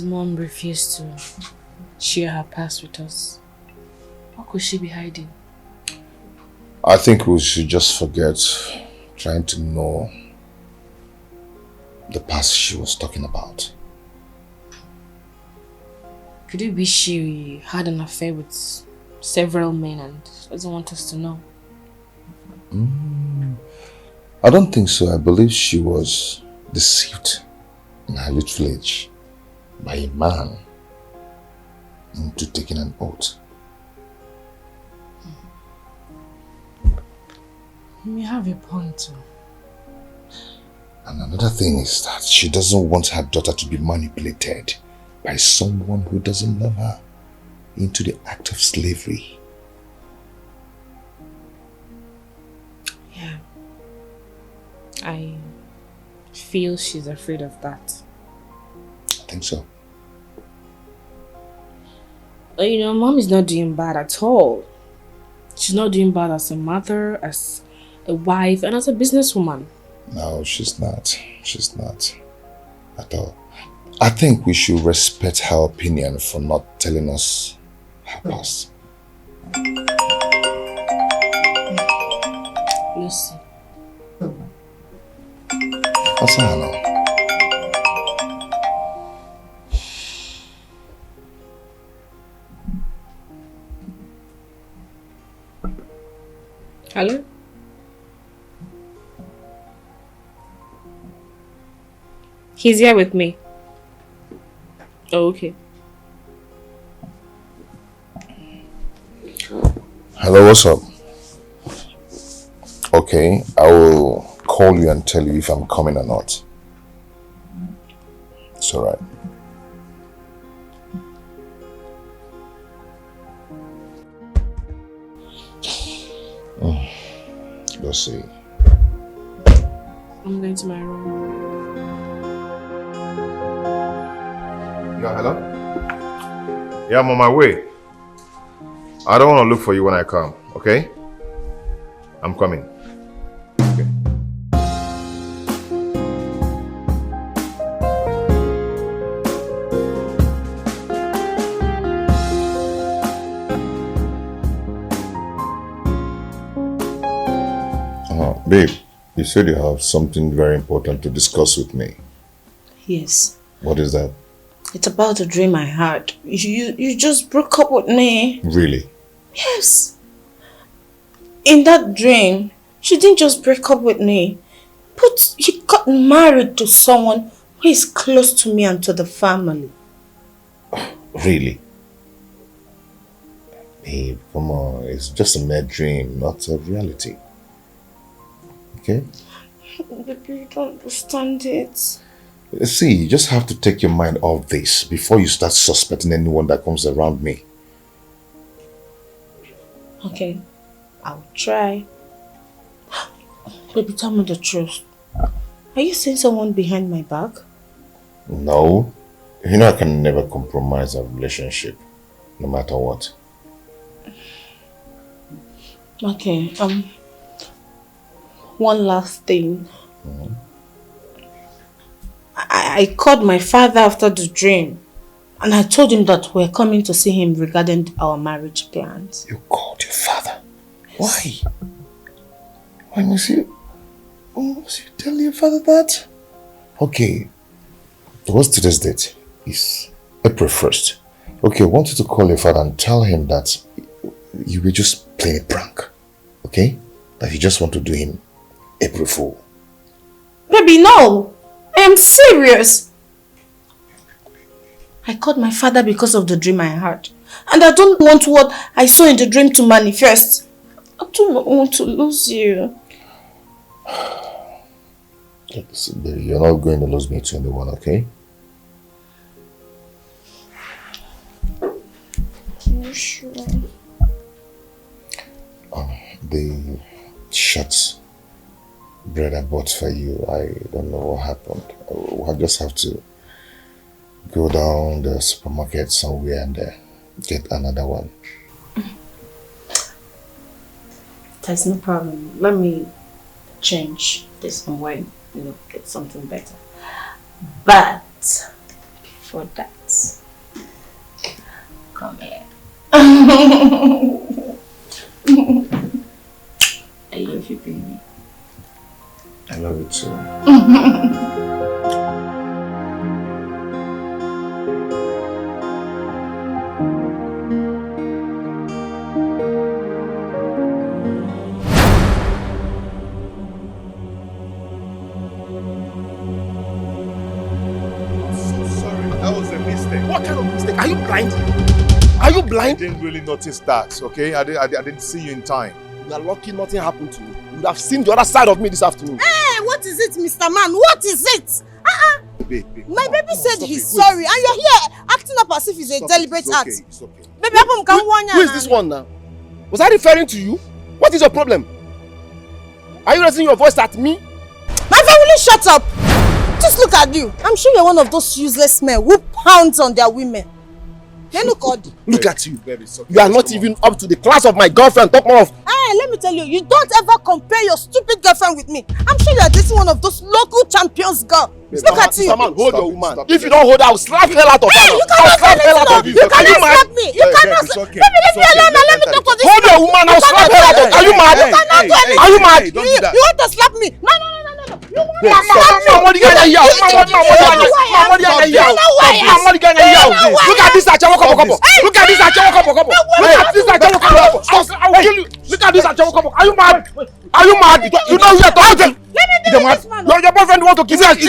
mom refused to share her past with us? What could she be hiding? I think we should just forget trying to know the past she was talking about. Could it be she had an affair with several men and doesn't want us to know? I don't think so. I believe she was deceived in her youthful age by a man into taking an oath. You have a point too. And another thing is that she doesn't want her daughter to be manipulated by someone who doesn't love her into the act of slavery. Yeah. I feel she's afraid of that. I think so. But you know, mom is not doing bad at all. She's not doing bad as a mother, as a wife, and as a businesswoman. No, she's not. She's not at all. I think we should respect her opinion for not telling us her past. Lucy. What's her now? Hello? He's here with me. Oh, okay. Hello, what's up? Okay, I will call you and tell you if I'm coming or not. It's alright. Let's see. I'm going to my room. Yeah, hello? Yeah, I'm on my way. I don't want to look for you when I come, okay? I'm coming. Okay. Babe, you said you have something very important to discuss with me. Yes. What is that? It's about a dream I had. You just broke up with me. Really? Yes. In that dream, she didn't just break up with me, but you got married to someone who is close to me and to the family. Really? Babe, come on. It's just a mere dream, not a reality. Okay? Baby, you don't understand it. See, you just have to take your mind off this before you start suspecting anyone that comes around me. Okay, I'll try. Baby, tell me the truth. Are you seeing someone behind my back? No. You know I can never compromise a relationship, no matter what. Okay, one last thing. I called my father after the dream and I told him that we're coming to see him regarding our marriage plans. You called your father? Why? Why must you tell your father that? Okay, what's today's date? It's April 1st. Okay, I want you to call your father and tell him that you were just playing a prank. Okay? That you just want to do him April Fool. Baby, no! I am serious! I called my father because of the dream I had. And I don't want what I saw in the dream to manifest. I don't want to lose you. Listen, baby, you're not going to lose me to anyone, okay? Are you sure? The shots bread I bought for you, I don't know what happened. I just have to go down the supermarket somewhere and get another one. There's no problem. Let me change this and get something better. But for that, Come here. I love you, baby. I love you too. What kind of mistake? Are you blind? Are you blind? I didn't really notice that, okay? I didn't see you in time. You are lucky nothing happened to me. You would have seen the other side of me this afternoon. Hey, what is it, Mr. Man? What is it? Babe, My baby said he's sorry, and you're here acting up as if it's a deliberate act. It's okay. Baby, Who is this one now? Was I referring to you? What is your problem? Are you raising your voice at me? My family, shut up! Just look at you. I'm sure you're one of those useless men who pounds on their women. Then look at you. Look at you. Baby, it's okay. You are not even up to the class of my girlfriend. Talk more of. Hey, let me tell you, you don't ever compare your stupid girlfriend with me. I'm sure you're dating one of those local champions, girl. Look at you. Mr. Man, hold your woman. Stop If it. you don't hold her, I'll slap hell out of her. Hey, you cannot slap hell out of you. You cannot slap me. You Babe, cannot it's slap okay. Baby, leave me It's okay. alone and let me talk to this Hold your woman, I'll slap hell out of you. Are you mad? You cannot do anything. Are you mad? Hey, don't do that. You want to slap me? No. You want to Mama, slap me? what are you gonna yell? Look at this achawo kopo. Look at this achawo kopo. Look at this achawo kopo. I will kill you. Look at this achawo kopo. Are you mad? Are you mad? You know who you're talking to? Let me do this, man. Your boyfriend want to kill you.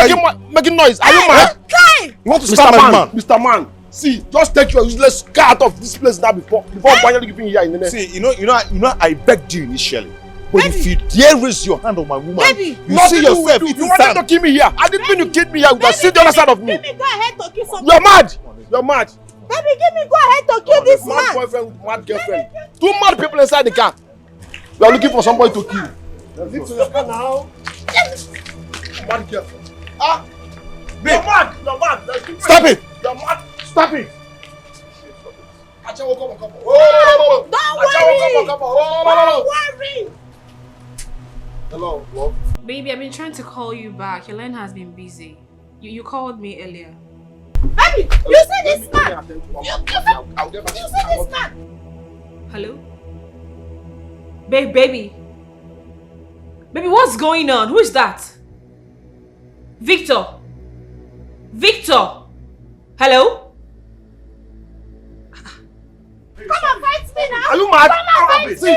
You're making noise. Are you mad? Okay. You want to stop man? Mr. Man. See, just take your useless car out of this place now before finally giving you here in the next. See, you know, I begged you initially. But if you dare raise your hand on my woman, Baby. you see yourself. You wanted to kill me here. I didn't mean you killed me here. You can see the other side of me. Give me go ahead to kill somebody. You're mad. You're mad. Baby, give me go ahead to kill this Mad man. boyfriend with mad girlfriend. Two mad people inside the car. You are looking for somebody to kill. Leave to your car now. Mad girlfriend. You're mad. You're mad. Stop it! You're mad. Stop it. Don't worry. Don't worry. Hello, love. Baby, I've been trying to call you back. Your line has been busy. You called me earlier. Baby, you see this man? You see this man? Hello? Baby. Baby, what's going on? Who is that? Victor? Hello? Come and fight me now. Are you mad? Come and fight me.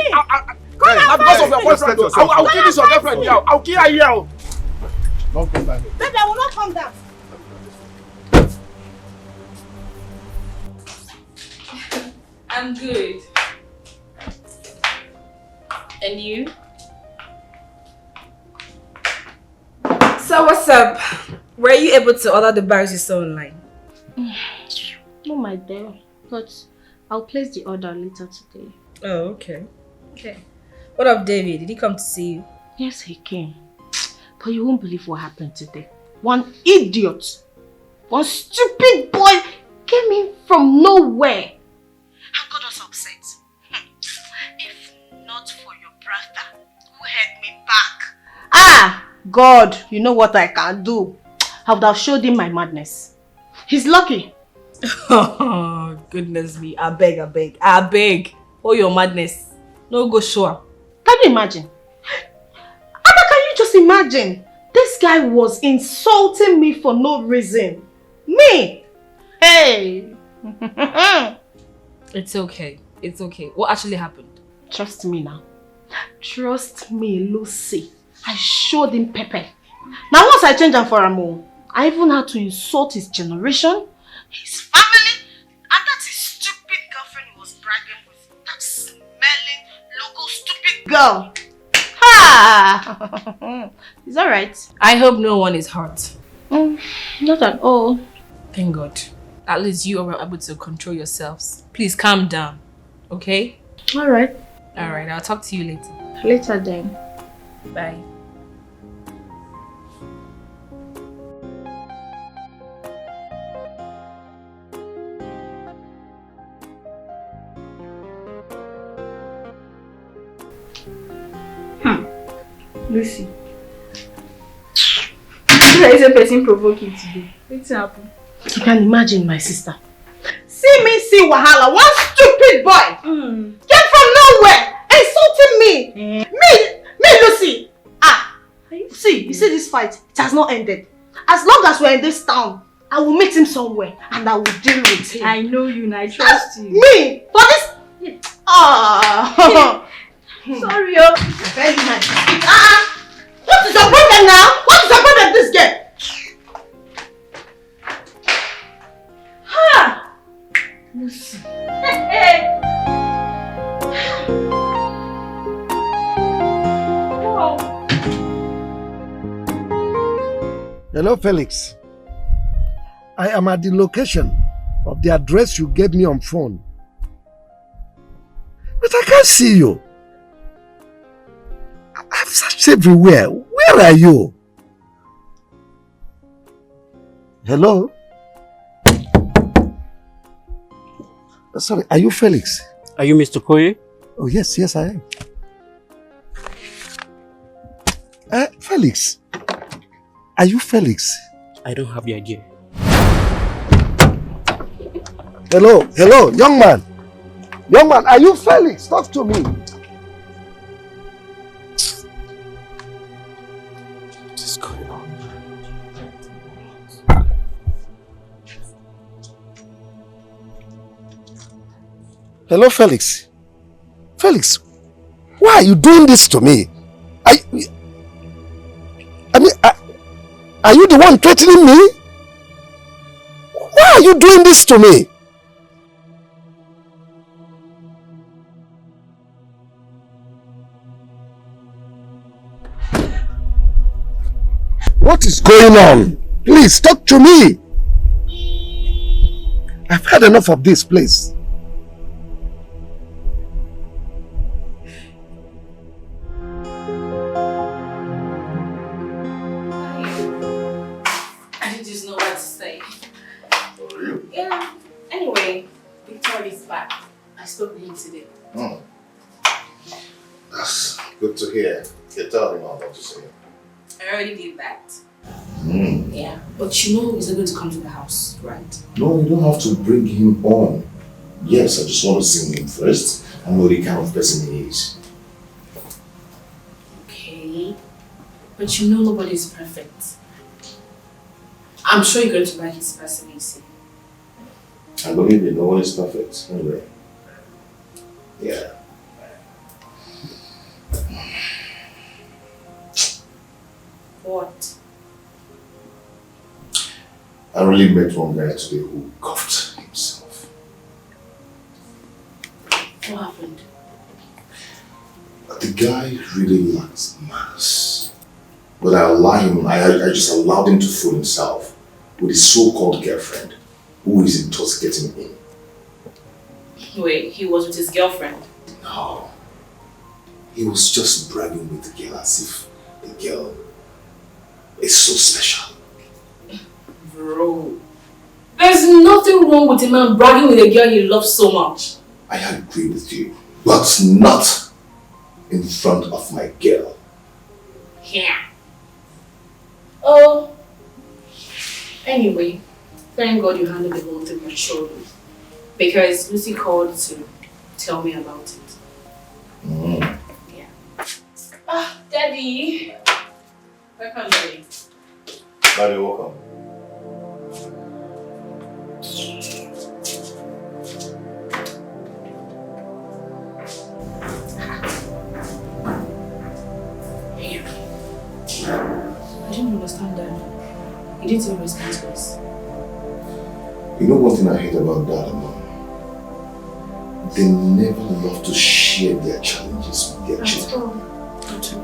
Because of your boyfriend, I'll kill this your girlfriend here. I'll kill her here. Don't come back. Baby, I will not come down. I'm good. And you? So what's up? Were you able to order the bags you saw online? No, my dear. But I'll place the order later today. Oh, okay. What of David? Did he come to see you? Yes, he came. But you won't believe what happened today. One idiot, one stupid boy came in from nowhere and got us upset. If not for your brother who held me back. God, you know what I can do. I would have showed him my madness. He's lucky. Oh, goodness me. I beg. Oh, your madness. No, go show up. Can you imagine? Abba, can you just imagine? This guy was insulting me for no reason. Me? Hey! It's okay. What actually happened? Trust me now. Trust me, Lucy. I showed him pepper. Now once I change him for a move, I even had to insult his generation, his family, and that his stupid girlfriend he was bragging with. That smelling, local stupid girl. Ha! It's alright. I hope no one is hurt. Not at all. Thank God. At least you are able to control yourselves. Please calm down. Okay? Alright. Alright, I'll talk to you later. Later then. Bye. Lucy. There is a person provoking today. What's happened? You can imagine my sister. See me, see Wahala, one stupid boy came from nowhere, insulting me. Me, Lucy. See, you see this fight, it has not ended. As long as we're in this town, I will meet him somewhere and I will deal with him. I know you and I trust you. Me? For this? Sorry, Very nice. What is your problem now? What is your problem this game? Lucy. Hello, Felix. I am at the location of the address you gave me on phone. But I can't see you. I've searched everywhere. Where are you? Hello? Sorry, are you Felix? Are you Mr. Koye? Oh, yes, I am. Felix. Are you Felix? I don't have the idea. Hello, young man. Young man, are you Felix? Talk to me. What is going on? Hello, Felix. Felix, why are you doing this to me? Are you the one threatening me? Why are you doing this to me? What is going on? Please talk to me. I've had enough of this place. I just know what to say. Yeah. Anyway, Victor is back. I spoke to him today. That's good to hear. You tell him what to say. I already did that. Yeah. But you know he's not going to come to the house, right? No, you don't have to bring him on. Yes, I just want to see him first and know the kind of person he is. Okay. But you know nobody is perfect. I'm sure you're going to like his personality. I believe me, no one is perfect. Anyway. Yeah. What? I really met one guy today who cuffed himself. What happened? The guy really lacks manners. But I just allowed him to fool himself with his so-called girlfriend, who is intoxicating him. Wait, he was with his girlfriend? No. He was just bragging with the girl as if the girl is so special. Bro, there's nothing wrong with a man bragging with a girl he loves so much. I agree with you, but not in front of my girl. Yeah. Oh. Anyway, thank God you handled the whole thing maturely. Because Lucy called to tell me about it. Yeah. Daddy. Welcome, Daddy. Daddy, welcome. I didn't understand that. He didn't even respond to us. You know one thing I hate about Dad and Mom? They never love to share their challenges with their children. Not at all.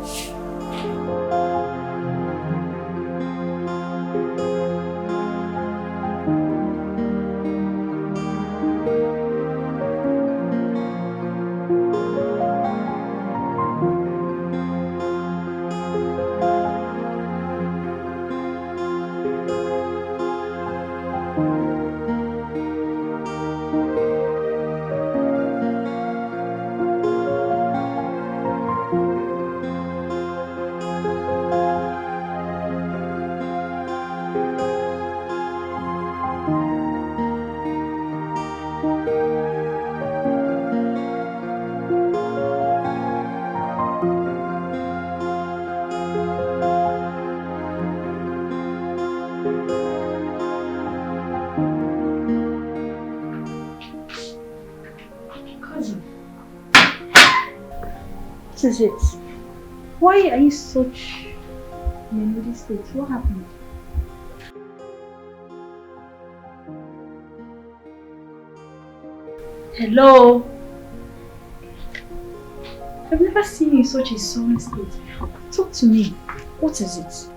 What is it? Why are you such in a moody state? What happened? Hello? I've never seen you in such a sullen state before. Talk to me. What is it?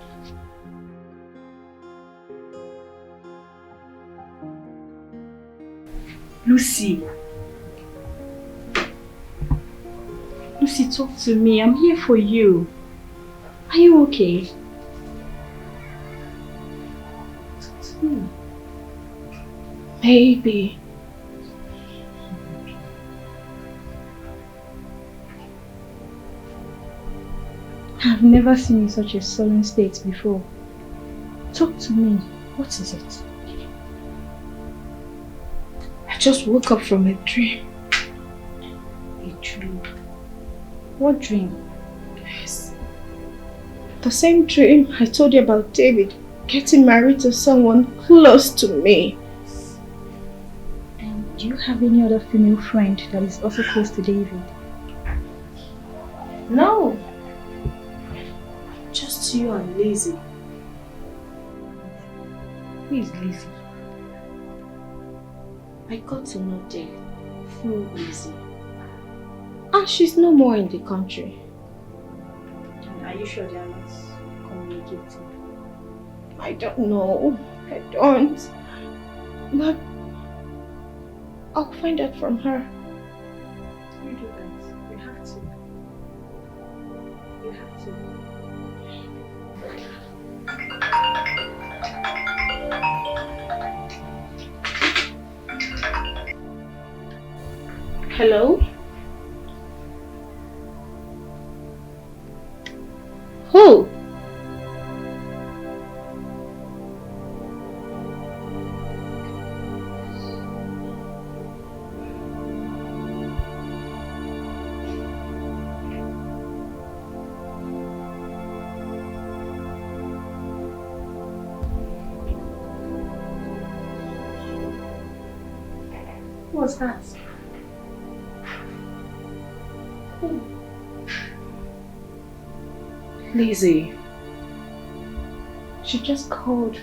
Lucy. Lucy, talk to me. I'm here for you. Are you okay? Talk to me. Baby. I've never seen you in such a sullen state before. Talk to me. What is it? I just woke up from a dream. A dream? What dream? Yes. The same dream I told you about David getting married to someone close to me. And do you have any other female friend that is also close to David? No. Just you and Lizzy. Who is Lizzy? I got to know David through Lizzy. And she's no more in the country. And are you sure they are not communicating? I don't know. I don't. But I'll find out from her. You do that. You have to. You have to. Hello? Who? What's that? Lizzy. She just called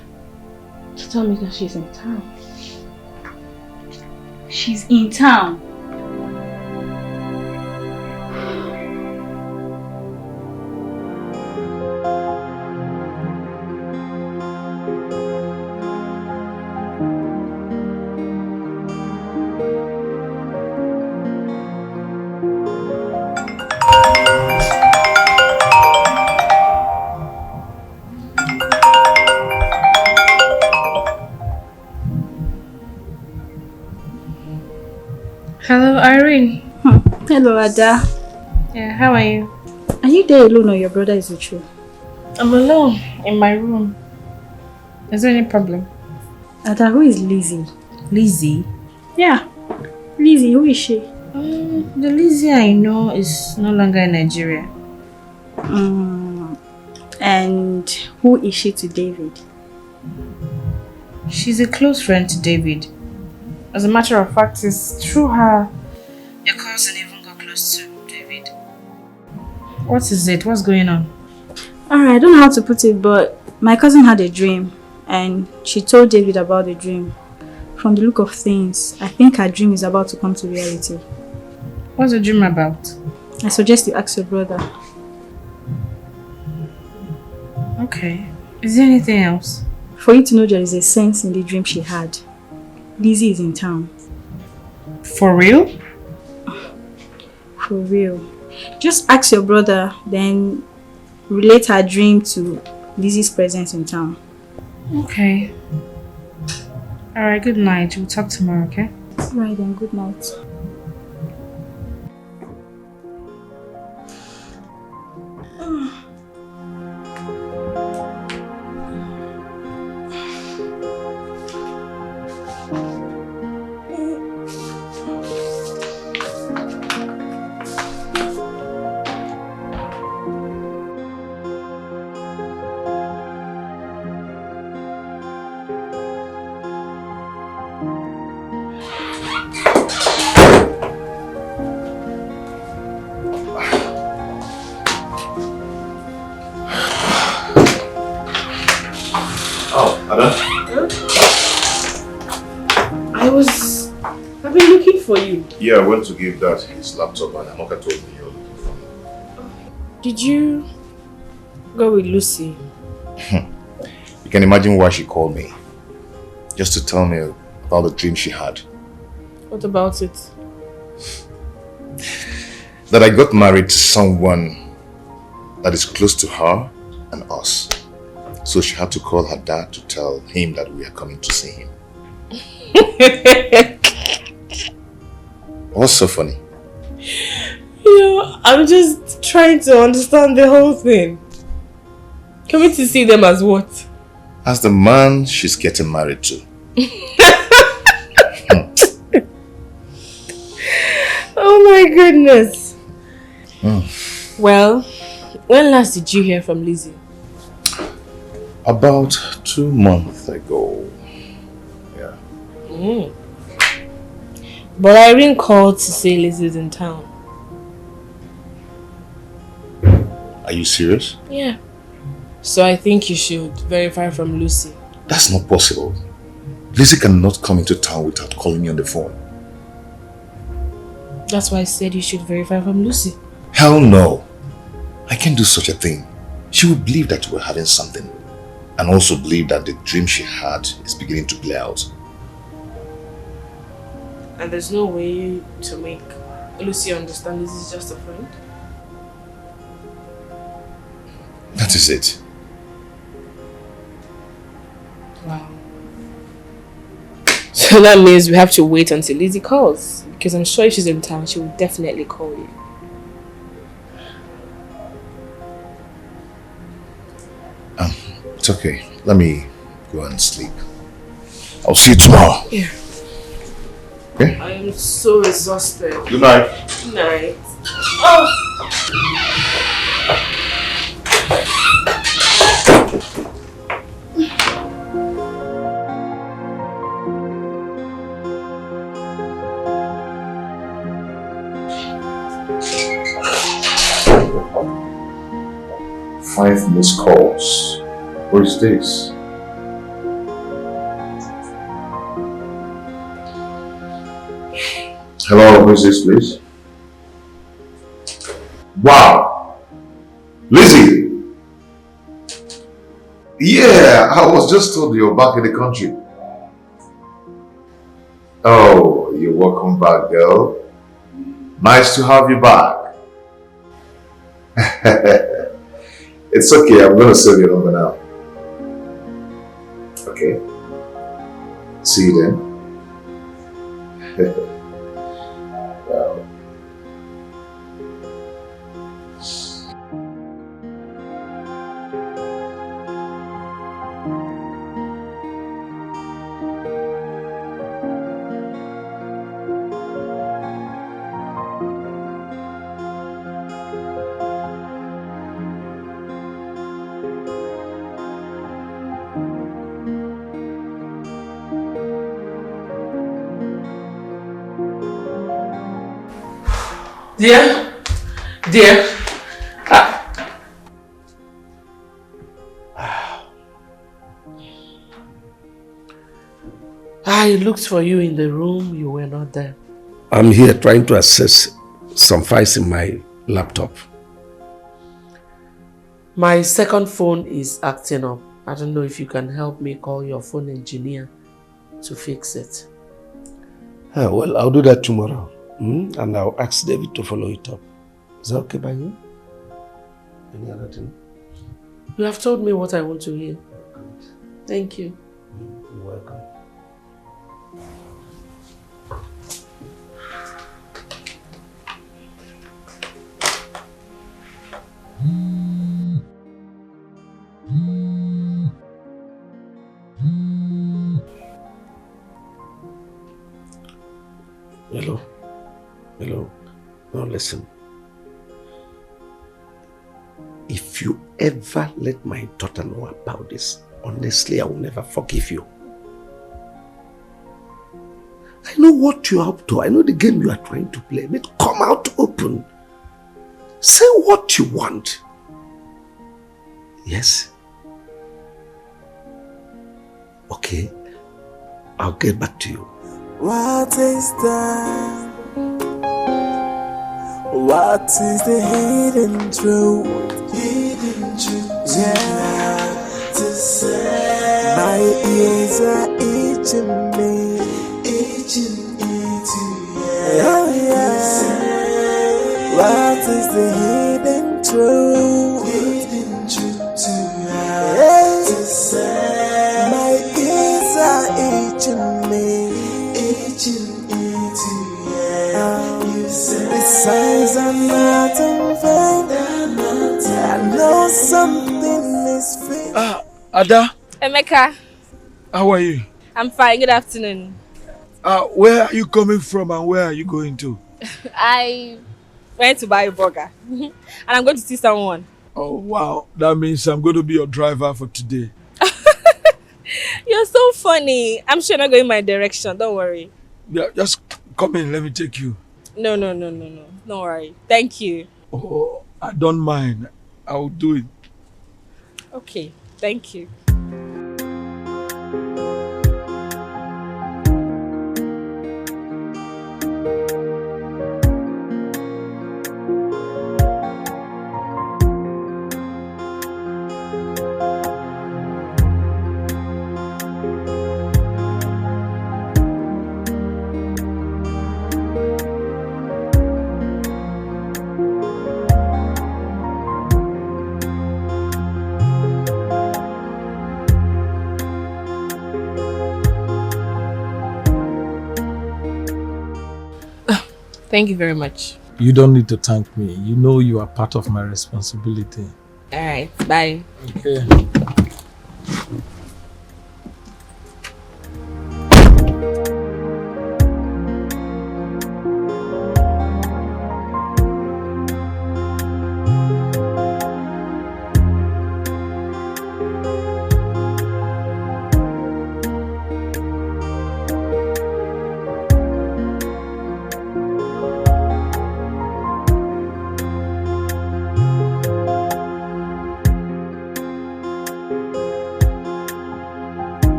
to tell me that she's in town. She's in town? Hello, Irene. Hello, Ada. Yeah, how are you? Are you there alone or your brother is with you? I'm alone in my room. Is there any problem? Ada, who is Lizzy? Lizzy? Yeah. Lizzy, who is she? The Lizzy I know is no longer in Nigeria. And who is she to David? She's a close friend to David. As a matter of fact, it's through her your cousin even got close to David. What is it? What's going on? Alright, I don't know how to put it, but my cousin had a dream and she told David about the dream. From the look of things, I think her dream is about to come to reality. What's the dream about? I suggest you ask your brother. Okay. Is there anything else? For you to know there is a sense in the dream she had. Lizzy is in town. For real? For real. Just ask your brother, then relate her dream to Lizzy's presence in town. Okay. Alright, good night. We'll talk tomorrow, okay? Right then, good night. Ada? I've been looking for you. Yeah, I went to give Dad his laptop and Amoka told me you were looking for me. Did you go with Lucy? You can imagine why she called me. Just to tell me about the dream she had. What about it? That I got married to someone that is close to her and us. So she had to call her dad to tell him that we are coming to see him. What's so funny? I'm just trying to understand the whole thing. Coming to see them as what? As the man she's getting married to. Oh my goodness. Well, when last did you hear from Lizzy? About 2 months ago. Yeah. But Irene called to say Lizzy's in town. Are you serious? Yeah. So I think you should verify from Lucy. That's not possible. Lizzy cannot come into town without calling me on the phone. That's why I said you should verify from Lucy. Hell no. I can't do such a thing. She would believe that we're having something. And also believe that the dream she had is beginning to play out. And there's no way to make Lucy understand this is just a friend? That is it. Wow. So that means we have to wait until Lizzy calls. Because I'm sure if she's in town, she will definitely call you. It's okay. Let me go and sleep. I'll see you tomorrow. Yeah. Okay? I am so exhausted. Good night. Good night. Oh! 5 missed calls. What is this? Hello, who is this, please? Wow! Lizzy! Yeah, I was just told you're back in the country. Oh, you're welcome back, girl. Nice to have you back. It's okay, I'm gonna save your number now. Okay. See you then. Wow. Dear. I looked for you in the room, you were not there. I'm here trying to access some files in my laptop. My second phone is acting up. I don't know if you can help me call your phone engineer to fix it. Well, I'll do that tomorrow. And I'll ask David to follow it up. Is that okay by you? Any other thing? You have told me what I want to hear. Thank you. You're welcome. Hello? Hello? Now listen. If you ever let my daughter know about this, honestly, I will never forgive you. I know what you're up to. I know the game you are trying to play. But come out open. Say what you want. Yes? Okay. I'll get back to you. What is that? What is the hidden truth? Hidden truth. Yeah, to say. My ears are itching me. Itching, yeah. Oh yeah. What is the hidden truth? Hidden truth. Yeah, to say. My ears are itching me. Itching, yeah. Besides, I'm not in vain. I know something is fake. Ada. Emeka. How are you? I'm fine. Good afternoon. Where are you coming from and where are you going to? I went to buy a burger. And I'm going to see someone. Oh, wow. That means I'm going to be your driver for today. You're so funny. I'm sure you're not going my direction. Don't worry. Yeah, just come in. Let me take you. No. Don't worry. Thank you. Oh, I don't mind. I'll do it. Okay. Thank you. Thank you very much. You don't need to thank me. You know you are part of my responsibility. Alright, bye. Okay.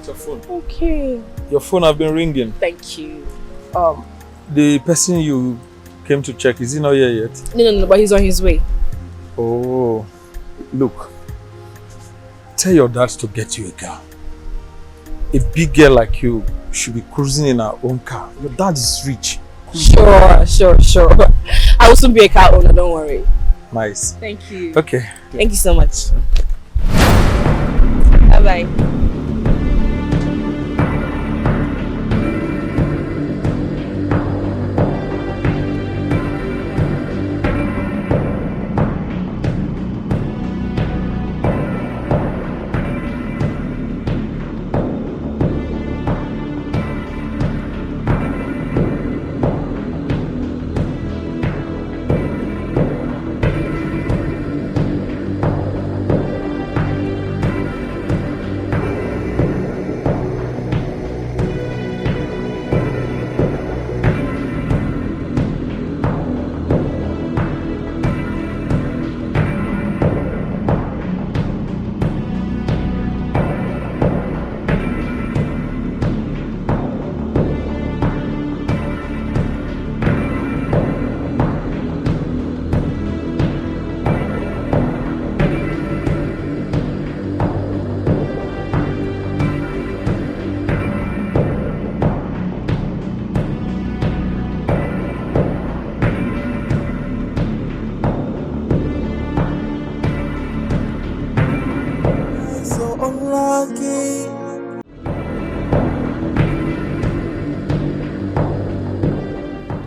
Your phone. Okay. Your phone have been ringing. Thank you. The person you came to check, is he not here yet? No, but he's on his way. Oh, look. Tell your dad to get you a girl. A big girl like you should be cruising in her own car. Your dad is rich. Sure. I will soon be a car owner, don't worry. Nice. Thank you. Okay. Thank you so much. Bye-bye.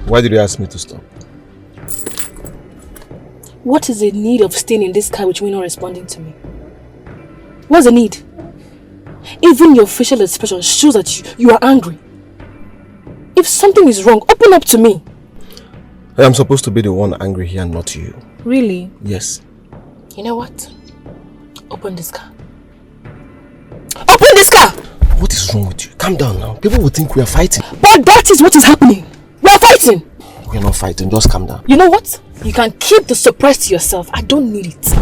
Why did you ask me to stop? What is the need of staying in this car with me not responding to me? What's the need? Even your facial expression shows that you are angry. If something is wrong, open up to me. I am supposed to be the one angry here, not you. Really? Yes. You know what? Open this car. this car. What is wrong with you? Calm down now. People will think we are fighting. But that is what is happening. We are fighting. We are not fighting. Just calm down. You know what? You can keep the surprise to yourself. I don't need it.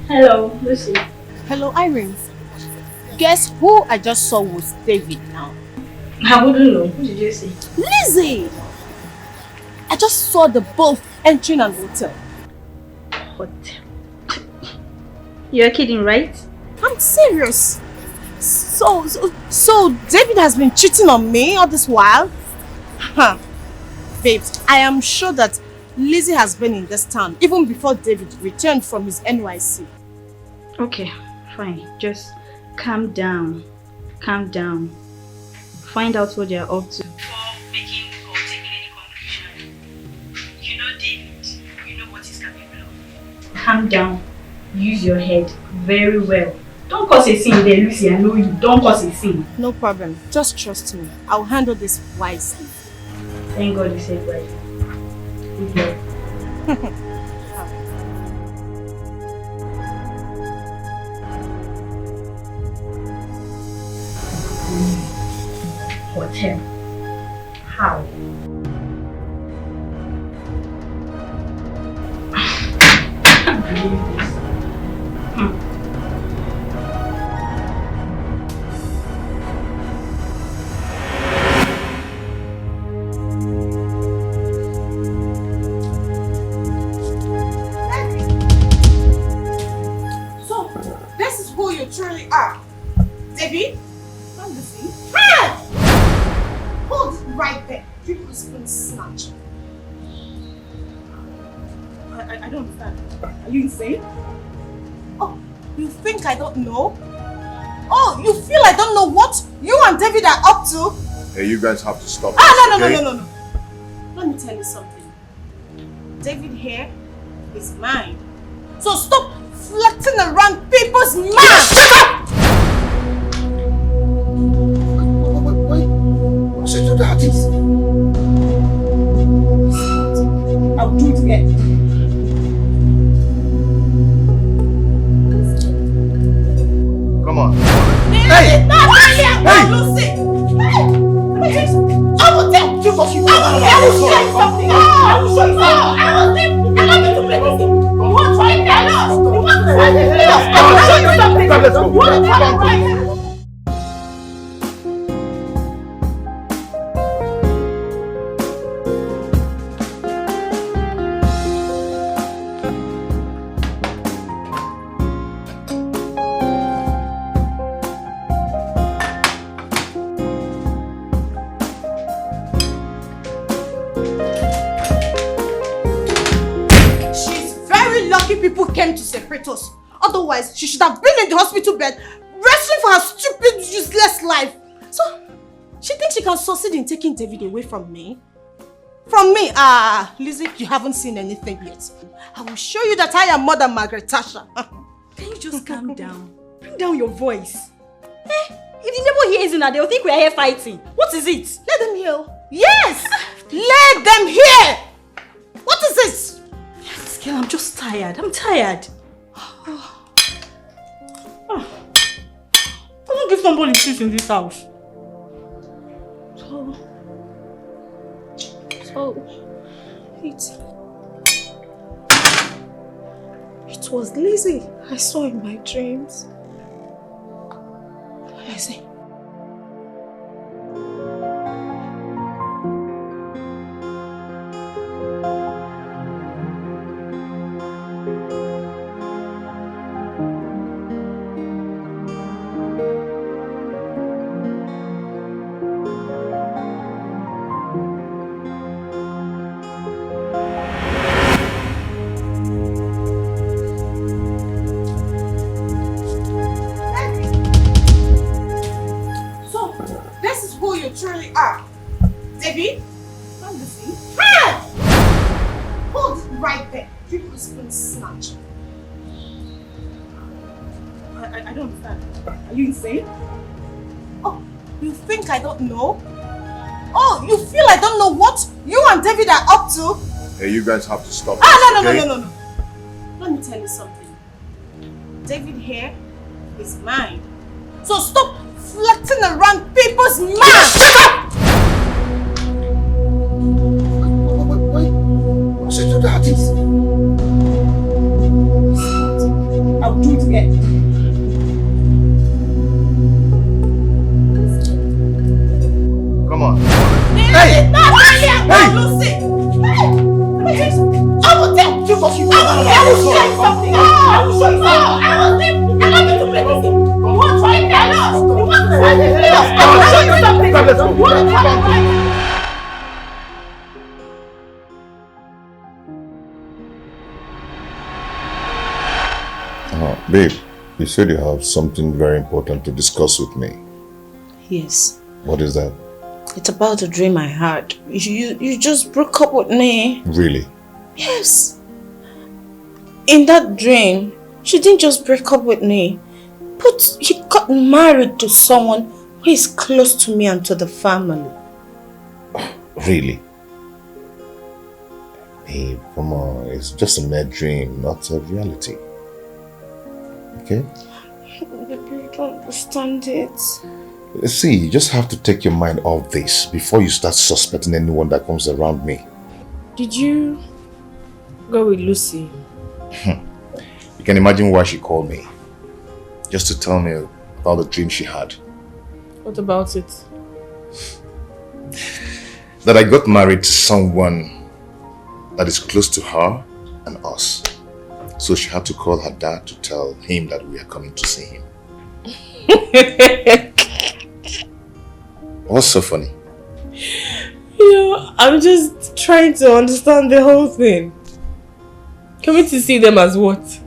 Hello, Lucy. Hello, Irene. Guess who I just saw was David now? I wouldn't know. Who did you see? Lizzy! I just saw the both entering an hotel. Hotel? You're kidding, right? I'm serious. So David has been cheating on me all this while? Huh. Babes, I am sure that Lizzy has been in this town even before David returned from his NYC. Okay, fine. Just calm down. Calm down. Find out what they are up to. Before making or taking any conclusion. You know David. You know what he's capable of. Calm down. Use your head very well. Don't cause a scene there, Lucy. I know you. Don't cause a scene. No problem. Just trust me. I'll handle this wisely. Thank God you said right. Good luck. Hotel. How? I can't believe this. So, this is who you truly are. David? Not Lizzy. Hey! Hold it right there. You husband snatch. I don't understand. Are you insane? Oh, you think I don't know? Oh, you feel I don't know what you and David are up to? Hey, you guys have to stop. No. Let me tell you something. David here is mine. So stop flirting around people's minds! What's it to that? I'll do it again. Come on. Hey! Hey! Lucy! Hey! I will tell you something. I will show you something. I will show you something. I want you to play this game. You want to try it? I know. You want to try it? I will show you something. Let's go. You want to try it? People came to separate us. Otherwise, she should have been in the hospital bed, wrestling for her stupid, useless life. So, she thinks she can succeed in taking David away from me? From me? Lizzy, you haven't seen anything yet. I will show you that I am Mother Margaret Tasha. Can you just calm down? Bring down your voice. If the neighbor hears it, they'll think we are here fighting. What is it? Let them hear. Yes! Let them hear! What is it? Girl, I'm just tired. I'm tired. I don't give somebody peace in this house. So it was Lizzy I saw in my dreams. Lizzy. I don't understand. Are you insane? Oh, you think I don't know? Oh, you feel I don't know what you and David are up to? Hey, you guys have to stop. No. Let me tell you something. David here is mine. So stop flirting around people's minds! Shut up! Wait. What's it to that? I'll do it again. Come on. Hey! Lucy! Hey! I will tell you something. I will show you something. I will show you something. I want you to play this game. You want to try it out? You want to try it out? I will show you something. You want to try it Babe, you said you have something very important to discuss with me. Yes. What is that? It's about a dream I had. You just broke up with me. Really? Yes. In that dream, she didn't just break up with me, but she got married to someone who is close to me and to the family. Really? Babe, come on. It's just a mere dream, not a reality. Okay? Baby, you don't understand it. See, you just have to take your mind off this before you start suspecting anyone that comes around me. Did you go with Lucy? You can imagine why she called me. Just to tell me about the dream she had. What about it? That I got married to someone that is close to her and us. So she had to call her dad to tell him that we are coming to see him. What's so funny? I'm just trying to understand the whole thing. Coming to see them as what?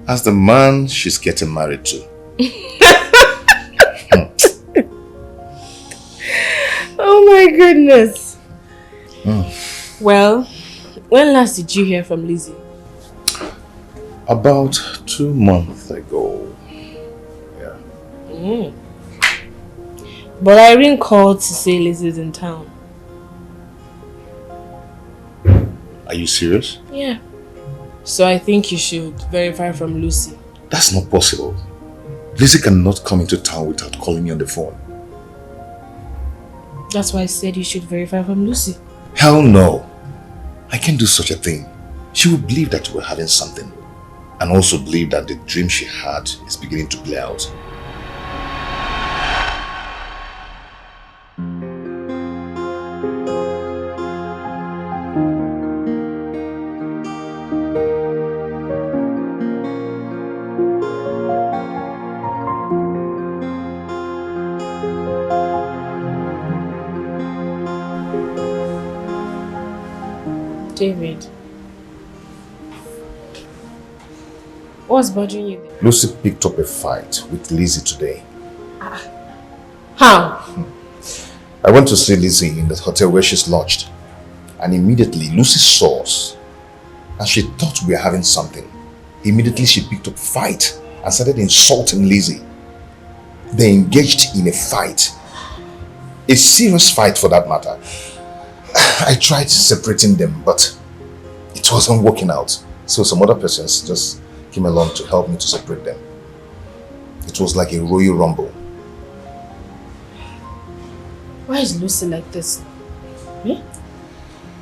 As the man she's getting married to. Oh my goodness. Well, when last did you hear from Lizzy? About 2 months ago. Yeah. But Irene called to say Lizzy's in town. Are you serious? Yeah. So I think you should verify from Lucy. That's not possible. Lizzy cannot come into town without calling me on the phone. That's why I said you should verify from Lucy. Hell no. I can't do such a thing. She will believe that we're having something. And also believe that the dream she had is beginning to play out. David, what's bothering you there? Lucy picked up a fight with Lizzy today. How? I went to see Lizzy in the hotel where she's lodged. And immediately Lucy saw us. And she thought we were having something. Immediately she picked up a fight and started insulting Lizzy. They engaged in a fight. A serious fight for that matter. I tried separating them, but it wasn't working out. So some other persons just came along to help me to separate them. It was like a royal rumble. Why is Lucy like this?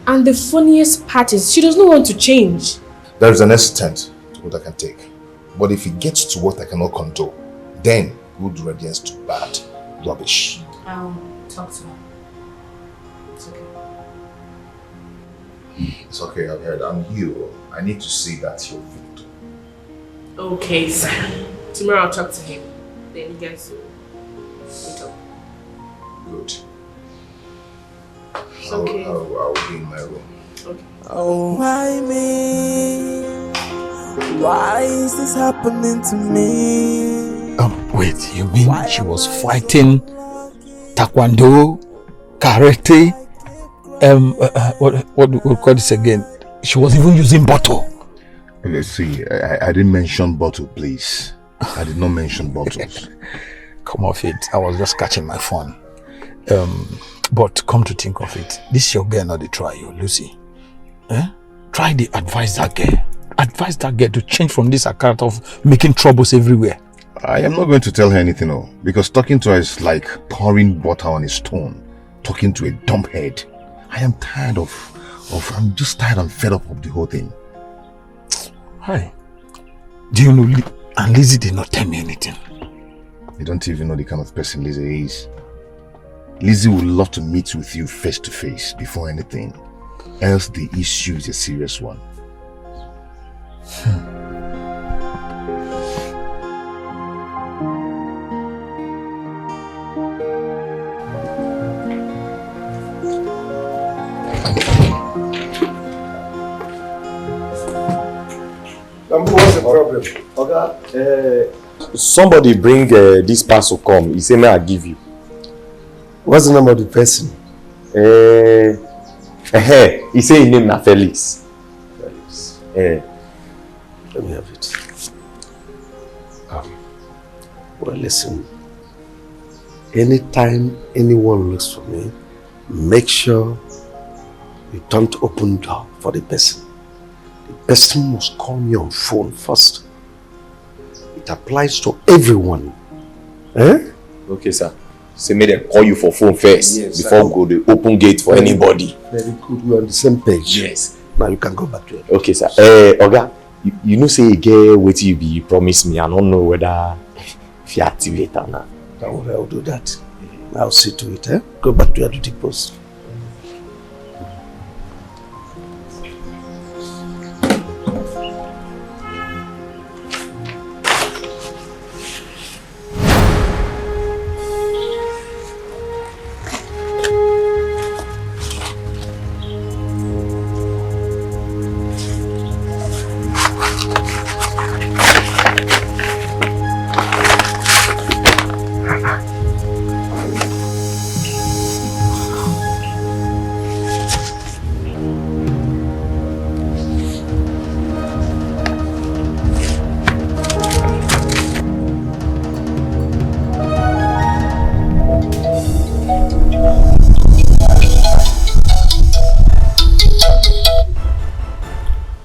And the funniest part is she does not want to change. There is an extent to what I can take. But if it gets to what I cannot control, then good radiance to bad rubbish. I'll talk to her. It's okay. It's okay, I've heard. And you, I need to see that you're victim. Okay, sir. Tomorrow I'll talk to him. Then you guys will meet up. Good. It's okay. I'll be in my room. Okay. Oh, why me? Why is this happening to me? Wait, you mean she was fighting taekwondo, karate, what do we call this again? She was even using bottle. Let's see, I didn't mention bottle, please. I did not mention bottles. Come off it, I was just catching my phone. But come to think of it, this your girl not the try you, Lucy. Try to advise that girl. Advise that girl to change from this account of making troubles everywhere. I am not going to tell her anything, because talking to her is like pouring water on a stone. Talking to a dumbhead. I am tired I'm just tired and fed up of the whole thing. Hi. Do you know, and Lizzy did not tell me anything. You don't even know the kind of person Lizzy is. Lizzy would love to meet with you face to face before anything. Else the issue is a serious one. What's the problem? Okay. Somebody bring this parcel come. He say, may I give you? What's the name of the person? He say his name na Felix. Felix. Let me have it. Well, listen. Anytime anyone looks for me, make sure you don't open the door for the person. The person must call me on phone first. It applies to everyone. Okay, sir. Say may they call you for phone first before go the open gate for anybody. Very good. We're on the same page. Yes. Now you can go back to it. Okay, sir. Oga, you know say again what you promise me. I don't know whether if you activate or not. Don't worry, I'll do that. I'll see to it. Go back to your duty post.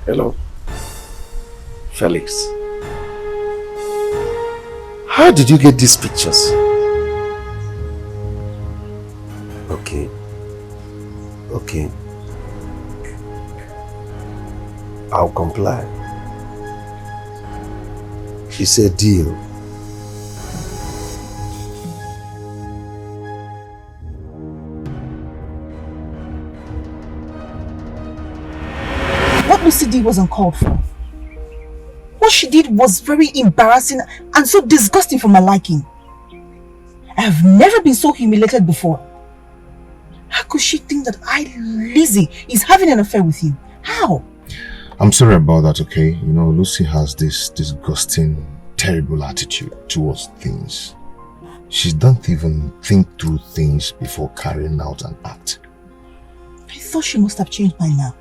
Hello, Felix. How did you get these pictures? Okay. I'll comply. It's a deal. What Lucy did was uncalled for. What she did was very embarrassing and so disgusting for my liking. I have never been so humiliated before. How could she think that Lizzy, is having an affair with you? How? I'm sorry about that, okay? You know, Lucy has this disgusting, terrible attitude towards things. She doesn't even think through things before carrying out an act. I thought she must have changed by now.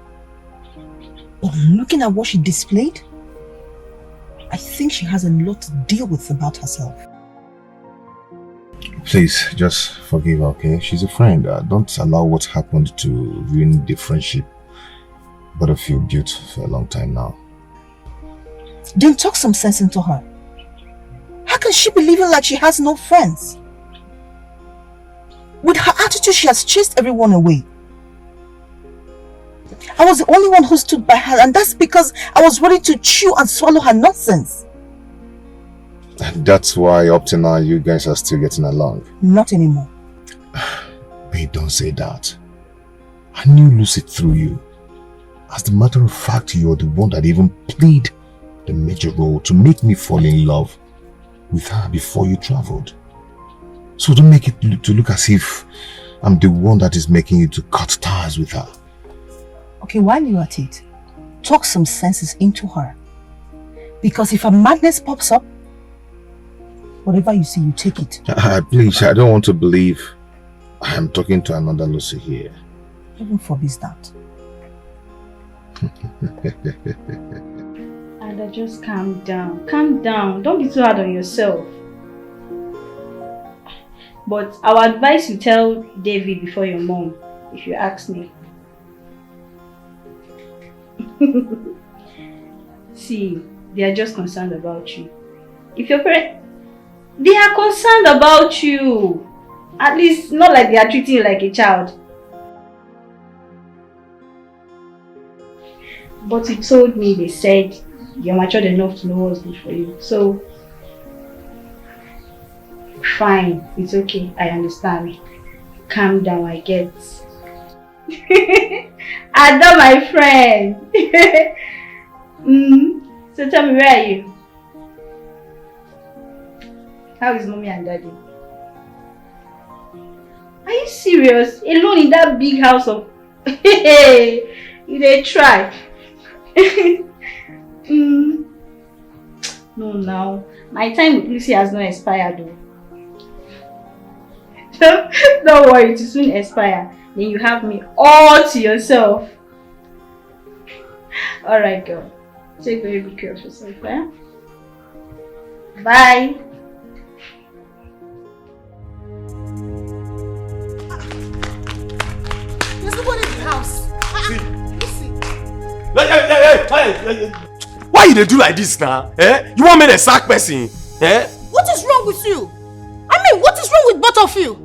But looking at what she displayed, I think she has a lot to deal with about herself. Please, just forgive her, okay? She's a friend. Don't allow what happened to ruin the friendship both of you built for a long time now. Then talk some sense into her. How can she be living like she has no friends? With her attitude, she has chased everyone away. I was the only one who stood by her, and that's because I was ready to chew and swallow her nonsense. And that's why up to now you guys are still getting along. Not anymore. Babe, don't say that. I knew Lucy through you. As a matter of fact, you're the one that even played the major role to make me fall in love with her before you traveled. So don't make it to look as if I'm the one that is making you to cut ties with her. Okay, while you're at it, talk some senses into her. Because if a madness pops up, whatever you see, you take it. Please, I don't want to believe I am talking to another Lucy here. Heaven forbids that. Ada, just calm down. Calm down. Don't be too hard on yourself. But I would advise you tell David before your mom, if you ask me. See, they are just concerned about you. If your parents, they are concerned about you. At least, not like they are treating you like a child. But he told me, they said, you're matured enough to know what's good for you. So, fine, it's okay, I understand. Calm down, I get. Ada, my friend. So tell me, where are you? How is mommy and daddy? Are you serious? Alone in that big house of... You they try. No, now. My time with Lucy has not expired though. Don't worry, it will soon expire. Then you have me all to yourself. Alright, girl. Take very good care of yourself, eh? Bye. There's nobody in the house. Why you dey do like this now? Eh? You want me to sack person? Eh? What is wrong with you? I mean, what is wrong with both of you?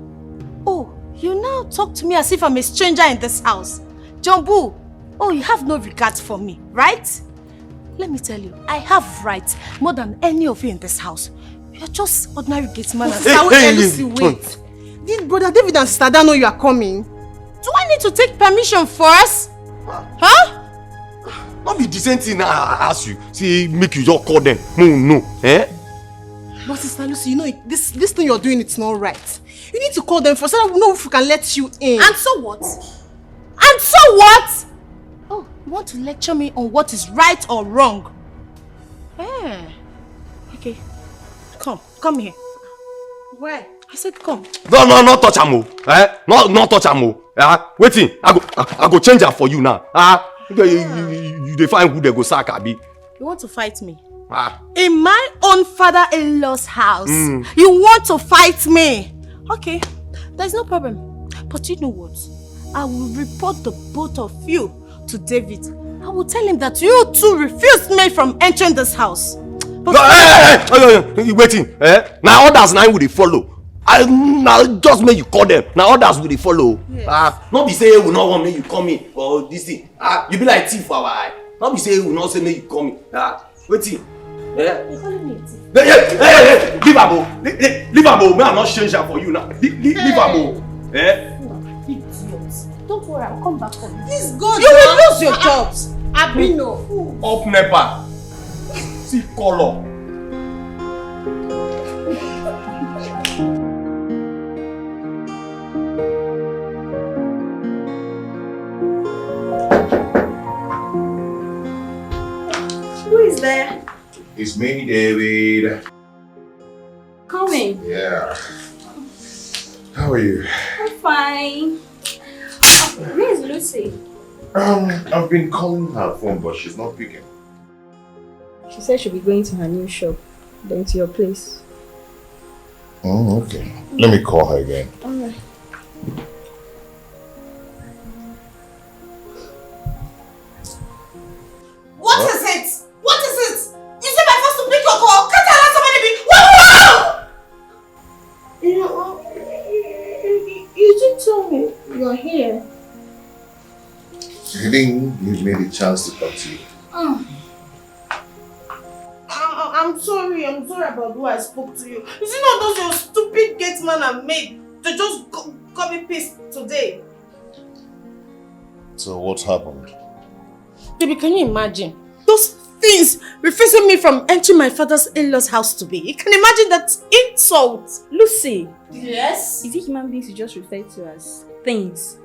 Oh, you now talk to me as if I'm a stranger in this house. Jumbo, oh, you have no regard for me, right? Let me tell you, I have rights more than any of you in this house. You're just ordinary gate man and Lucy, wait. Did Brother David and Sister Dan know you are coming? Do I need to take permission first? Huh? Not be the same thing I ask you. See, make you just call them. No, eh? But Sister Lucy, you know, this thing you're doing, it's not right. You need to call them first so that we know if we can let you in. And so what? And so what? Oh, you want to lecture me on what is right or wrong? Eh. Okay. Come here. Where? I said come. No, not touch am. Eh? Not touch am. Waiting. I go change am for you now. You define who they go sack abi. You want to fight me? In my own father-in-law's house. You want to fight me? Okay, there's no problem. But you know what? I will report the both of you to David. I will tell him that you two refused me from entering this house. But hey, waiting. Eh? Now others now will they follow. Now just make you call them. Now others will they follow. Yes. Not be say we not want me you come in or this thing. You be like thief for our eye. Not be say we not say me you come in. Waiting. Hey, leave Abo. Leave Abo. Me I'm not changing for you now. Leave Abo. Eh? Don't worry, I'll come back for you. Please go. You will lose your jobs. Abino. Up never. See color. Who is there? It's me, David. Come in. Yeah. How are you? I'm fine. Where is Lucy? I've been calling her phone, but she's not picking. She said she'll be going to her new shop, then to your place. Oh, okay. Let me call her again. Alright. What is it? What is it? You said my first to pick your call. Can't I let somebody be? Wow! You didn't tell me you're here. You didn't give me the chance to talk to you. I'm I'm sorry about who I spoke to you. Is it not those your stupid gate man and maid? They just got me pissed today. So what happened? Baby, can you imagine? Those things refusing me from entering my father's in-laws house to be. You can imagine that insult. Lucy. Yes? Is it human beings you just refer to as things?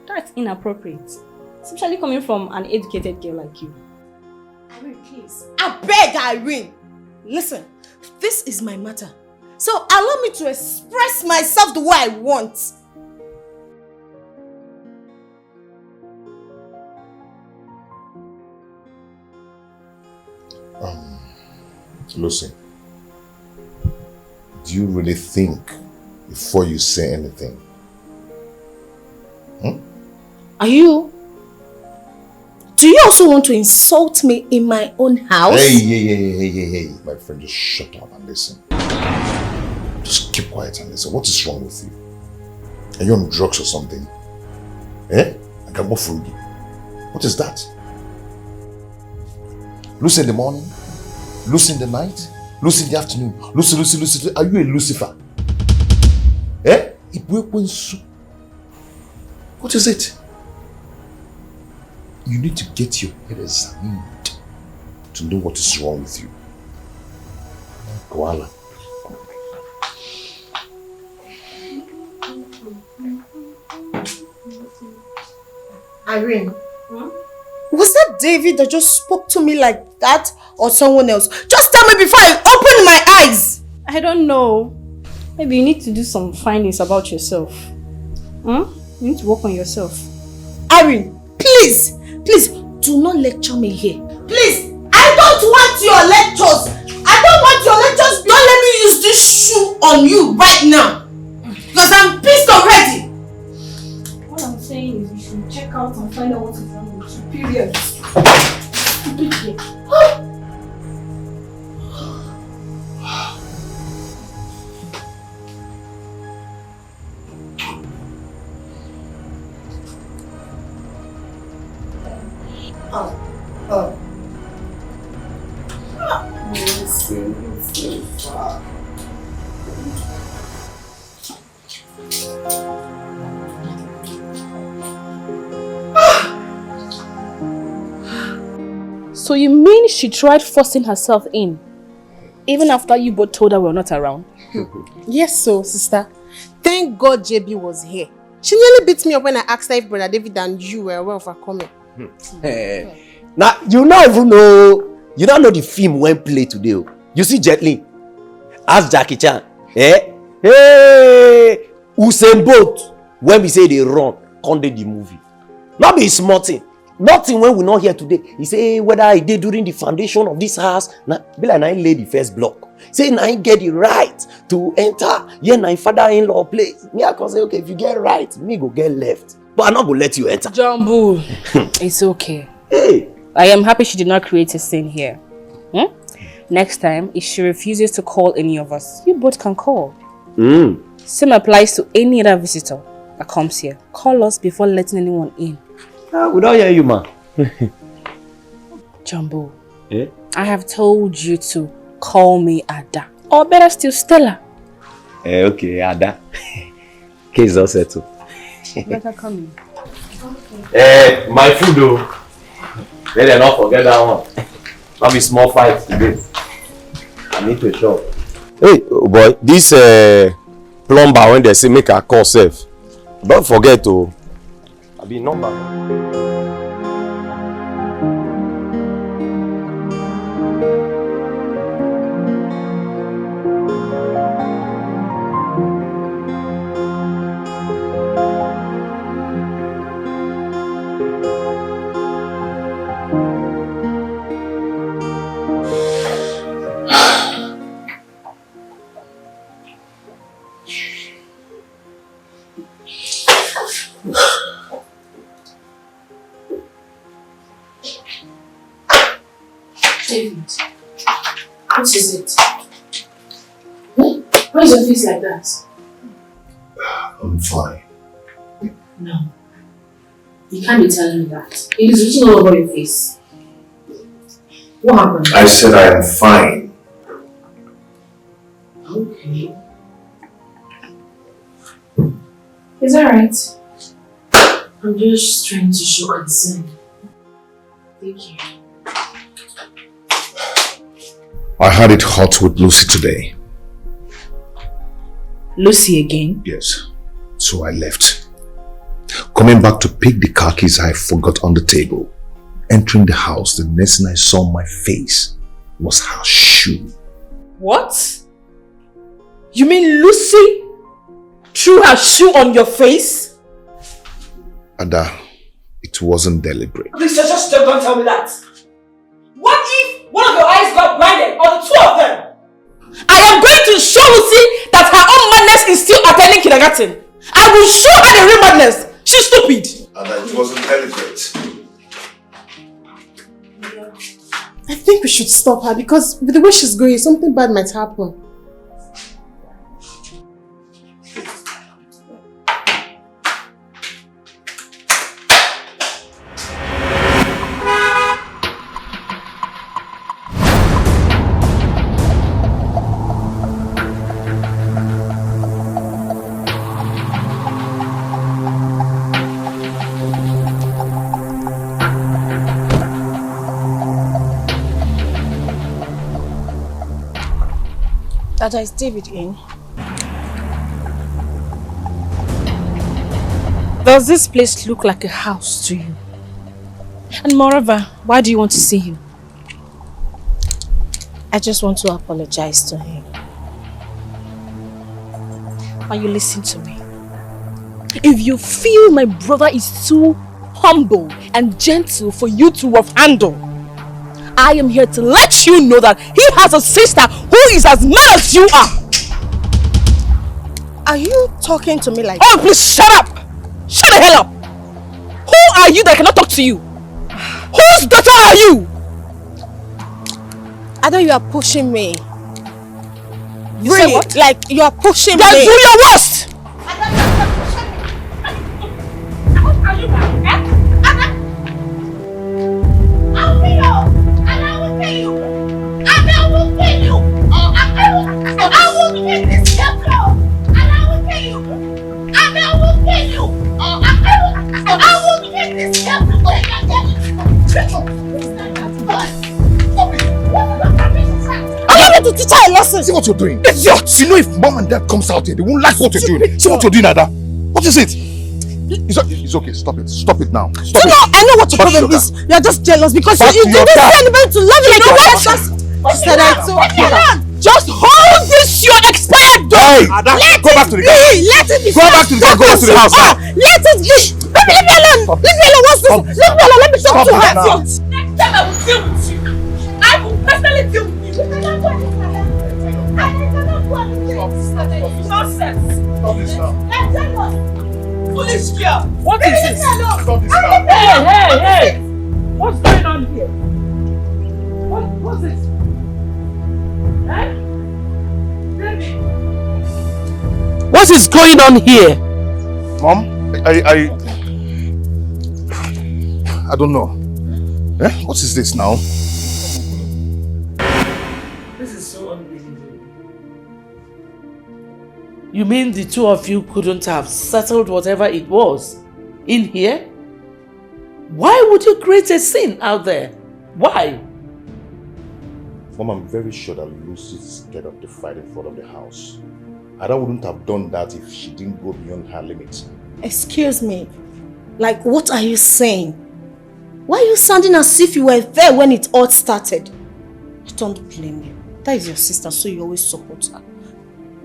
That's inappropriate. Especially coming from an educated girl like you. Irene, please. I beg, Irene. Listen, this is my matter. So allow me to express myself the way I want. Lucy, do you really think before you say anything? Are you? Do you also want to insult me in my own house? Hey, my friend, just shut up and listen. Just keep quiet and listen. What is wrong with you? Are you on drugs or something? I can go through you. What is that? Lucy in the morning? Lucy in the night? Lucy in the afternoon? Lucy. Are you a Lucifer? What is it? You need to get your head examined to know what is wrong with you. Koala. Irene, was that David that just spoke to me like that or someone else? Just tell me before I open my eyes! I don't know. Maybe you need to do some findings about yourself. You need to work on yourself. Irene, please do not lecture me here. Please, I don't want your lectures. I don't want your lectures. Don't let me use this shoe on you right now. Because I'm pissed already. What I'm saying is you should check out and find out what is wrong with you. Period. So you mean she tried forcing herself in, even after you both told her we were not around? Yes, so sister. Thank God JB was here. She nearly beat me up when I asked her if Brother David and you were aware of her coming. Now, you don't even know, you don't know the film when play today. You see Jet Li? Ask Jackie Chan. Hey, Usain Bolt, when we say they run, can't they the movie? Not be smarting. Nothing when we not here today. He say whether I did during the foundation of this house, now be like I lay the first block. Say I get the right to enter. Yeah, my father-in-law place. Me I can say okay, if you get right, me go get left. But I'm not gonna let you enter. Jumbo, it's okay. Hey, I am happy she did not create a scene here. Next time, if she refuses to call any of us, you both can call. Same applies to any other visitor that comes here. Call us before letting anyone in. We don't hear you, man. Jumbo, I have told you to call me Ada. Or better still, Stella. Okay, Ada. Case all settled. Better come in. My food though. Let them not forget that one. Not be small fight today. I need to shop. Hey, oh boy, this plumber when they say make a call safe. Don't forget to be number. David, what is it? Why is your face like that? I'm fine. No. You can't be telling me that. It is written all over your face. What happened? I said I am fine. Okay. It's alright. I'm just trying to show concern. Thank you. I had it hot with Lucy today. Lucy again? Yes. So I left. Coming back to pick the car keys I forgot on the table. Entering the house, the next thing I saw on my face was her shoe. What? You mean Lucy threw her shoe on your face? Ada, it wasn't deliberate. Please just don't tell me that. What if one of your eyes got blinded, or the two of them? I am going to show Lucy that her own madness is still attending kindergarten. I will show her the real madness. She's stupid. Ada, it wasn't deliberate. I think we should stop her because with the way she's going, something bad might happen. Dada, is David in? Does this place look like a house to you? And moreover, why do you want to see him? I just want to apologize to him. And you listen to me. If you feel my brother is too humble and gentle for you to handle, I am here to let you know that he has a sister who is as mad as you are. Are you talking to me like... Oh, please shut up! Shut the hell up! Who are you that I cannot talk to you? Whose daughter are you? I know you are pushing me. Really? What? Like you are pushing me. Then do your worst! What are you doing? I'll kill you! And I will kill you! And I will kill you! I will kill this girl! And I will kill you! And I will kill you! I will kill this girl! I wanted to teach her a lesson! See what you're doing? Idiot! You know if mom and dad comes out here, they won't like what you're doing. See what you're doing, Ada? What is it? It's okay, stop it. Stop it now. Stop it. I know what your problem is. You're just jealous because you didn't see anybody to love you like a said I told you. Just hold this your expired dog. Hey! Ada, go back to the car. Let it be. Go back to the car. Go back to the house. Let it be. Leave me alone. Leave me alone. What's this? Leave me alone. Let me talk to her. Next time I will deal with you. I will personally deal with you. I cannot go anything. Nonsense. Stop this now. Foolish girl! What is this? Stop this now. Hey! What's going on here? What's this? What is going on here? Mom, I don't know. What is this now? This is so unbelievable. You mean the two of you couldn't have settled whatever it was in here? Why would you create a scene out there? Why? Mom, I'm very sure that Lucy's scared of the fight in front of the house. Ada wouldn't have done that if she didn't go beyond her limits. Excuse me. Like, what are you saying? Why are you sounding as if you were there when it all started? I don't blame you. That is your sister, so you always support her.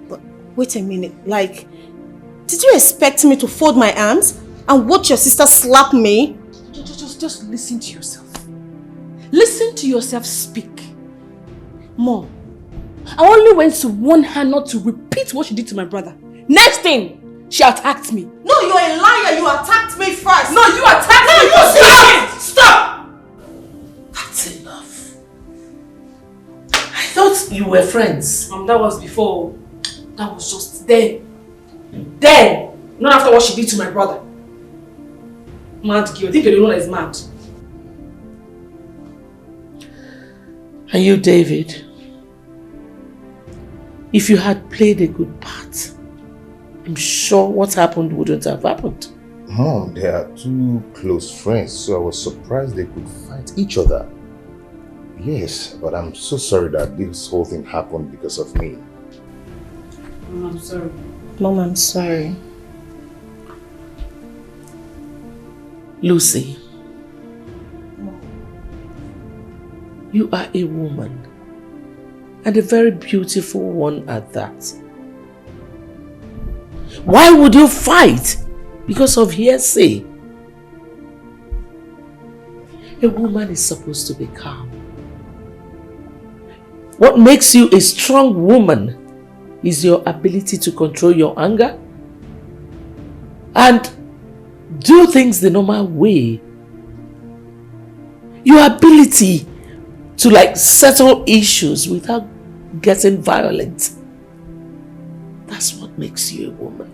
But wait a minute, like, did you expect me to fold my arms and watch your sister slap me? Just listen to yourself. Listen to yourself speak. Mom, I only went to warn her not to repeat what she did to my brother. Next thing, she attacked me. No, you're a liar. You attacked me first. No, you attacked me. No, stop! That's enough. I thought you were friends. That was before. That was just then. Then! Not after what she did to my brother. Mad girl. I think you're the one that is mad. And you, David, if you had played a good part, I'm sure what happened wouldn't have happened. Mom, they are two close friends, so I was surprised they could fight each other. Yes, but I'm so sorry that this whole thing happened because of me. Mom, I'm sorry. Mom, I'm sorry. Lucy, you are a woman, and a very beautiful one at that. Why would you fight because of hearsay? A woman is supposed to be calm. What makes you a strong woman is your ability to control your anger and do things the normal way. Your ability to settle issues without getting violent. That's what makes you a woman.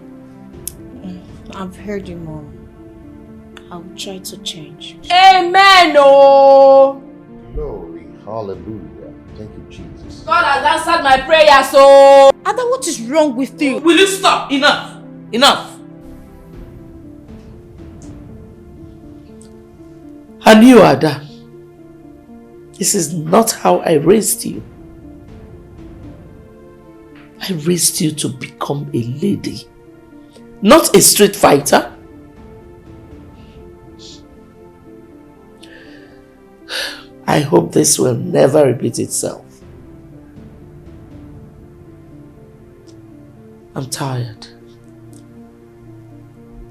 I've heard you, Mom. I'll try to change. Amen, oh! Glory, hallelujah. Thank you, Jesus. God has answered my prayer, so... Ada, what is wrong with you? Will you stop? Enough! Enough! And you, Ada, this is not how I raised you. I raised you to become a lady, not a street fighter. I hope this will never repeat itself. I'm tired.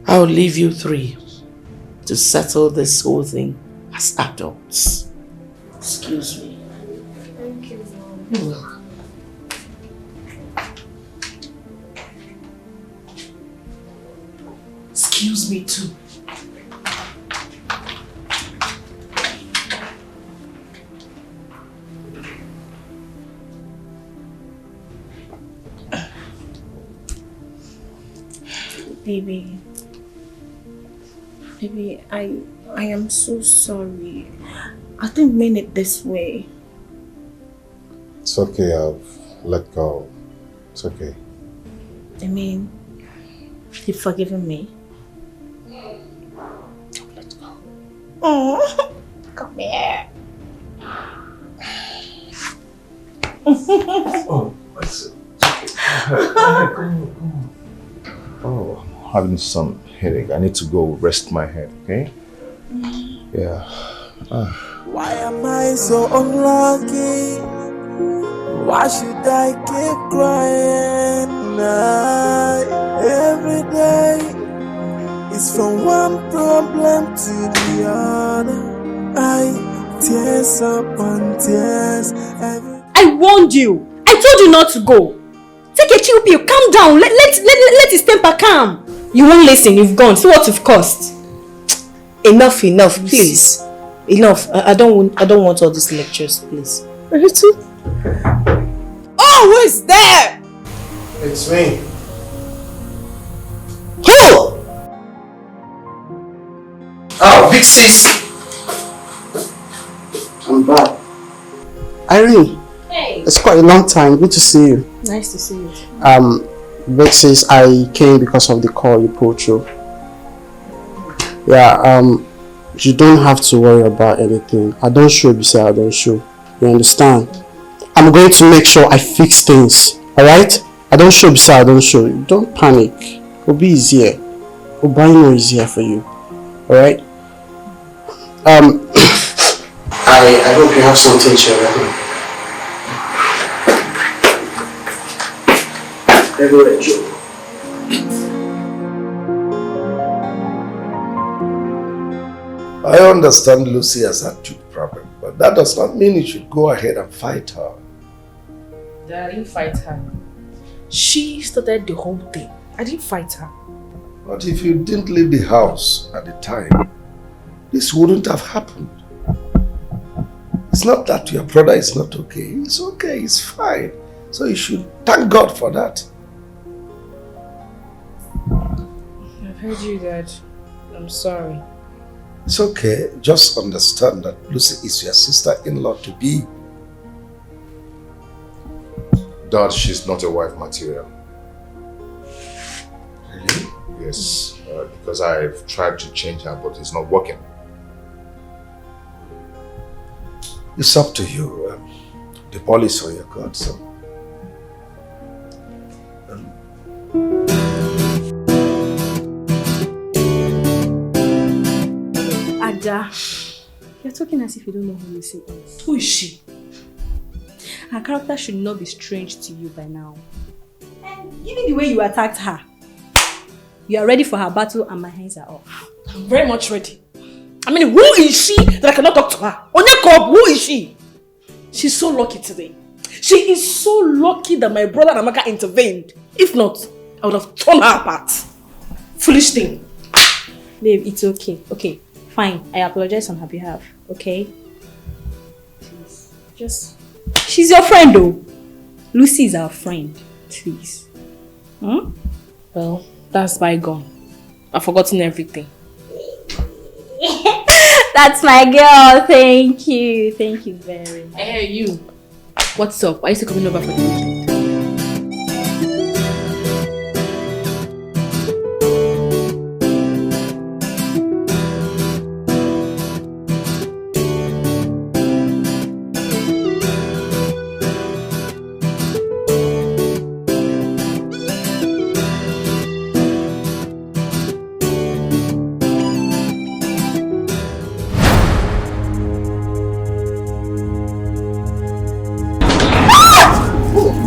I'll leave you three to settle this whole thing as adults. Excuse me. Thank you, Mom. You're welcome. Excuse me too. Baby, I am so sorry. I didn't mean it this way. It's okay, I've let go. It's okay. I mean, you've forgiven me. Let's go. Oh, come here. Oh, it's okay. Come on. Oh, I'm having some headache. I need to go rest my head, okay? Yeah. Why am I so unlucky? Why should I keep crying? Every day it's from one problem to the other. I tears upon tears. I warned you. I told you not to go. Take a chill pill. Calm down. Let his temper calm. You won't listen. You've gone. See what you've caused. Enough, please. Enough. I don't want all these lectures, please. Oh, who is there? It's me. Who? Oh, big sis. I'm back. Irene. Hey. It's quite a long time. Good to see you. Nice to see you. Big sis, I came because of the call you put through. Yeah, you don't have to worry about anything. I don't show beside I don't show. You understand? I'm going to make sure I fix things. Alright? I don't show beside I don't show. Don't panic. It'll be easier. It'll be more easier for you. Alright? I hope you have something to ready. Everywhere, Joe. I understand Lucy has a tooth problem, but that does not mean you should go ahead and fight her. I didn't fight her. She started the whole thing. I didn't fight her. But if you didn't leave the house at the time, this wouldn't have happened. It's not that your brother is not okay. It's okay, it's fine. So you should thank God for that. I've heard you, Dad. I'm sorry. It's okay. Just understand that Lucy is your sister-in-law to be. Dad, she's not a wife material. Really? Yes, because I've tried to change her, but it's not working. It's up to you. The ball is on your court, so. Ada, you're talking as if you don't know who Lizzy is. Who is she? Her character should not be strange to you by now. And given the way you attacked her, you are ready for her battle and my hands are off. I'm very much ready. I mean, who is she that I cannot talk to her? Onyeko, who is she? She's so lucky today. She is so lucky that my brother Amaka intervened. If not, I would have torn her apart. Foolish thing. Babe, it's okay. Okay, fine. I apologize on her behalf. Okay? Please. Just... She's your friend though. Lucy is our friend. Please. Hmm? Well, that's bygone. I've forgotten everything. That's my girl. Thank you. Thank you very much. Hey, you. What's up? Are you still coming over for the weekend?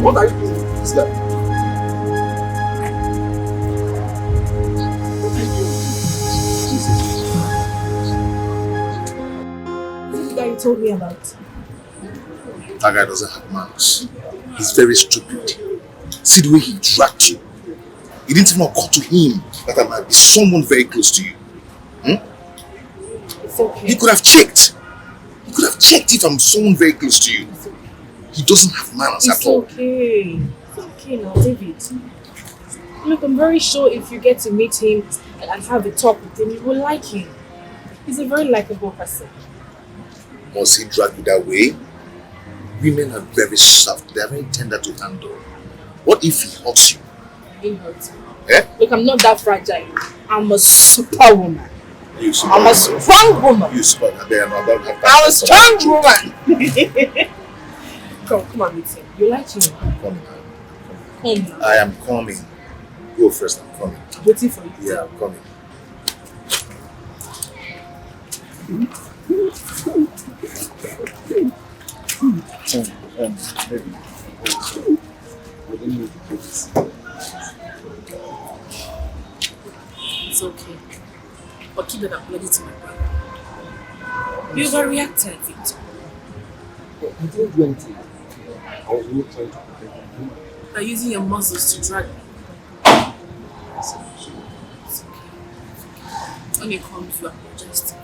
What are you doing? What's that? This is the guy you told me about. That guy doesn't have manners. He's very stupid. See the way he dragged you. It didn't even occur to him that I might be someone very close to you. It's okay. He could have checked. He could have checked if I'm someone very close to you. He doesn't have manners at all. Okay. It's okay now, David. Look, I'm very sure if you get to meet him and have a talk with him, you will like him. He's a very likable person. Must he drag you that way? Women are very soft. They are very tender to handle. What if he hurts you? He hurts me. Eh? Look, I'm not that fragile. I'm a superwoman. You I'm a strong woman. You super. They are not that. I'm a strong woman. Come on, meet him. You like him? I'm coming. Come. I am coming. Go first. I'm coming. I'm waiting for you. Yeah, I'm coming. It's okay. But keep that apology to my brother. You overreacted, Victor. I didn't do anything. I was only trying to protect you. You're using your muscles to drag me. It's okay. When you come, you apologize to me.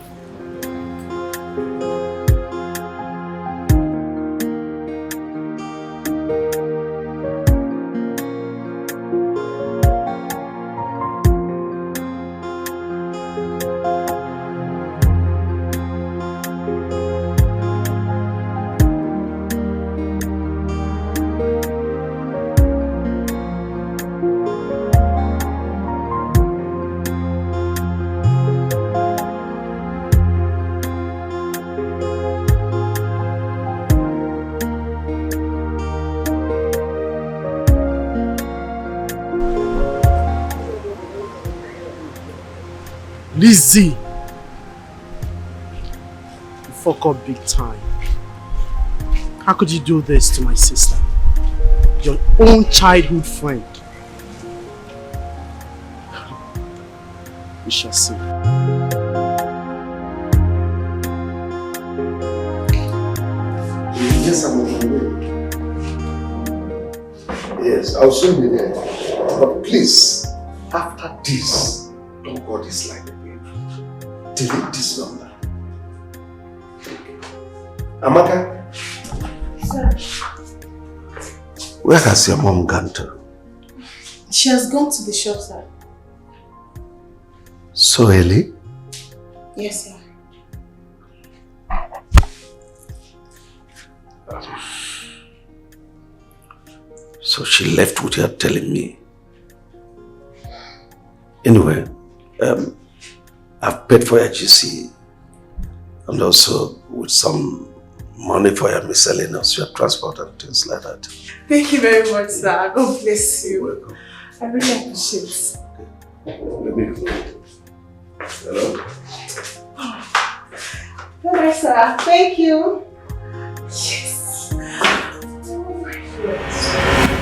Lizzy! You fuck up big time. How could you do this to my sister? Your own childhood friend. We shall see. Yes, I'm on my way. Yes, I'll soon be there. But please, after this, don't call this line again. Delete this number. Amaka? Sir. Where has your mom gone to? She has gone to the shop, sir. So early? Yes, sir. So she left without telling me. Anyway, I've paid for your GC and also with some money for your miscellaneous, your transport and things like that. Thank you very much, sir. God bless you. Welcome. I really appreciate it. Let me go. Hello? Bye, sir. Thank you. Yes. Oh my God.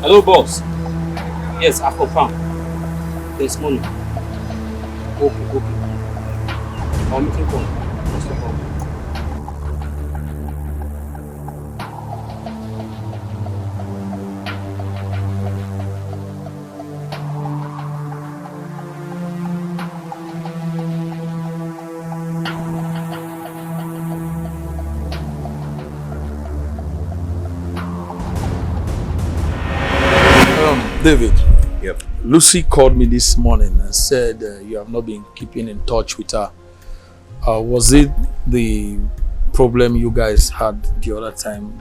Hello, boss. Yes, I've confirmed. There's money. Okay. I'll make you call. What's the problem? David. Yep. Lucy called me this morning and said you have not been keeping in touch with her. Was it the problem you guys had the other time?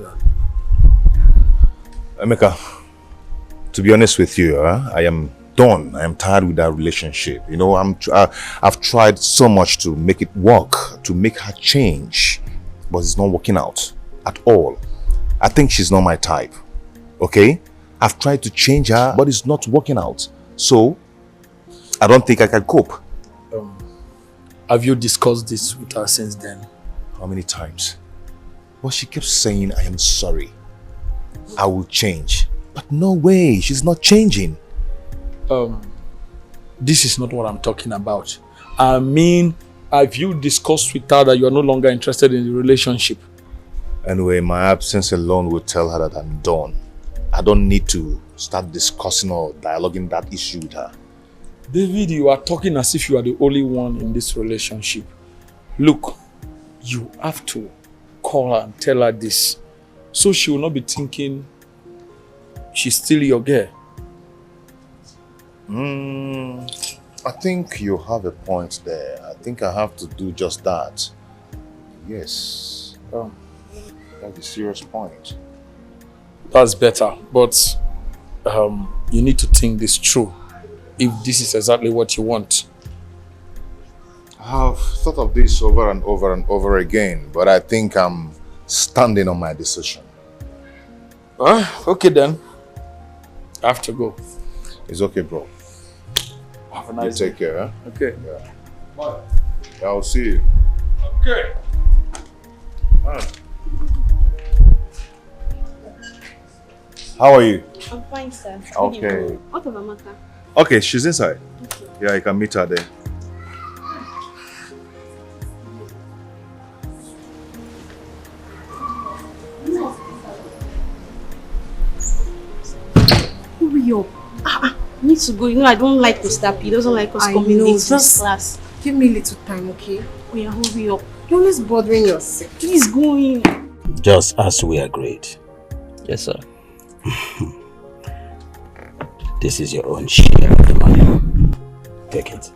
Emeka, to be honest with you, I am done. I am tired with that relationship. You know, I've tried so much to make it work, to make her change, but it's not working out at all. I think she's not my type. Okay? I've tried to change her, but it's not working out. So, I don't think I can cope. Have you discussed this with her since then? How many times? Well, she kept saying, I am sorry. I will change. But no way, she's not changing. This is not what I'm talking about. I mean, have you discussed with her that you are no longer interested in the relationship? Anyway, my absence alone will tell her that I'm done. I don't need to start discussing or dialoguing that issue with her. David, you are talking as if you are the only one in this relationship. Look, you have to call her and tell her this, so she will not be thinking she's still your girl. I think you have a point there. I think I have to do just that. Yes. That's a serious point. That's better, but you need to think this through. If this is exactly what you want. I've thought of this over and over and over again, but I think I'm standing on my decision. Okay then. I have to go. It's okay, bro. Have a nice day. Take care, huh? Okay. Yeah. Bye. Yeah, I'll see you. Okay. How are you? I'm fine, sir. Okay. What of Amaka? Okay, she's inside. Okay. Yeah, you can meet her there. Hurry up. I need to go. You know, I don't like Mr. P. He doesn't like us coming late to class. Give me a little time, okay? Oh yeah, hurry up. You're always bothering yourself. Please go in. Just as we agreed. Yes, sir. This is your own share of the money. Take it.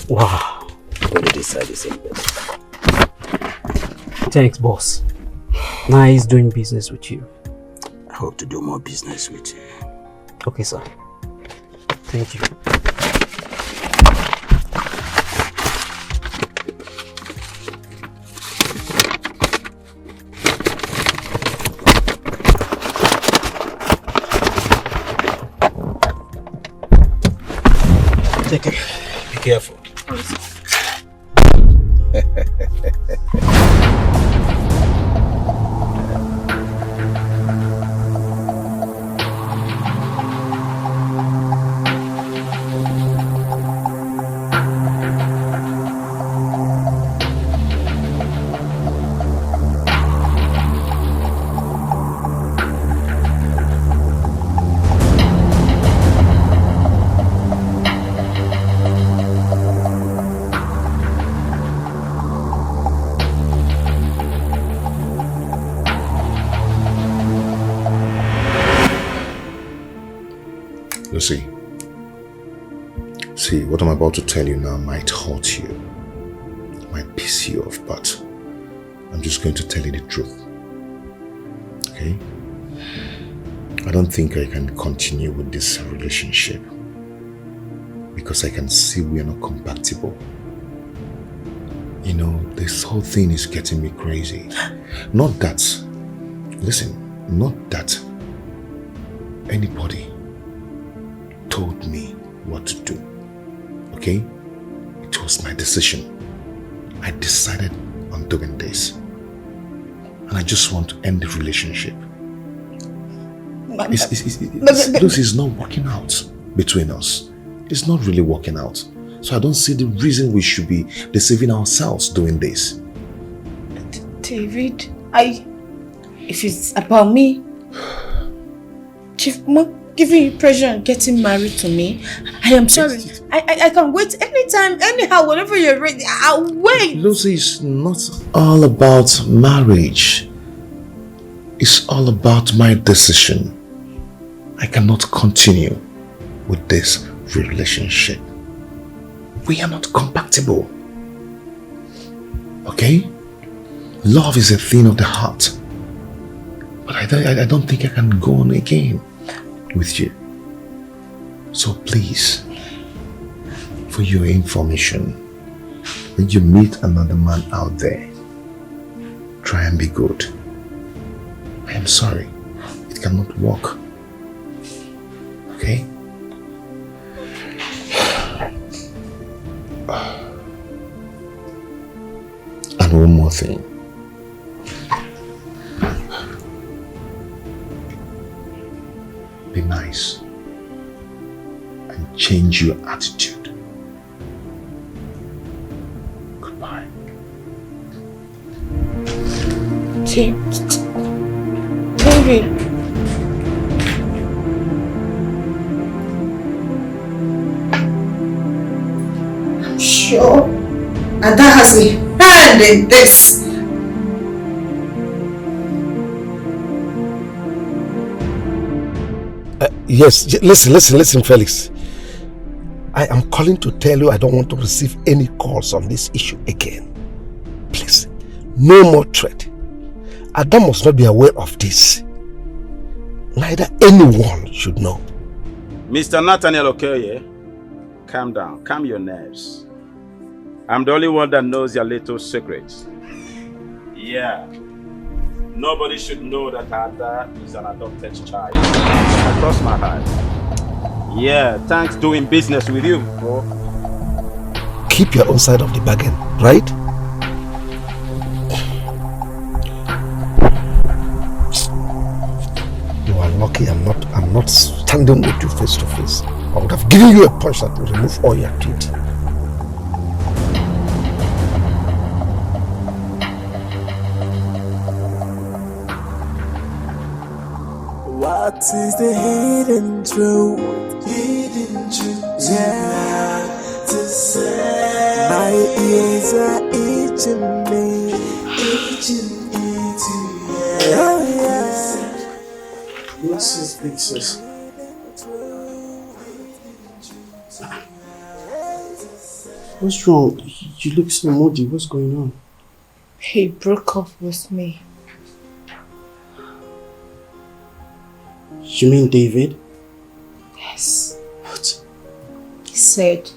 Wow. When you decide the same best. Thanks, boss. Nice doing business with you. I hope to do more business with you. Okay, sir. Thank you. Take it. Be careful. Lizzy, see, what I'm about to tell you now might hurt you, might piss you off, but I'm just going to tell you the truth. Okay? I don't think I can continue with this relationship because I can see we are not compatible. You know, this whole thing is getting me crazy. Not that, listen, not that anybody told me what to do, okay? It was my decision. I decided on doing this. And I just want to end the relationship. This is not working out between us. It's not really working out. So I don't see the reason we should be deceiving ourselves doing this. David, if it's about me, Chief, giving you pressure and getting married to me, I am sorry. I can wait anytime, anyhow, whenever you're ready. I'll wait. Lizzy, it's not all about marriage. It's all about my decision. I cannot continue with this relationship. We are not compatible. Okay? Love is a thing of the heart. But I don't think I can go on again with you. So please, for your information, when you meet another man out there, try and be good. I am sorry, it cannot work. Okay? And one more thing. Be nice and change your attitude. Goodbye. David. I'm sure Ada has a hand in this. Yes, listen, Felix. I am calling to tell you I don't want to receive any calls on this issue again. Please, no more threat. Adam must not be aware of this. Neither anyone should know. Mr. Nathaniel Okoye, calm down, calm your nerves. I'm the only one that knows your little secrets. Yeah. Nobody should know that Ada is an adopted child. I cross my heart. Yeah, thanks doing business with you, bro. Keep your own side of the bargain, right? You are lucky I'm not standing with you face to face. I would have given you a punch that would remove all your teeth. What is the hidden truth? Hidden truth. Yeah, to say. My ears are itching me, itching into you. Oh yeah. What's this pictures? What's wrong? You look so moody. What's going on? He broke up with me. You mean David? Yes. What? said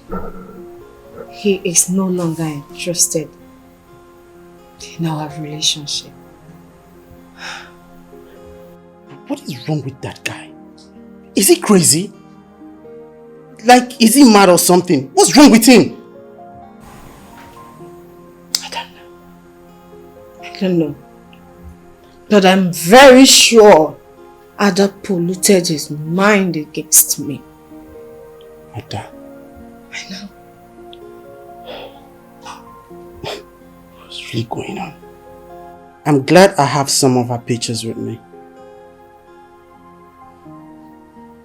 he is no longer interested in our relationship. What is wrong with that guy? Is he crazy? Like, is he mad or something? What's wrong with him? I don't know. But I'm very sure Ada polluted his mind against me. Ada? I know. What's really going on? I'm glad I have some of her pictures with me.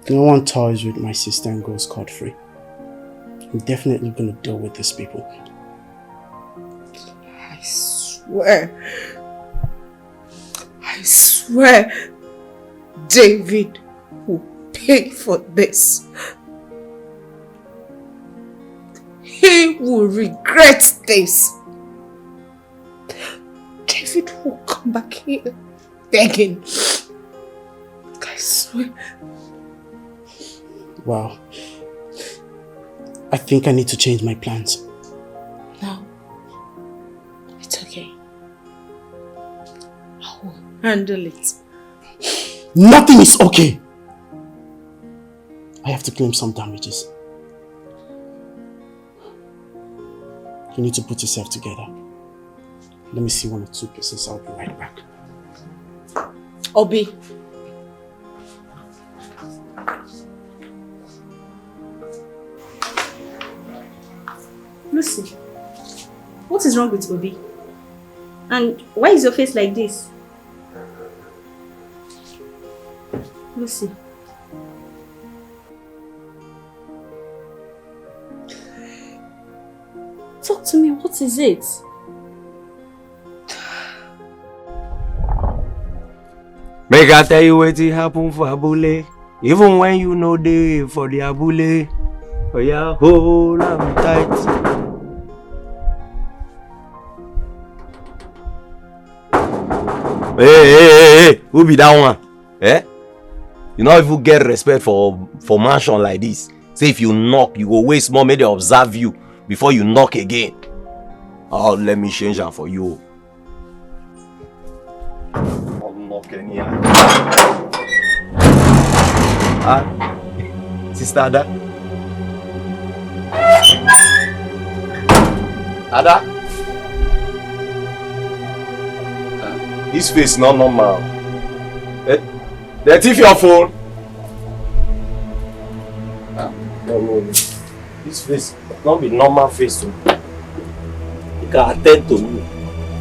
No one toys with my sister and goes scot-free. I'm definitely gonna deal with these people. I swear, David will pay for this. He will regret this. David will come back here begging. I swear. Wow. I think I need to change my plans. No. It's okay. I will handle it. Nothing is okay. I have to claim some damages. You need to put yourself together. Let me see 1 or 2 pieces. I'll be right back. Obi. Lucy, what is wrong with Obi? And why is your face like this? Lucy. Talk to me, what is it? Make I tell you what happened for Abule. Even when you know the for the Abule. Oh yeah, hold on tight. Hey, who be that one? Eh? You know if you get respect for mansion like this. Say if you knock, you go waste more, maybe they observe you before you knock again. Oh, let me change that for you. I'll knock anyhow. Sister Ada. Ada? This face not normal. They thief your phone. No. This face not be normal face. You can attend to me.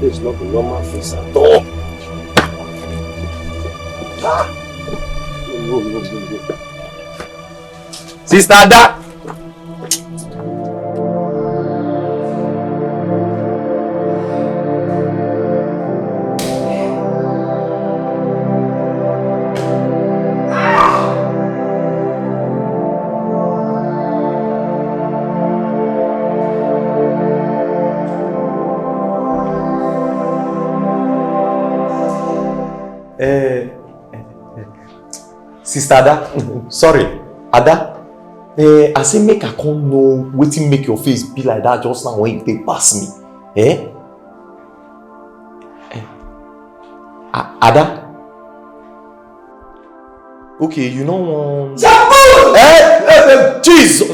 This not be normal face at all. No. Sister Ada. Sister Ada, sorry, Ada. I say make I can't know wetin make your face be like that just now when you take pass me. Ada? Okay, you know one. Jesus!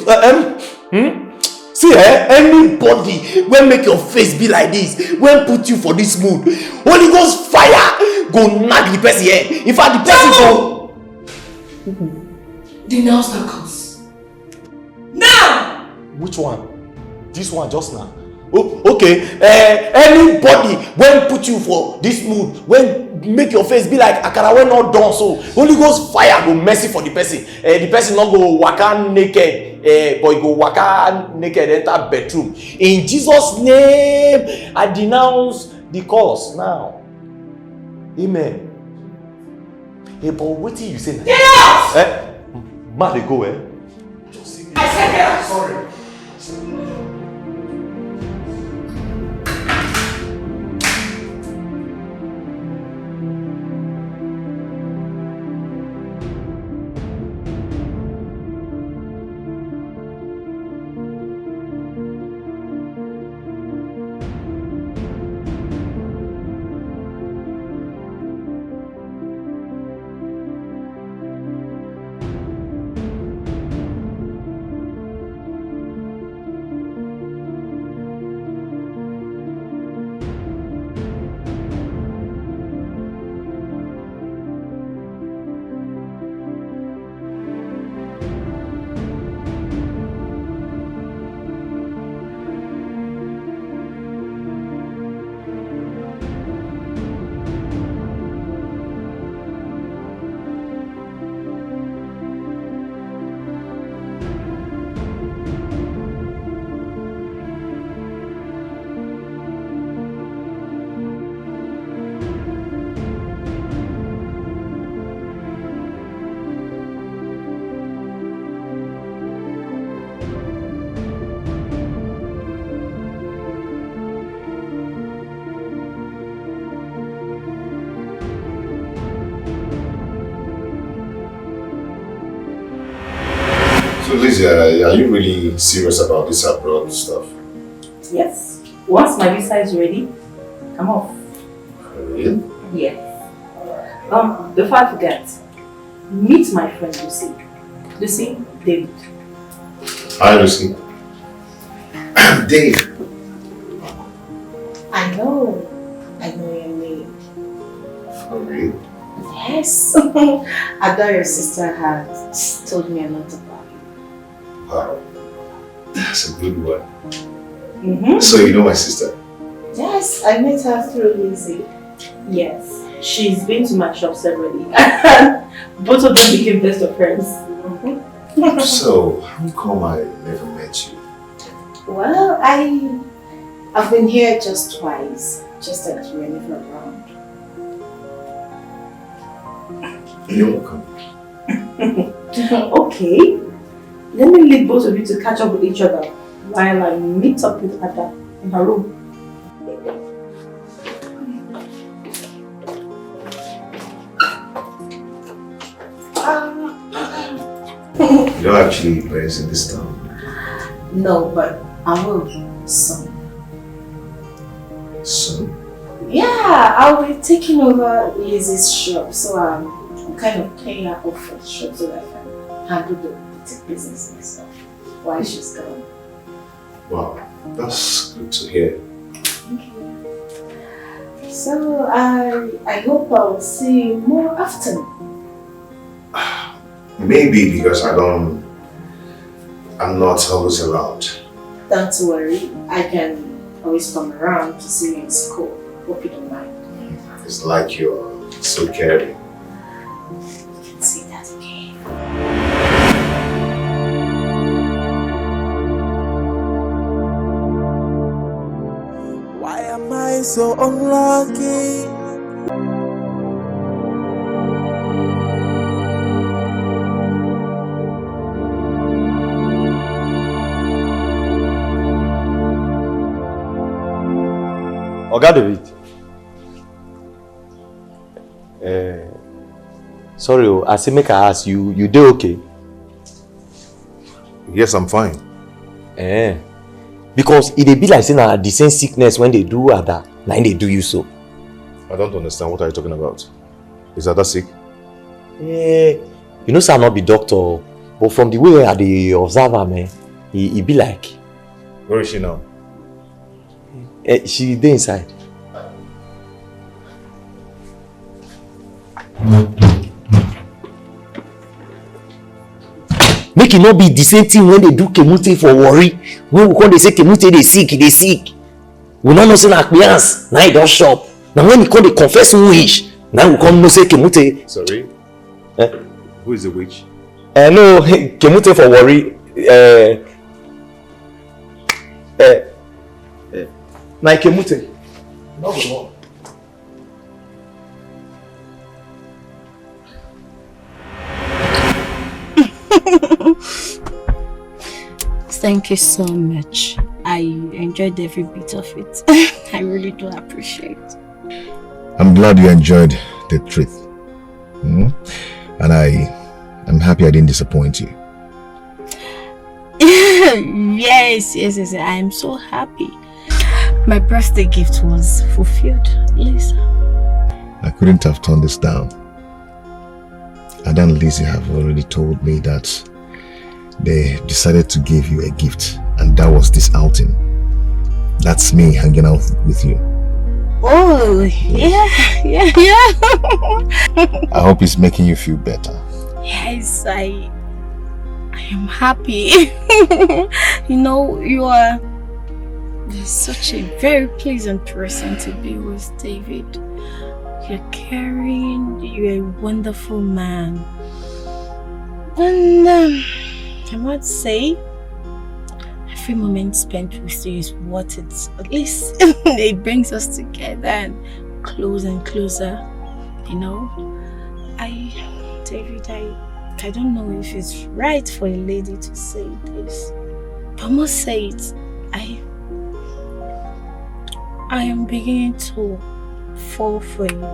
See, anybody when make your face be like this, when put you for this mood, Holy Ghost fire go knock the person head. In fact, the person go. Denounce that curse. Now! Which one? This one just now. Oh, okay. Anybody when put you for this mood, when make your face be like akara when not done so, Holy Ghost fire go mercy for the person. The person not go waka naked, but go waka naked enter bedroom. In Jesus' name, I denounce the curse now. Amen. Hey, but what do you say now? Get out! Man, they go, I said get out! Sorry. So Lizzy, are you really serious about this abroad stuff? Yes. Once my visa is ready, I'm off. Really? Yes. Before I forget, meet my friend Lucy. Lucy, David. Hi Lucy. Dave. I know your name. For real? Yes. I thought your sister had told me a lot about you. Wow. That's a good one. So you know my sister? Yes, I met her through Lizzy. Yes. She's been to my shop severally. Both of them became best of friends. So, how come I never met you? Well, I've been here just twice, just that you were never around. You're welcome. Okay. Let me leave both of you to catch up with each other while I meet up with Ada in her room. You don't actually parents in this town? No, but I will soon. Soon? Yeah, I'll be taking over Lizzy's shop, so I'm kind of paying her off for the shop so that I can handle the boutique business myself while she's gone. Wow, that's good to hear. Thank you. So I hope I'll see you more often. Maybe because I'm not always around. Don't worry, I can always come around to see you in school. Hope you don't mind. It's like you're so caring. You can see that again. Why am I so unlucky? Oga David. Sorry, I say make I ask you, you dey okay? Yes, I'm fine. Because it dey be like say na the same sickness when they do Ada, na they do you so. I don't understand. What are you talking about? Is Ada sick? You know say I not be doctor, but from the way I dey observe am, he be like. Where is she now? She dey inside. Make it not be the same thing when they do Kemute for worry. When we come they say Kemute they sick. We not know say na Akpians, now he don't shop. Now when he come they confess witch, now we come know say Kemute. Sorry? Who is the witch? No, Kemute for worry. Na Kemute. No go. Thank you so much. I enjoyed every bit of it. I really do appreciate it. I'm glad you enjoyed the truth. And I'm happy I didn't disappoint you. Yes. I am so happy. My birthday gift was fulfilled, at least. I couldn't have turned this down. Ada and Lizzy have already told me that they decided to give you a gift, and that was this outing. That's me hanging out with you. Oh, yeah. I hope it's making you feel better. Yes, I am happy. You know, you're such a very pleasant person to be with, David. You're caring, you're a wonderful man. And I must say, every moment spent with you is what it's, at least it brings us together and closer, you know. David, I don't know if it's right for a lady to say this, but I must say it, I am beginning to fall for you.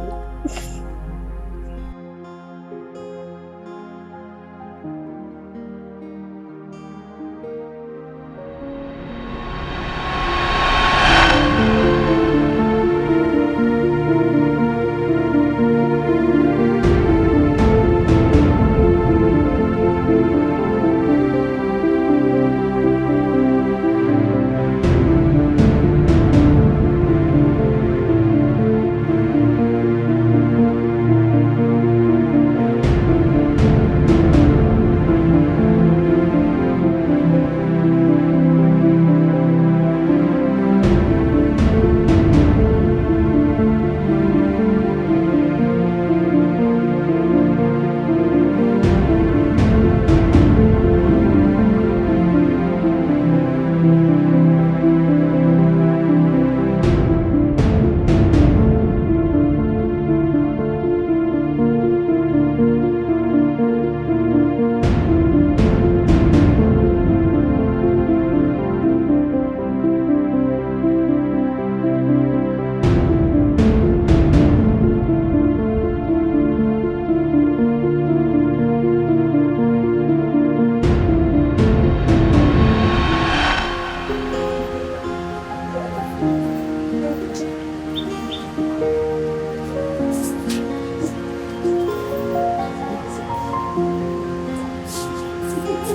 I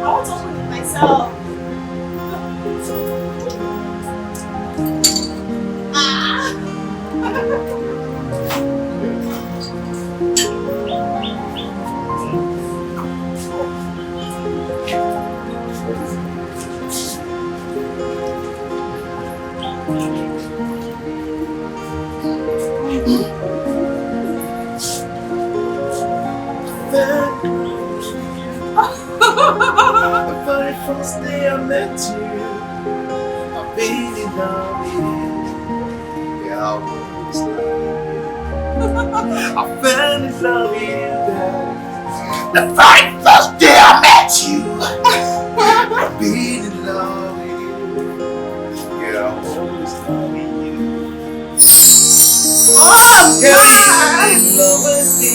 want to open it myself. The very first day I met you, I really loved you. Yeah, I was I fell in love with you, girl. The very first day I met you, I really love you. Yeah, I always love you. Oh, girl, you'll always be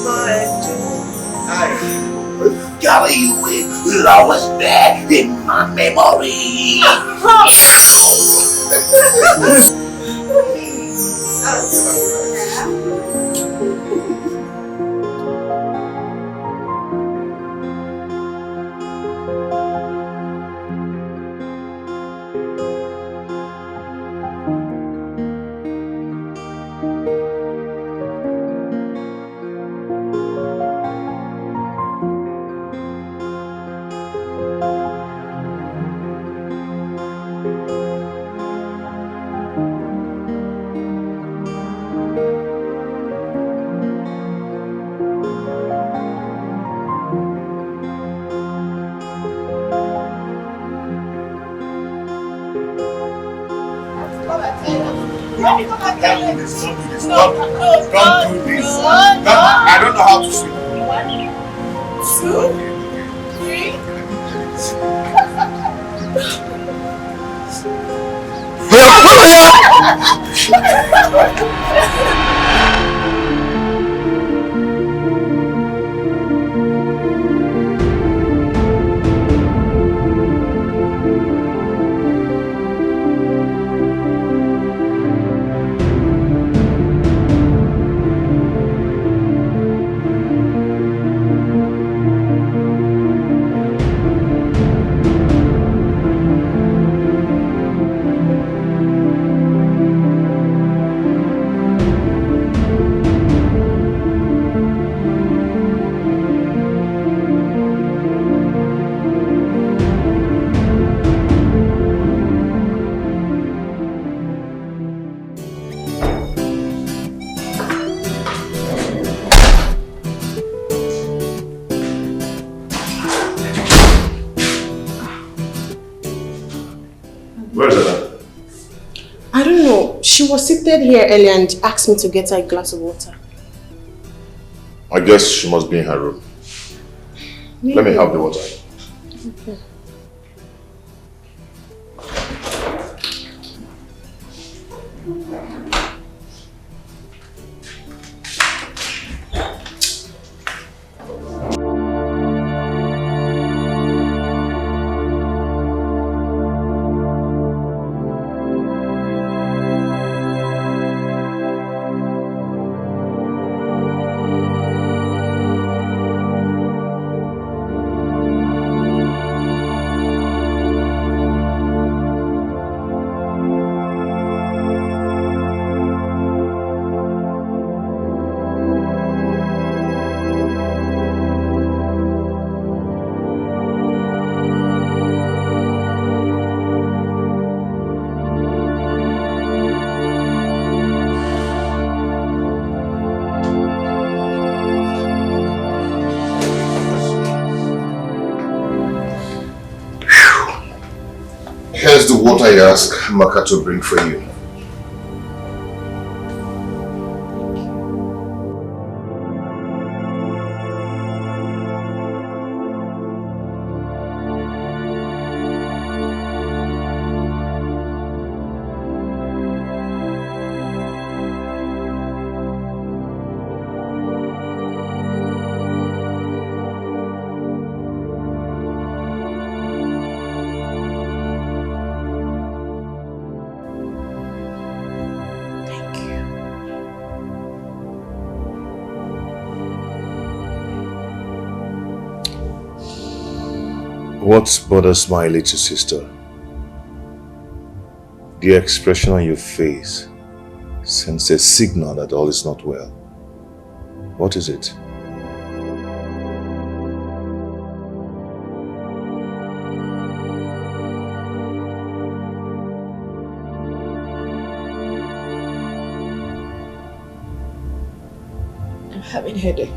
my angel. Girl, you will always be in my memory. Don't do this. Don't do this. Don't do this. I don't know how to swim. 1, 2, 3. She was seated here earlier and asked me to get her a glass of water. I guess she must be in her room. Maybe. Let me have the water. Okay. Here's the water I asked Maka to bring for you. What bothers my little sister? The expression on your face sends a signal that all is not well. What is it? I'm having a headache.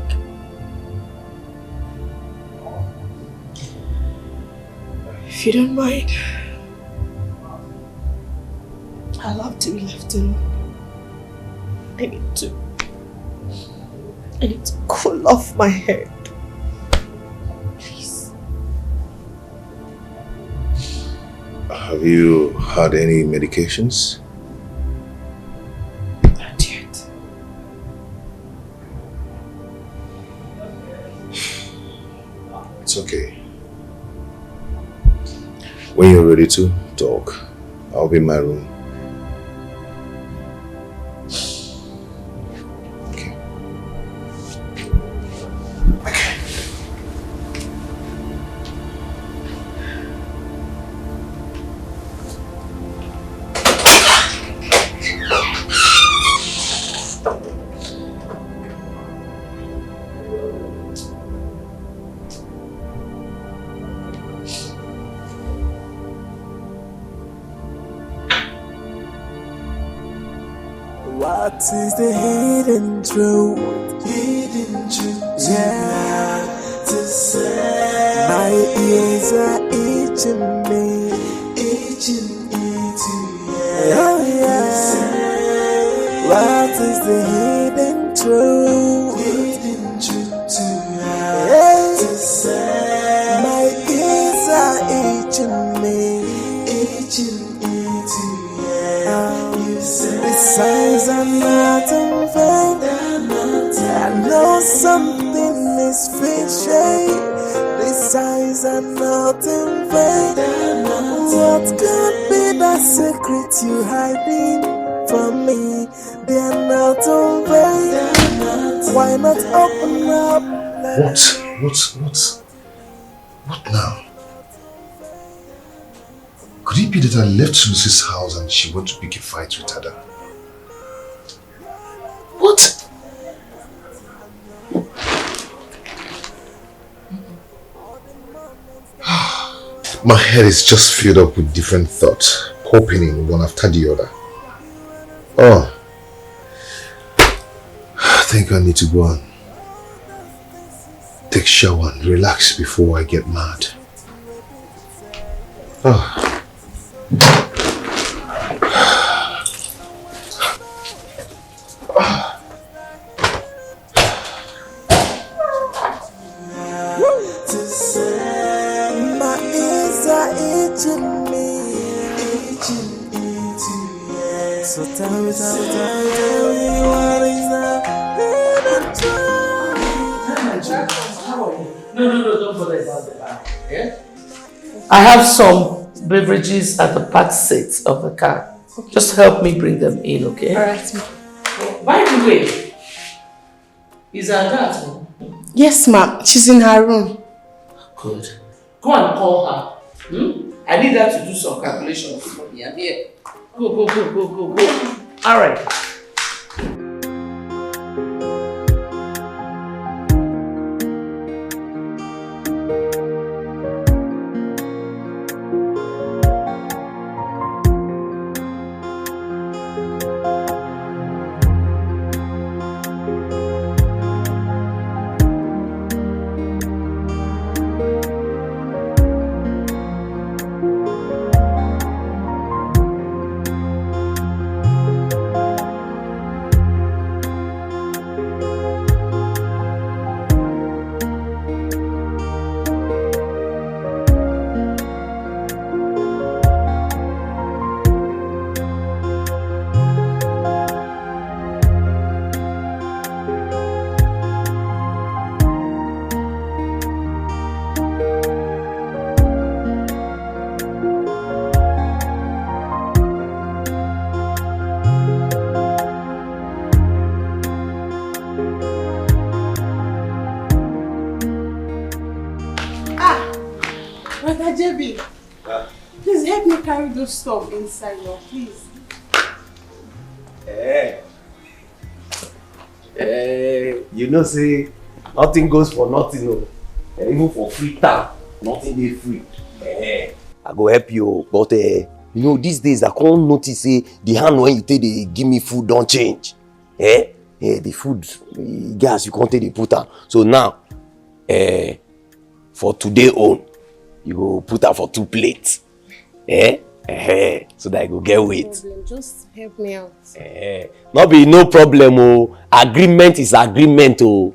If you don't mind, I'd love to be left alone. I need to cool off my head. Please. Have you had any medications? Not yet. It's okay. When you're ready to talk, I'll be in my room. What is the hidden truth? Hidden truth. Yeah, to say. My ears are itching me, itching yeah. Oh yeah. What is the hidden truth? Hidden truth. Yeah, to say. My ears are itching me, itching yeah. The signs are not in vain. I know something is fishy. The signs are not in vain. What could be the secret you hiding from me? They are not in vain. Why not open up? What now? Could it be that I left Lucy's house and she went to pick a fight with Ada? What? My head is just filled up with different thoughts, popping in one after the other. Oh, I think I need to go and take a shower and relax before I get mad. Oh. I have some beverages at the back seat of the car. Okay. Just help me bring them in, okay? Alright. By the way, is Ada at home? Yes, ma'am. She's in her room. Good. Go and call her. I need her to do some calculations for me. I'm here. Go. Alright. Brother JB, please help me carry those stuff inside now, please. You know, say, nothing goes for nothing, no. Even for free time, nothing is free. I go help you, but you know, these days I can't notice the hand when you take the give me food don't change. The food, gas you can't take the put out. So now, for today on, you go put out for 2 plates. So that I go get weight. No problem. Just help me out. Not be no problem, oh. Agreement is agreement, oh.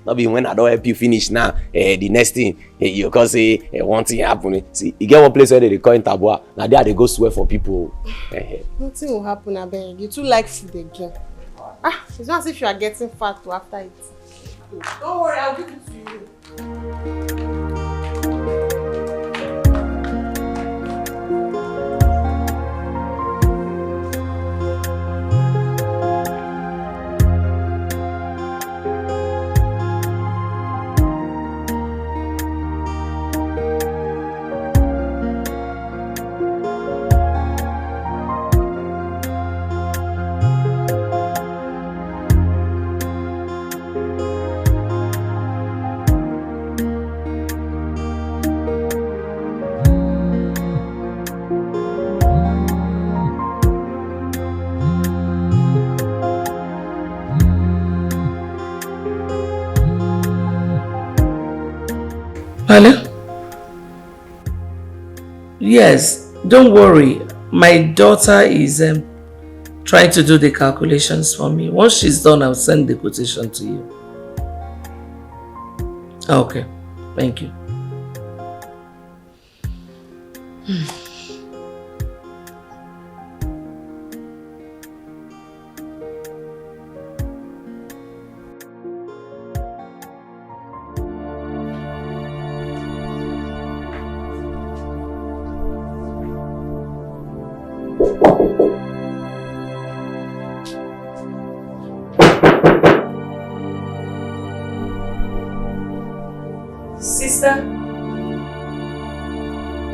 Not be when I don't help you finish now. The next thing you can say one thing happen. See, you get one place where they call in Tabua. Now there they go swear for people. Nothing will happen, I beg. You too like food again. It's not as if you are getting fat after it. Don't worry, I'll give it to you. Hello? Yes, don't worry. My daughter is trying to do the calculations for me. Once she's done, I'll send the quotation to you. Okay, thank you.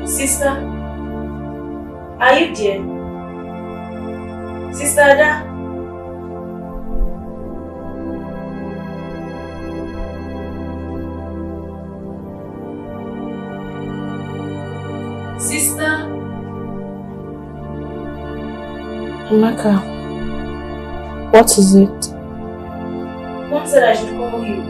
Sister, are you there? Sister Ada? Sister? Amaka, what is it? Mom said I should call you.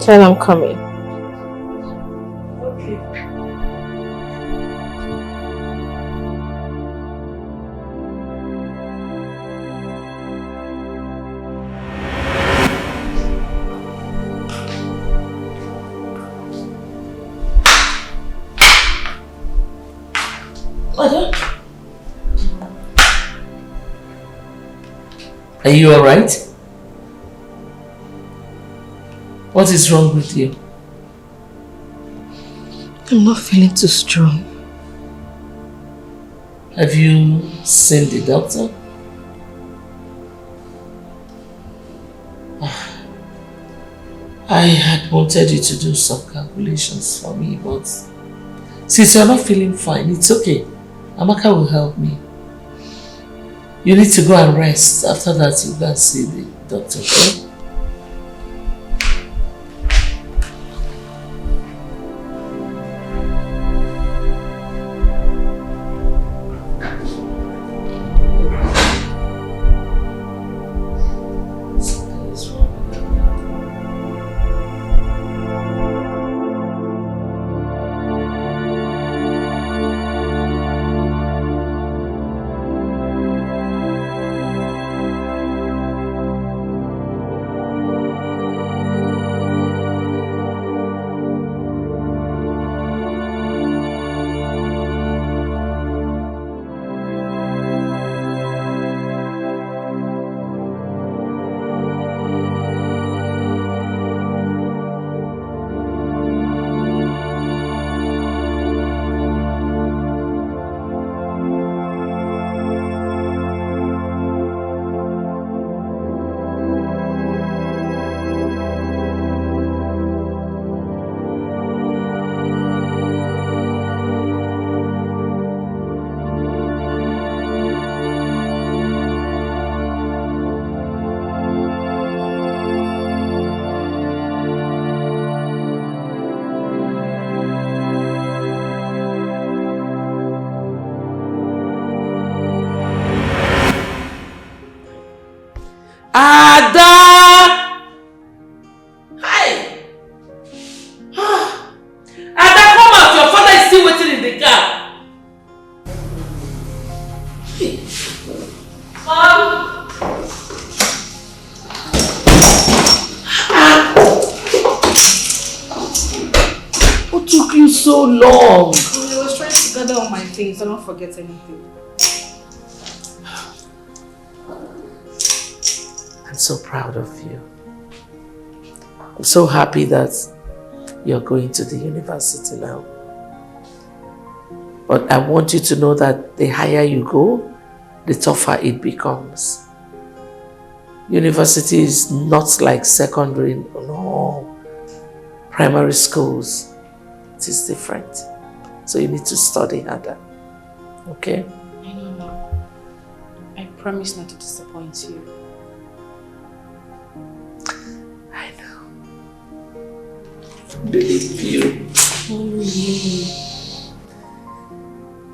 Tell I'm coming. Okay. Mother? Are you alright? What is wrong with you? I'm not feeling too strong. Have you seen the doctor? I had wanted you to do some calculations for me, but since you're not feeling fine, it's okay. Amaka will help me. You need to go and rest. After that, you go and see the doctor, okay? so long. I was trying to gather all my things. I don't forget anything. I'm so proud of you. I'm so happy that you're going to the university now. But I want you to know that the higher you go, the tougher it becomes. University is not like secondary, no. Primary schools, it is different. So you need to study harder. Okay? I know, Mom. I promise not to disappoint you. I know. Believe you.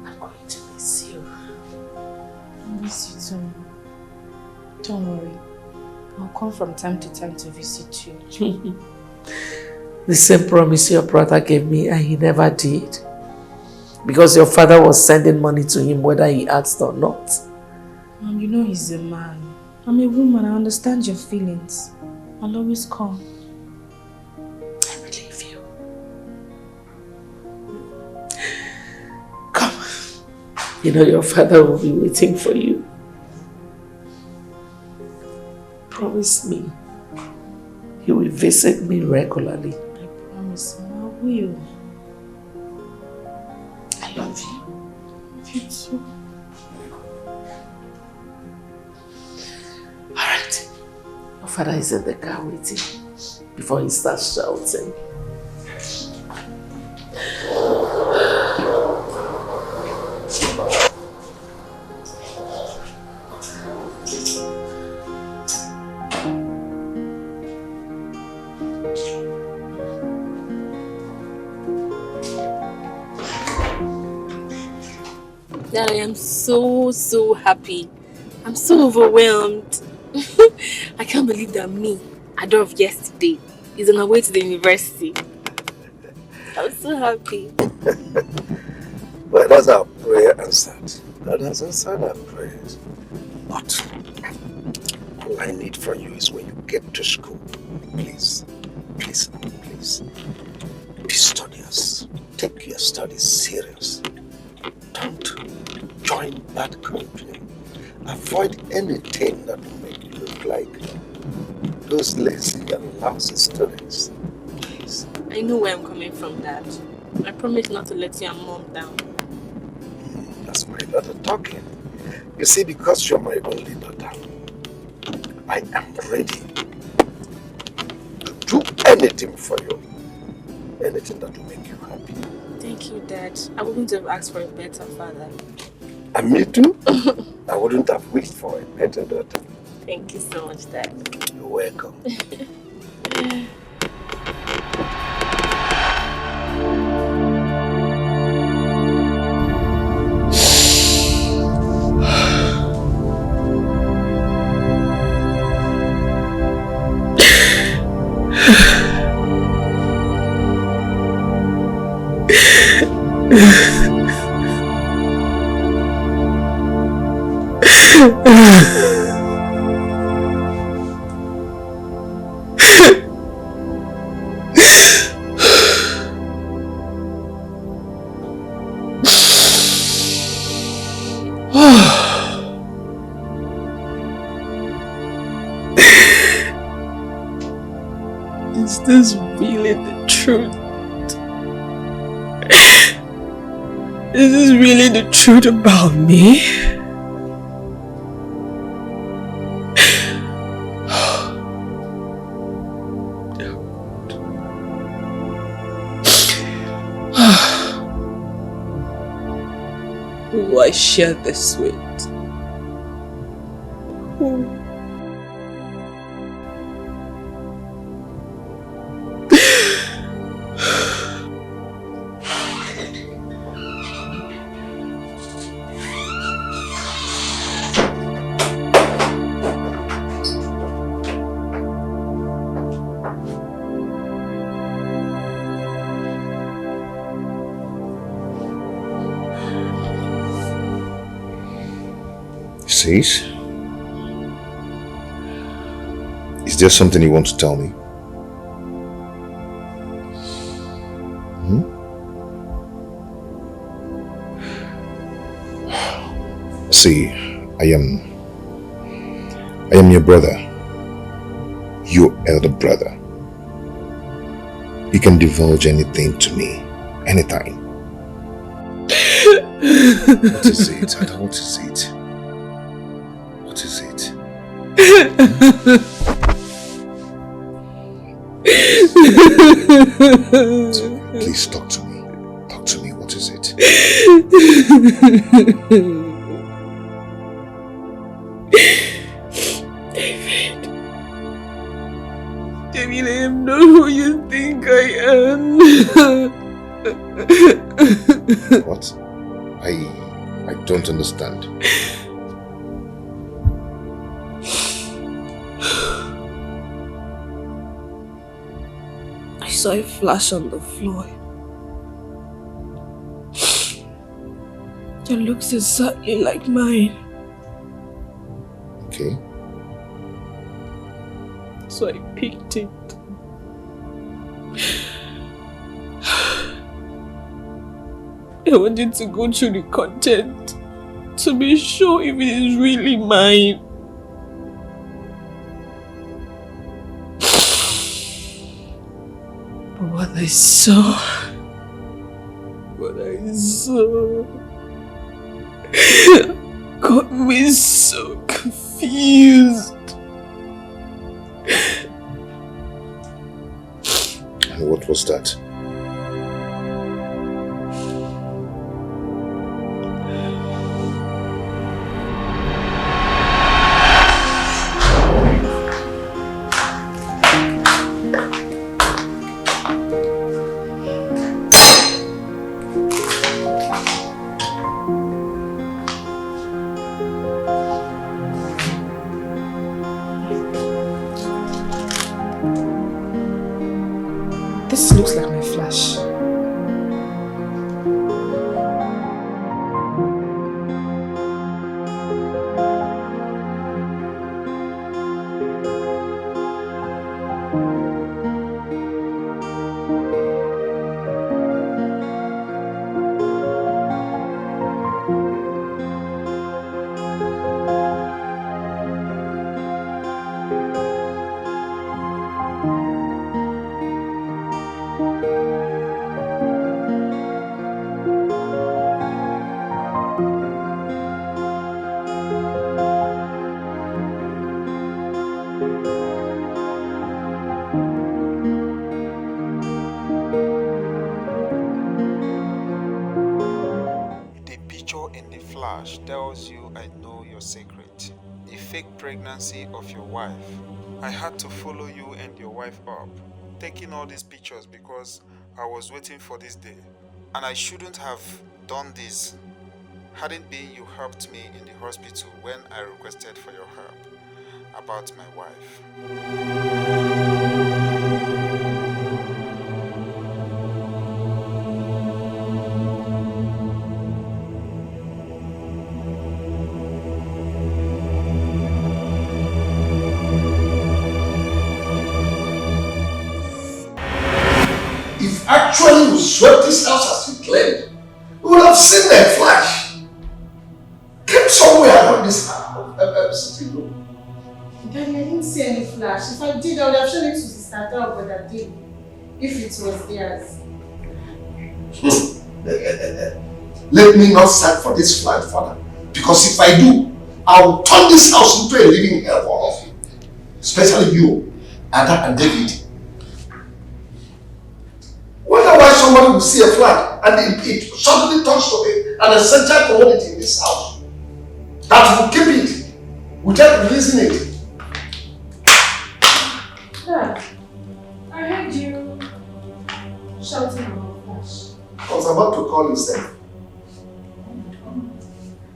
I'm going to miss you. I miss you too. Don't worry. I'll come from time to time to visit you. The same promise your brother gave me and he never did. Because your father was sending money to him whether he asked or not. Mom, you know he's a man. I'm a woman, I understand your feelings. I'll always come. I believe you. Come. You know your father will be waiting for you. Promise me he will visit me regularly. I promise, Mom, I will. I love you. I love you too. Alright. Your father is in the car waiting before he starts shouting. Dad, I am so happy. I'm so overwhelmed. I can't believe that me, Adore of yesterday, is on our way to the university. I'm so happy. Well, that's our prayer answered. God has answered our prayers. But all I need from you is when you get to school, please, be studious. Take your studies serious. Don't join bad company. Avoid anything that will make you look like those lazy and lousy students. Please. I know where I'm coming from, Dad. I promise not to let you and Mom down. That's my daughter talking. You see, because you're my only daughter, I am ready to do anything for you. Anything that will make you happy. Thank you, Dad. I wouldn't have asked for a better father. And me too? I wouldn't have wished for a better daughter. Thank you so much, Dad. You're welcome. Is this really the truth? Is this really the truth about me? Who do I share this with? Who? Says? Is there something you want to tell me? See, I am your brother. Your elder brother. You can divulge anything to me, anytime. What is it? What is it? What is it? Please talk to me. Talk to me. What is it? David, I am not who you think I am. What? I don't understand. I saw a flash on the floor. It looks exactly like mine. Okay. So I picked it. I wanted to go through the content to be sure if it is really mine. But what I saw got me so confused. And what was that? This looks like my flash. Tells you I know your secret. A fake pregnancy of your wife. I had to follow you and your wife up, taking all these pictures because I was waiting for this day. And I shouldn't have done this. Hadn't been you helped me in the hospital when I requested for your help about my wife. Actually, we swept this house as we claimed. We would have seen the flash. Came somewhere around this sitting room. Daddy, I didn't see any flash. If I did, I would have shown it to Sister Del, but I did. If it was theirs. Let me not search for this flight, Father. Because if I do, I will turn this house into a living hell for all of you. Especially you, Ada and David. Wonder why somebody will see a flag and it suddenly turns to an essential commodity in this house. That will keep it without releasing it. Dad, I heard you shouting about flash. I was about to call you, Steph.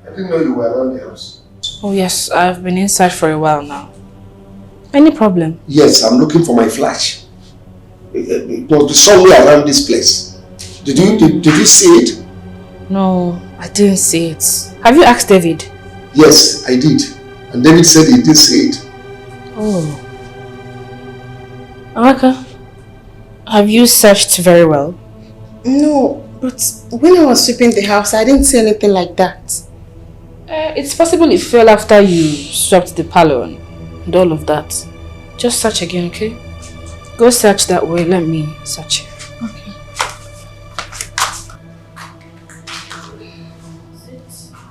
I didn't know you were around the house. Oh yes, I've been inside for a while now. Any problem? Yes, I'm looking for my flash. It was somewhere around this place. Did you see it? No, I didn't see it. Have you asked David? Yes, I did. And David said he did see it. Oh. Amaka, have you searched very well? No, but when I was sweeping the house, I didn't see anything like that. It's possible it fell after you swept the parlor and all of that. Just search again, okay? Go search that way, let me search it. Okay.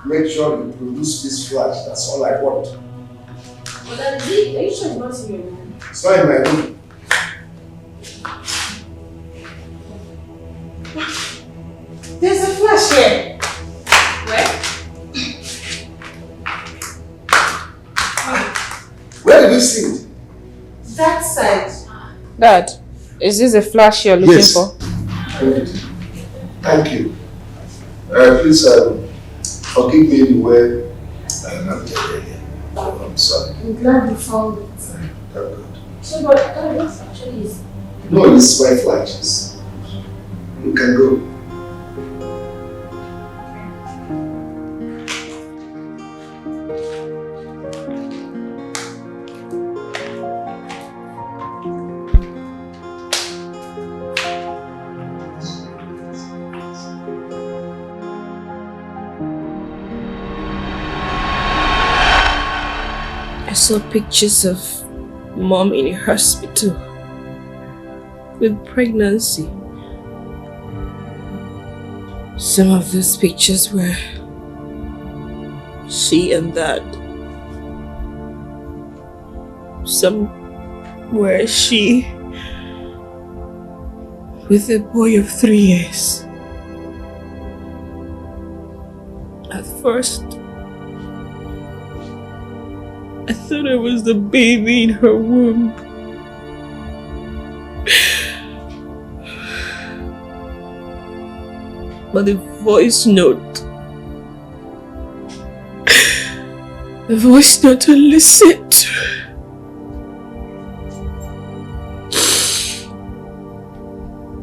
Make sure you produce this flash, that's all I want. But are you sure it's not in your room? It's not in my room. There's a flash here. Where? Where did you see it? That side. Dad, is this a flash you're looking Yes. for? Thank you. Please forgive me anywhere I'm not earlier. I'm sorry. I'm glad you found it. Thank God. So, but what actually is? No, it's my flashes. You can go. I saw pictures of Mom in a hospital with pregnancy. Some of those pictures were she and Dad. Some were she with a boy of 3 years. At first, I thought it was the baby in her womb. But the voice note I listened to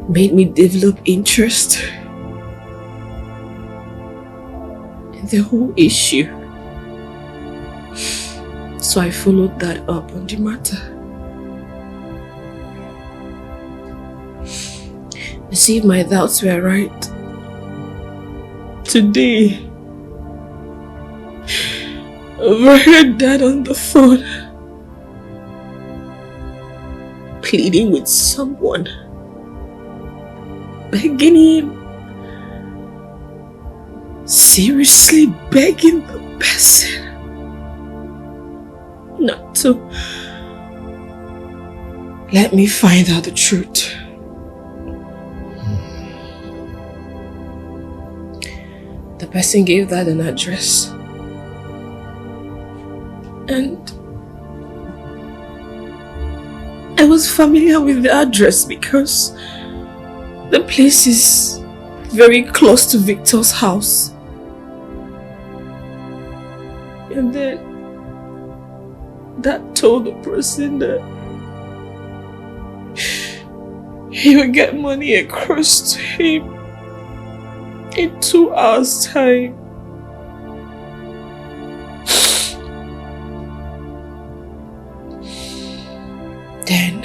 made me develop interest in the whole issue. So I followed that up on the matter. To see if my doubts were right. Today, I overheard Dad on the phone pleading with someone, begging him, seriously begging the person not to let me find out the truth. The person gave Dad an address. And I was familiar with the address because the place is very close to Victor's house. And then Dad told the person that he would get money across to him in 2 hours' time. Then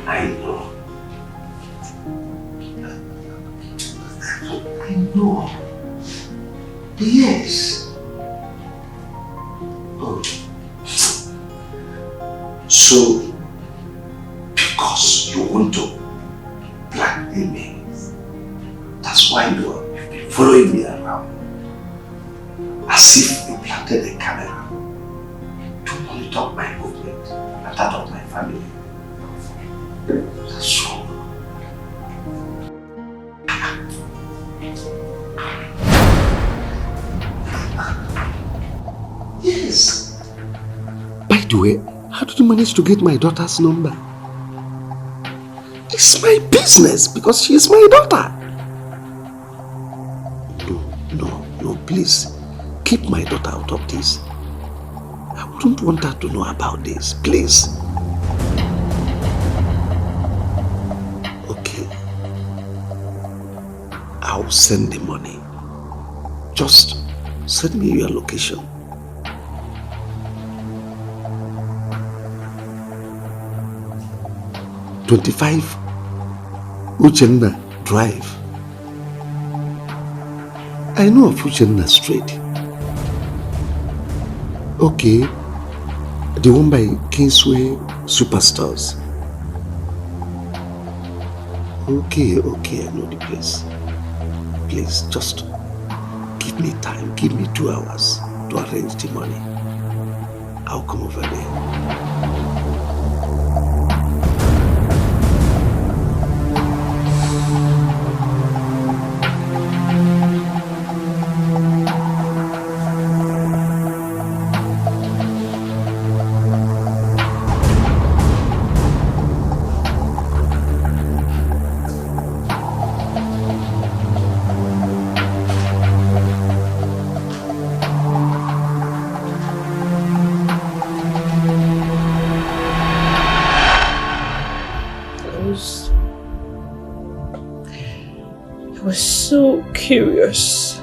I know. I know. Yes. Oh. So, because you want to blackmail me, that's why you've been following me around. As if you planted a camera to monitor my movement and that of my family. That's wrong. Yes. By the way, how did you manage to get my daughter's number? It's my business because she is my daughter. No, please. Keep my daughter out of this. I wouldn't want her to know about this, please. Okay. I'll send the money. Just send me your location. "25 Uchenna Drive." I know of Uchenna Street. Okay. The one by Kingsway Superstores. Okay, I know the place. Please, just give me time. Give me 2 hours to arrange the money. I'll come over there. I was so curious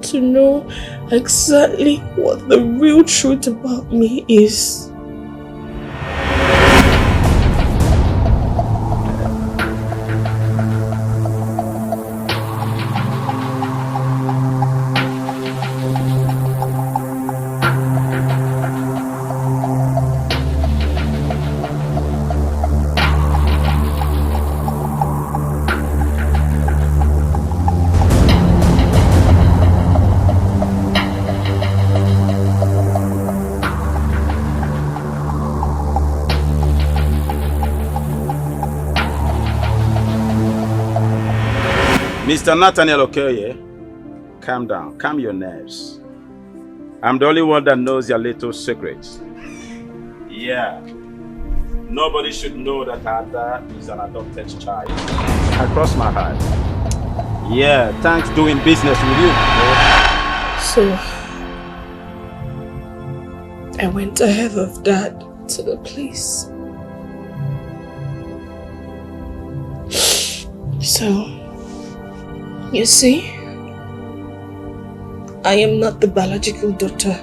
to know exactly what the real truth about me is. Mr. Nathaniel Okoye, calm down, calm your nerves. I'm the only one that knows your little secrets. Yeah. Nobody should know that Ada is an adopted child. I cross my heart. Yeah, thanks doing business with you. So, I went ahead of Dad to the police. So, you see, I am not the biological daughter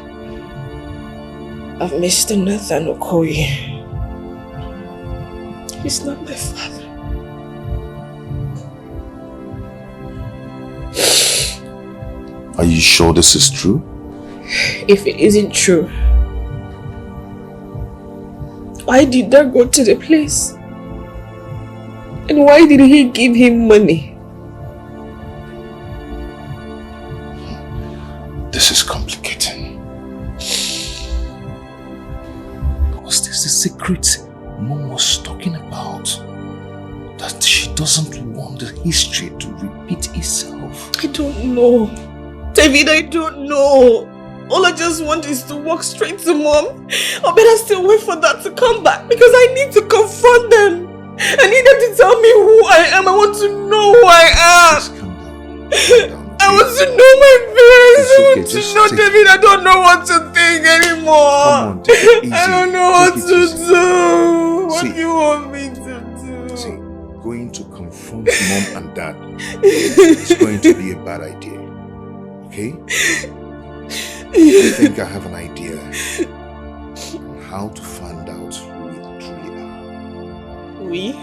of Mr. Nathan Okoye. He's not my father. Are you sure this is true? If it isn't true, why did Dad go to the place? And why did he give him money? This is complicating. Was this the secret Mom was talking about? That she doesn't want the history to repeat itself? I don't know. David, I don't know. All I just want is to walk straight to Mom. I better still wait for Dad to come back because I need to confront them. I need them to tell me who I am. I want to know who I am. Just calm down. I want to know my parents. I want to know, David. I don't know what to think anymore. Come on, take it easy. I don't know what to do. What do you want me to do? See, going to confront Mom and Dad is going to be a bad idea. Okay? I think I have an idea on how to find out who we truly are. We?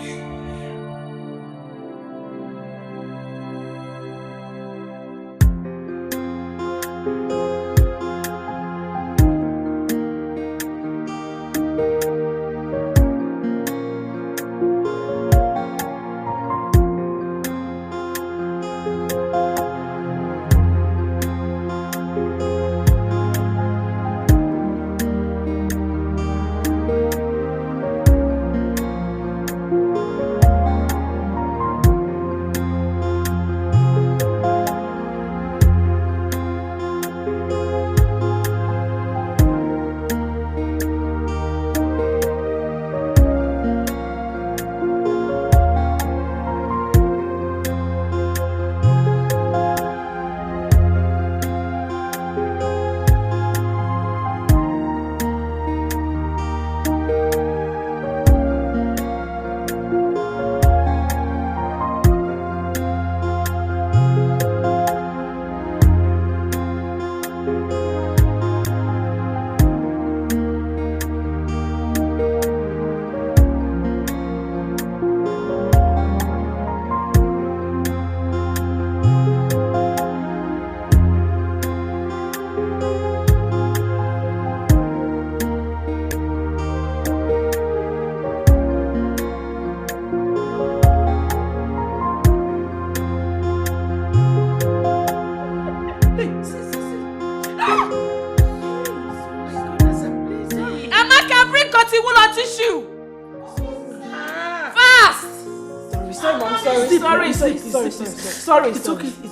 Sorry. It's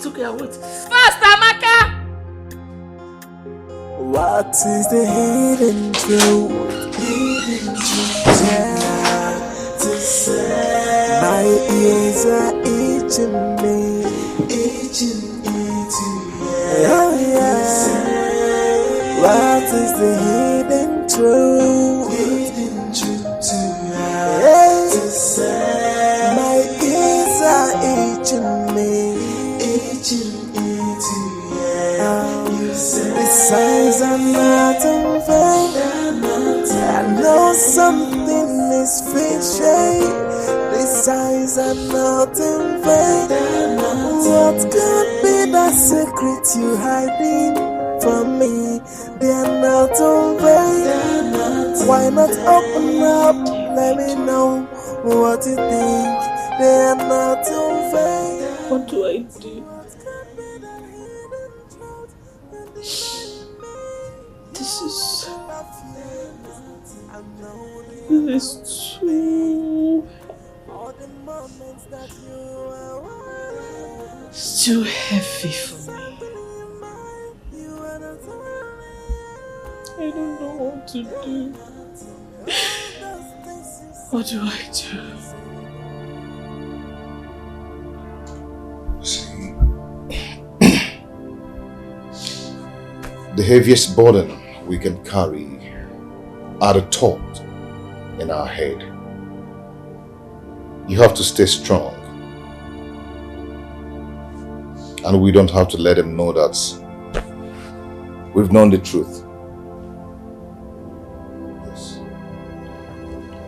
okay, I'll wait. Fast, Amaka! What is the hidden truth? Yeah, to say. My ears are itching me. Oh yeah. What is the hidden truth? Yeah, to say. My ears are itching me. The signs are not in vain. I know something is fishy. The signs are not in vain. What could be the secret you hiding from me? They are not in vain. Why not open up? Let me know what you think. They are not in vain. What do I do? This is too heavy for me. I don't know what to do. What do I do? See, the heaviest burden we can carry are the thoughts in our head. You have to stay strong. And we don't have to let them know that we've known the truth. Yes.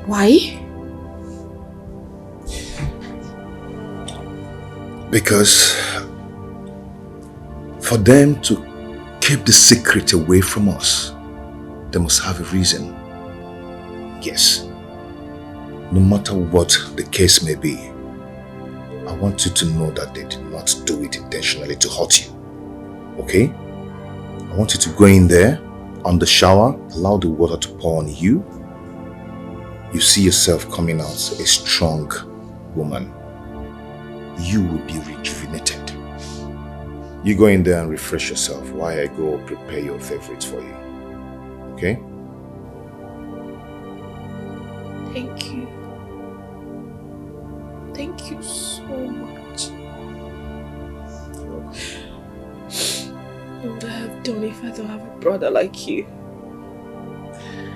Why? Because for them to keep the secret away from us, they must have a reason. Yes. No matter what the case may be, I want you to know that they did not do it intentionally to hurt you. Okay? I want you to go in there, on the shower, allow the water to pour on you. You see yourself coming out a strong woman. You will be rejuvenated. You go in there and refresh yourself while I go prepare your favorites for you. Okay? Thank you. Thank you so much. What would I have done if I don't have a brother like you?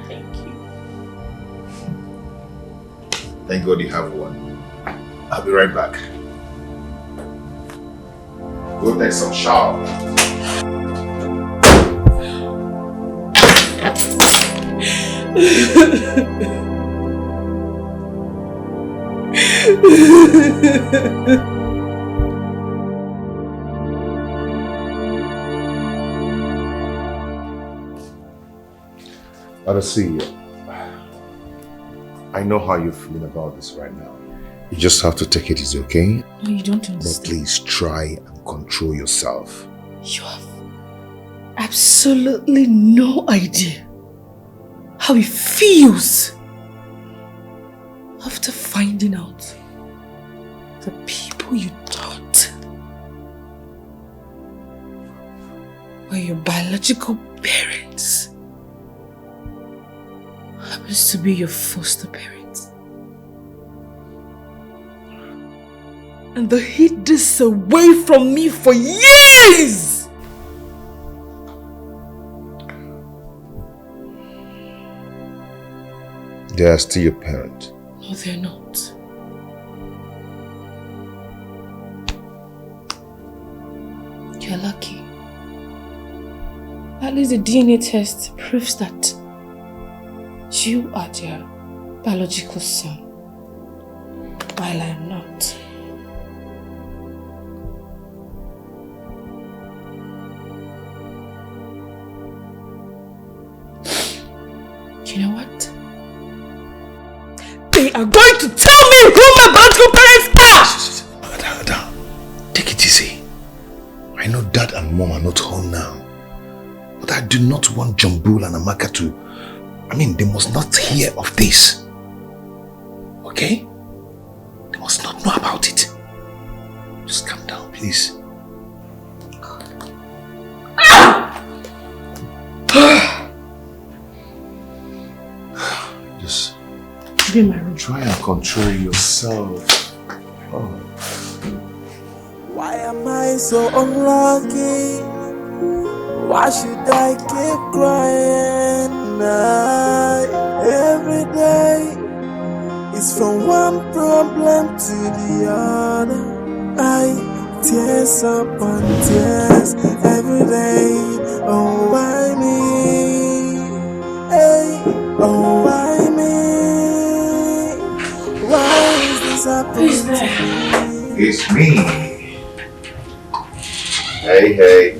Thank you. Thank God you have one. I'll be right back. Go take some shower. Odyssey, I know how you're feeling about this right now. You just have to take it easy, okay? No, you don't understand. But please try and control yourself. You have absolutely no idea how it feels after finding out the people you thought were your biological parents happens to be your foster parents. And they hid this away from me for years! They are still your parent. No, they're not. You're lucky. At least the DNA test proves that you are their biological son, while I am not. You know what? They are going to tell me who my biological parents are! Ada, take it easy. I know Dad and Mom are not home now. But I do not want Jambul and Amaka to... they must not hear of this. Okay? They must not know about it. Just calm down, please. Just try and control yourself. Oh. Why am I so unlucky? Why should I keep crying? Every day it's from one problem to the other. I tears upon tears every day. Oh, why me? Hey, oh, why me? Why is this happening to me? It's me. Hey.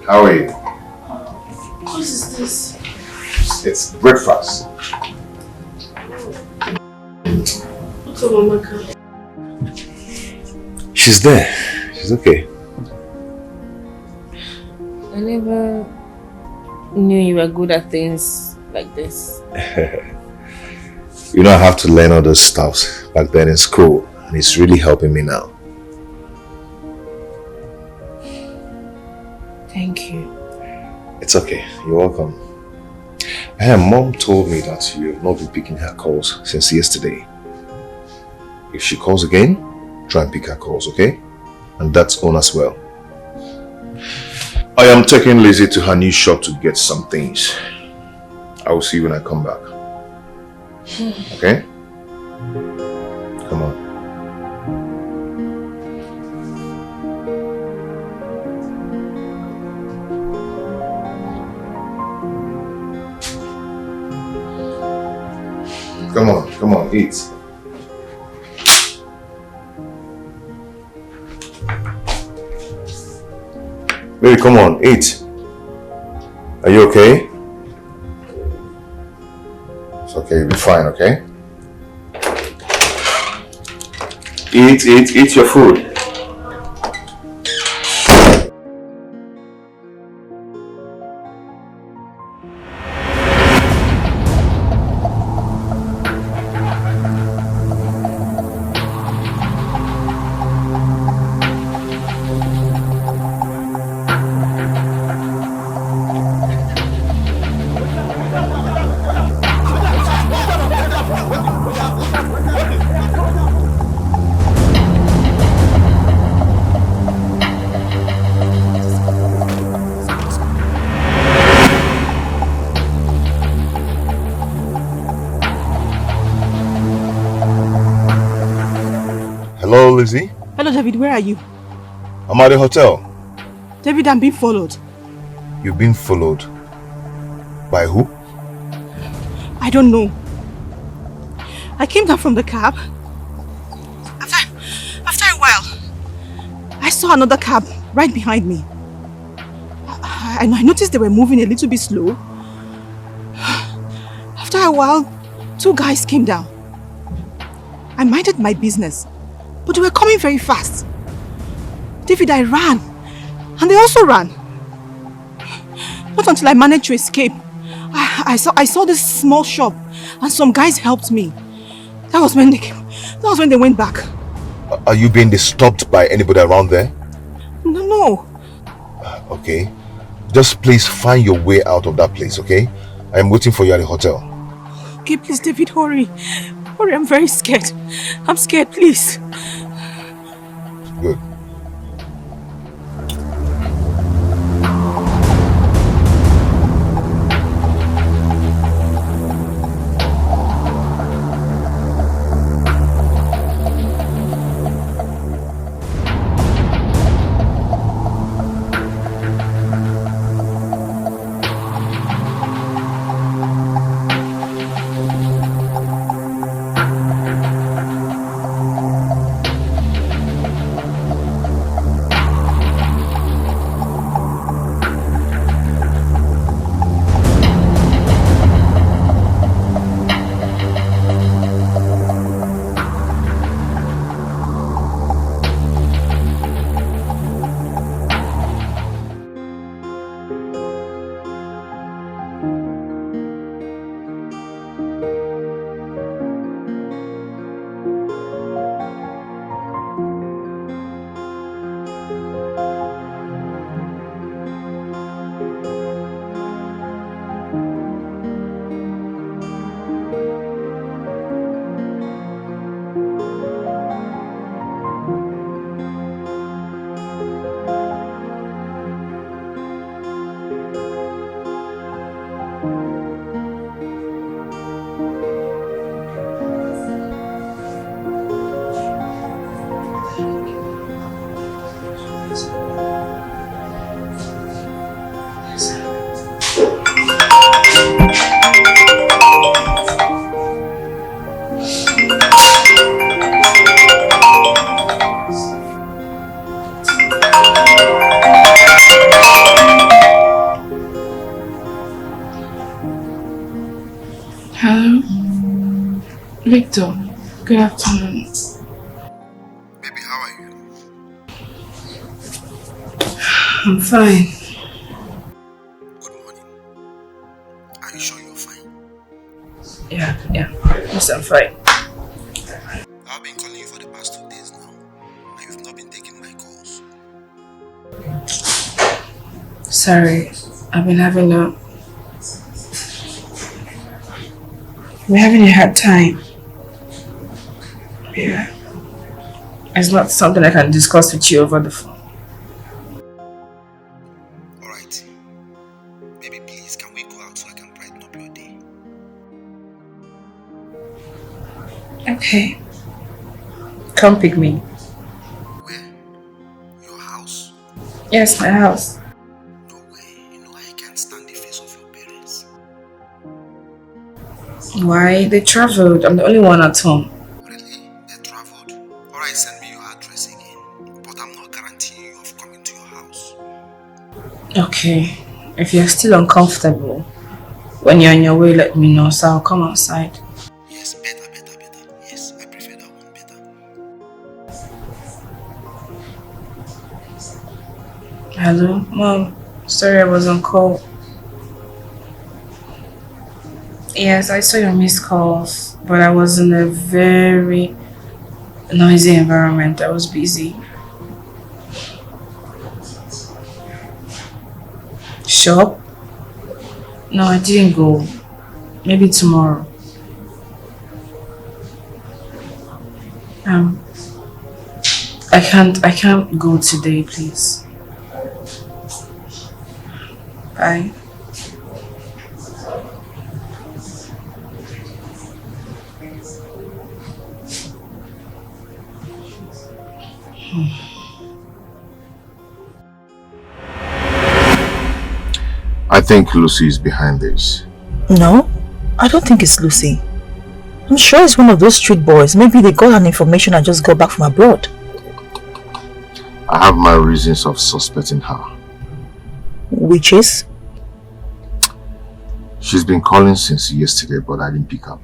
How are you? What is this? It's breakfast. What's up, Amaka? She's there. She's okay. I never knew you were good at things like this. You know, I have to learn all those stuff back then in school, and it's really helping me now. Thank you. It's okay. You're welcome. Her mom told me that you've not been picking her calls since yesterday. If she calls again, try and pick her calls, okay? And that's on as well. I am taking Lizzy to her new shop to get some things. I will see you when I come back. Okay? Come on. Come on, eat. Baby, come on, eat. Are you okay? It's okay, you'll be fine, okay? Eat your food. Hello, Lizzy. Hello, David. Where are you? I'm at the hotel. David, I'm being followed. You're being followed? By who? I don't know. I came down from the cab. After a while, I saw another cab right behind me. I noticed they were moving a little bit slow. After a while, two guys came down. I minded my business, but they were coming very fast. David, I ran, and they also ran. Not until I managed to escape. I saw this small shop, and some guys helped me. That was when they came. That was when they went back. Are you being disturbed by anybody around there? No. Okay. Just please find your way out of that place, okay? I am waiting for you at the hotel. Okay, please, David, hurry. Hurry, I'm very scared. I'm scared, please. Good. Victor, good afternoon. Baby, how are you? I'm fine. Are you sure you're fine? Yeah. Yes, I'm fine. I've been calling you for the past 2 days now, and you've not been taking my calls. Sorry, we're having a hard time. Yeah. It's not something I can discuss with you over the phone. Alright. Baby, please, can we go out so I can brighten up your day? Okay. Come pick me. Where? Your house? Yes, my house. No way. You know I can't stand the face of your parents. Why? They traveled. I'm the only one at home. Really? They traveled? Alright, send me your address again. But I'm not guaranteeing you of coming to your house. Okay. If you're still uncomfortable, when you're on your way, let me know, so I'll come outside. Yes, better. Yes, I prefer that one better. Hello? Mom, sorry I was on call. Yes, I saw your missed calls, but I was in a very noisy environment. I was busy. Shop? No, I didn't go. Maybe tomorrow. I can't go today, please. Bye. I think Lucy is behind this. No, I don't think it's Lucy. I'm sure it's one of those street boys. Maybe they got an information and just got back from abroad. I have my reasons of suspecting her. Which is? She's been calling since yesterday, but I didn't pick up.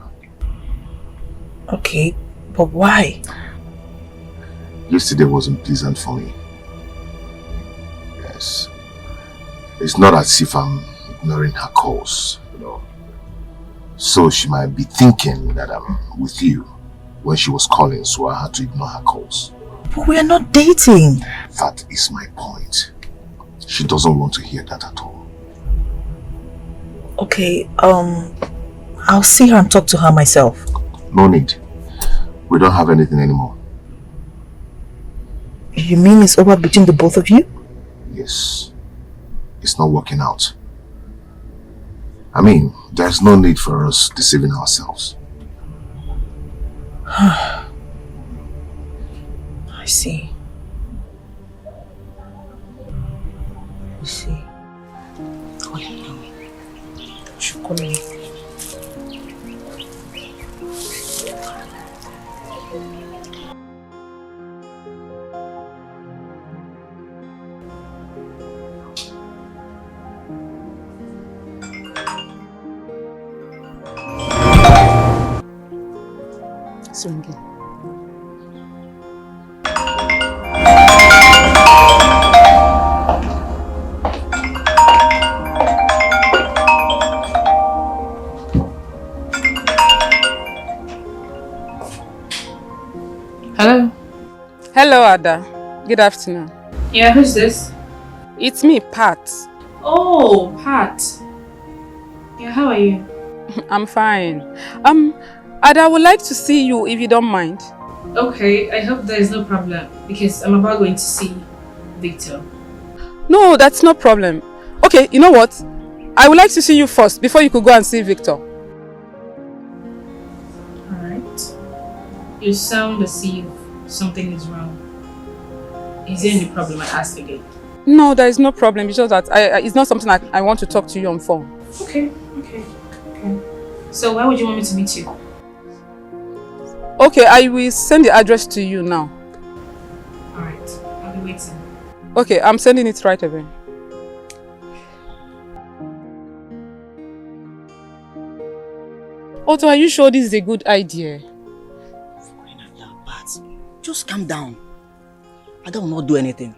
Okay, but why? Yesterday wasn't pleasant for me. Yes. It's not as if I'm ignoring her calls, you know. So she might be thinking that I'm with you when she was calling, so I had to ignore her calls. But we are not dating. That is my point. She doesn't want to hear that at all. Okay, I'll see her and talk to her myself. No need. We don't have anything anymore. You mean it's over between the both of you? Yes. It's not working out. I mean, there's no need for us deceiving ourselves. I see. I see. Swinging. Hello? Hello, Ada. Good afternoon. Yeah, who's this? It's me, Pat. Oh, Pat. Yeah, how are you? I'm fine. Ada, I would like to see you if you don't mind. Okay, I hope there is no problem because I'm about going to see Victor. No, that's no problem. Okay, you know what? I would like to see you first before you could go and see Victor. Alright. You sound as if something is wrong. Is there any problem? I asked again. No, there is no problem. It's just that it's not something I want to talk to you on phone. Okay. So where would you want me to meet you? Okay, I will send the address to you now. Alright, I'll be waiting. Okay, I'm sending it right away. Otto, are you sure this is a good idea? that. Just calm down. Ada will not do anything.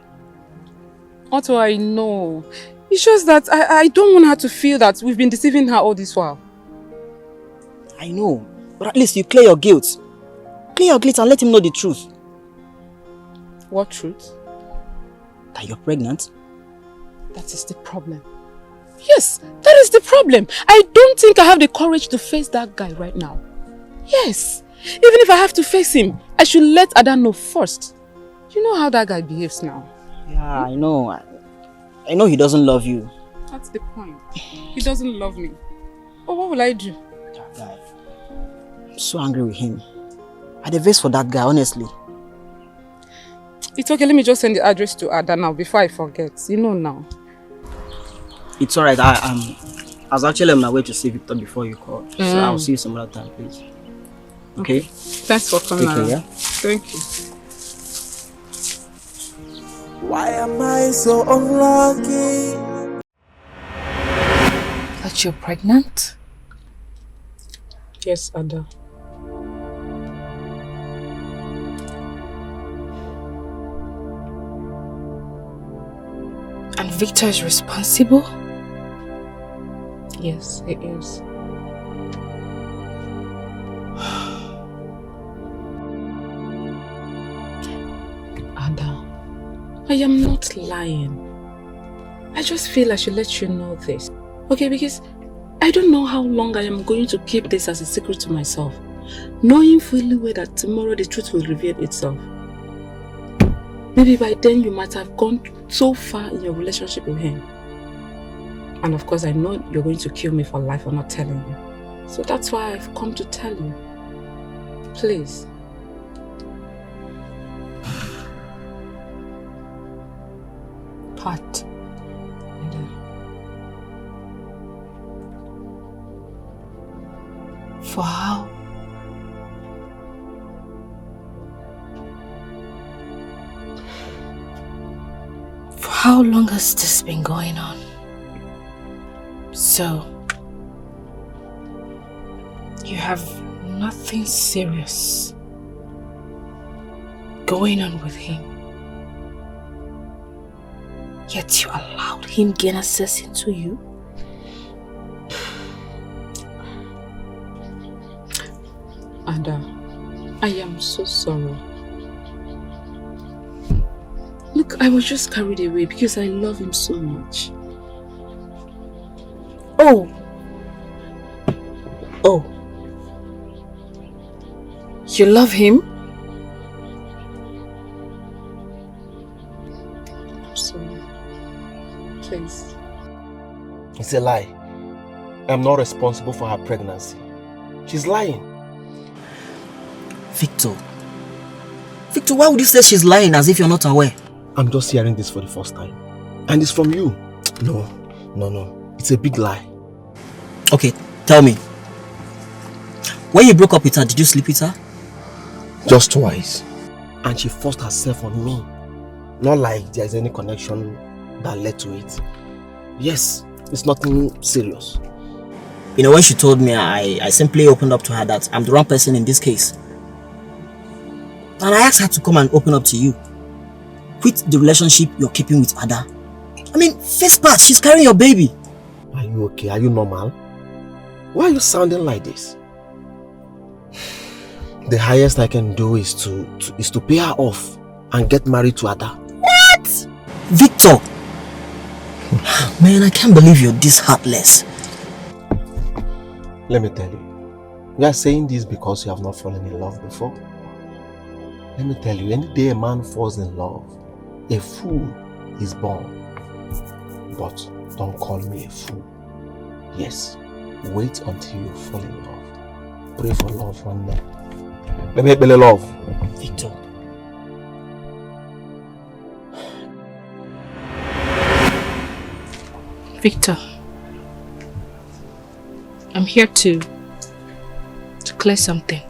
Otto, I know. It's just that I don't want her to feel that we've been deceiving her all this while. I know. But at least you clear your guilt. Clear your guilt and let him know the truth. What truth? That you're pregnant. That is the problem. Yes, that is the problem. I don't think I have the courage to face that guy right now. Yes. Even if I have to face him, I should let Ada know first. You know how that guy behaves now. Yeah, I know. I know he doesn't love you. That's the point. He doesn't love me. Oh, what will I do? That guy. I'm so angry with him. I had a face for that guy, honestly. It's okay, let me just send the address to Ada now before I forget. You know now. It's alright. I was actually on my way to see Victor before you called. So I'll see you some other time, please. Okay? Thanks for coming around. Yeah? Thank you. Why am I so unlucky? That you're pregnant? Yes, Ada. And Victor is responsible? Yes, he is. Ada, I am not lying. I just feel I should let you know this. Okay, because I don't know how long I am going to keep this as a secret to myself, knowing fully well that tomorrow the truth will reveal itself. Maybe by then you might have gone so far in your relationship with him. And of course I know you're going to kill me for life for not telling you. So that's why I've come to tell you. Please. Pat. For how? For how long has this been going on? So, you have nothing serious going on with him, yet you allowed him gain access into you? Ada, I am so sorry. Look, I was just carried away because I love him so much. Oh. You love him? I'm sorry. Please. It's a lie. I'm not responsible for her pregnancy. She's lying. Victor, why would you say she's lying as if you're not aware? I'm just hearing this for the first time. And it's from you. No. It's a big lie. Okay, tell me. When you broke up with her, did you sleep with her? Just twice. And she forced herself on me. Not like there's any connection that led to it. Yes, it's nothing serious. You know, when she told me, I simply opened up to her that I'm the wrong person in this case. And I asked her to come and open up to you. Quit the relationship you're keeping with Ada. I mean, face part, she's carrying your baby. Are you okay? Are you normal? Why are you sounding like this? The highest I can do is to pay her off and get married to Ada. What? Victor! Man, I can't believe you're this heartless. Let me tell you. You are saying this because you have not fallen in love before. Let me tell you, any day a man falls in love, a fool is born. But don't call me a fool. Yes, wait until you fall in love. Pray for love one day. Let me believe love. Victor. Victor, I'm here to clear something.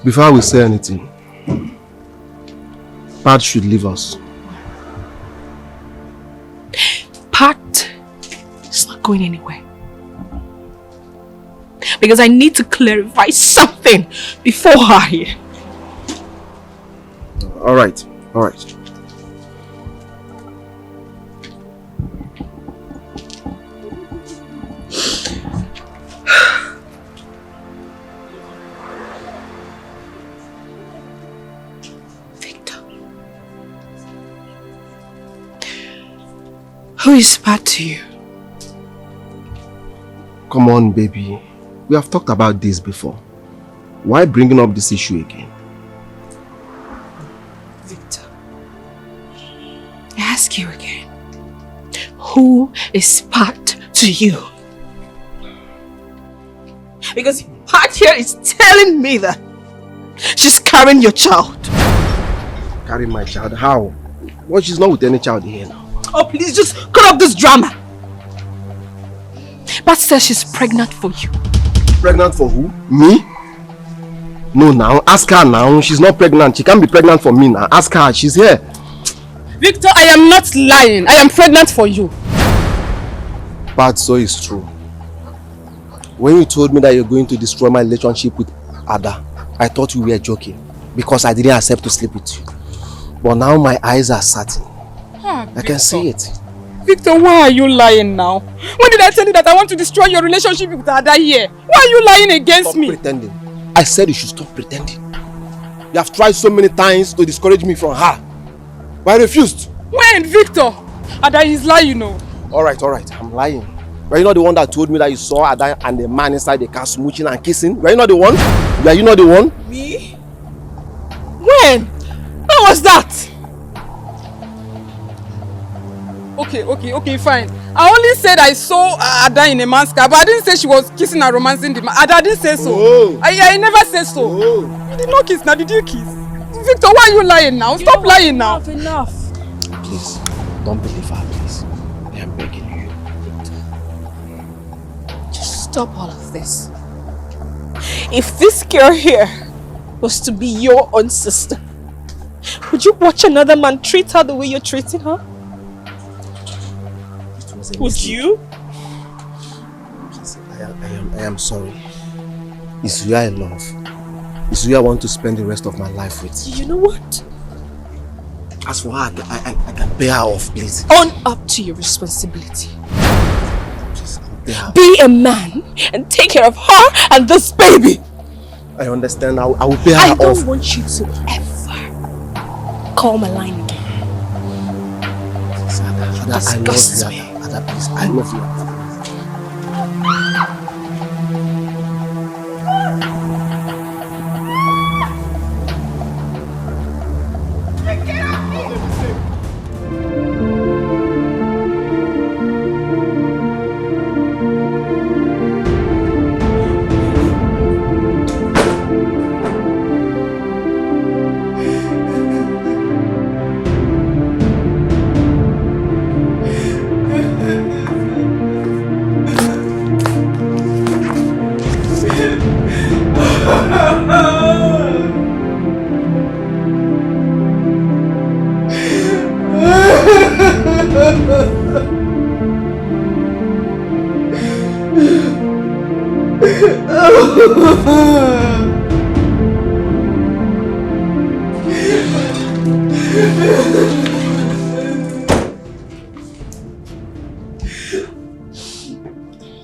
Before we say anything, Pat should leave us. Pat is not going anywhere. because I need to clarify something before I... Alright. Who is bad to you? Come on, baby. We have talked about this before. Why bringing up this issue again? Victor, I ask you again. Who is bad to you? Because part here is telling me that she's carrying your child. Carrying my child? How? Well, she's not with any child here now. Oh, please, just cut off this drama. Pat says she's pregnant for you. Pregnant for who? Me? No, now. Ask her now. She's not pregnant. She can't be pregnant for me now. Ask her. She's here. Victor, I am not lying. I am pregnant for you. But so is true. When you told me that you're going to destroy my relationship with Ada, I thought you were joking because I didn't accept to sleep with you. But now my eyes are certain. I can see it. Victor, why are you lying now? When did I tell you that I want to destroy your relationship with Ada here? Why are you lying against me? Stop pretending. I said you should stop pretending. You have tried so many times to discourage me from her. But I refused. When, Victor? Ada is lying, you know. Alright, I'm lying. Were you not the one that told me that you saw Ada and the man inside the car smooching and kissing? Were you not the one? Were you not the one? Me? When? When was that? Okay, fine. I only said I saw Ada in a man's car, but I didn't say she was kissing and romancing the man. Ada didn't say so. Oh. I never said so. Oh. You did not kiss now, did you kiss? Victor, why are you lying now? Stop lying now. Enough. Please, don't believe her, please. I am begging you. Just stop all of this. If this girl here was to be your own sister, would you watch another man treat her the way you're treating her? Would you? I am sorry. It's you I love. It's you I want to spend the rest of my life with. You know what? As for her, I can pay her off, please. Own up to your responsibility. Please, pay her. Be a man and take care of her and this baby. I understand. I will pay her off. I don't want you to ever call my line again. Ada, I love you. Ada, please, I love you.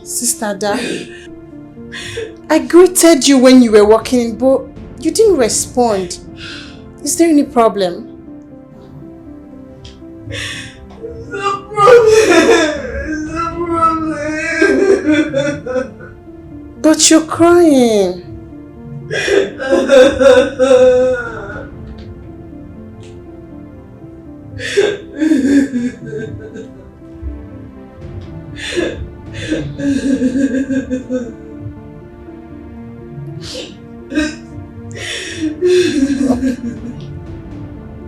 Sister Ada, I greeted you when you were walking in, but you didn't respond. Is there any problem? But you're crying.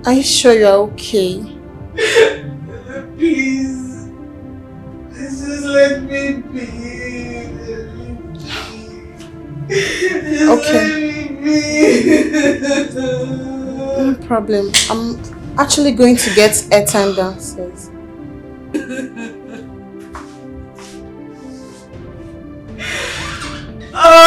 Are you sure you're okay? Please. Just let me be. Okay. No problem. I'm actually going to get airtime downstairs. Oh!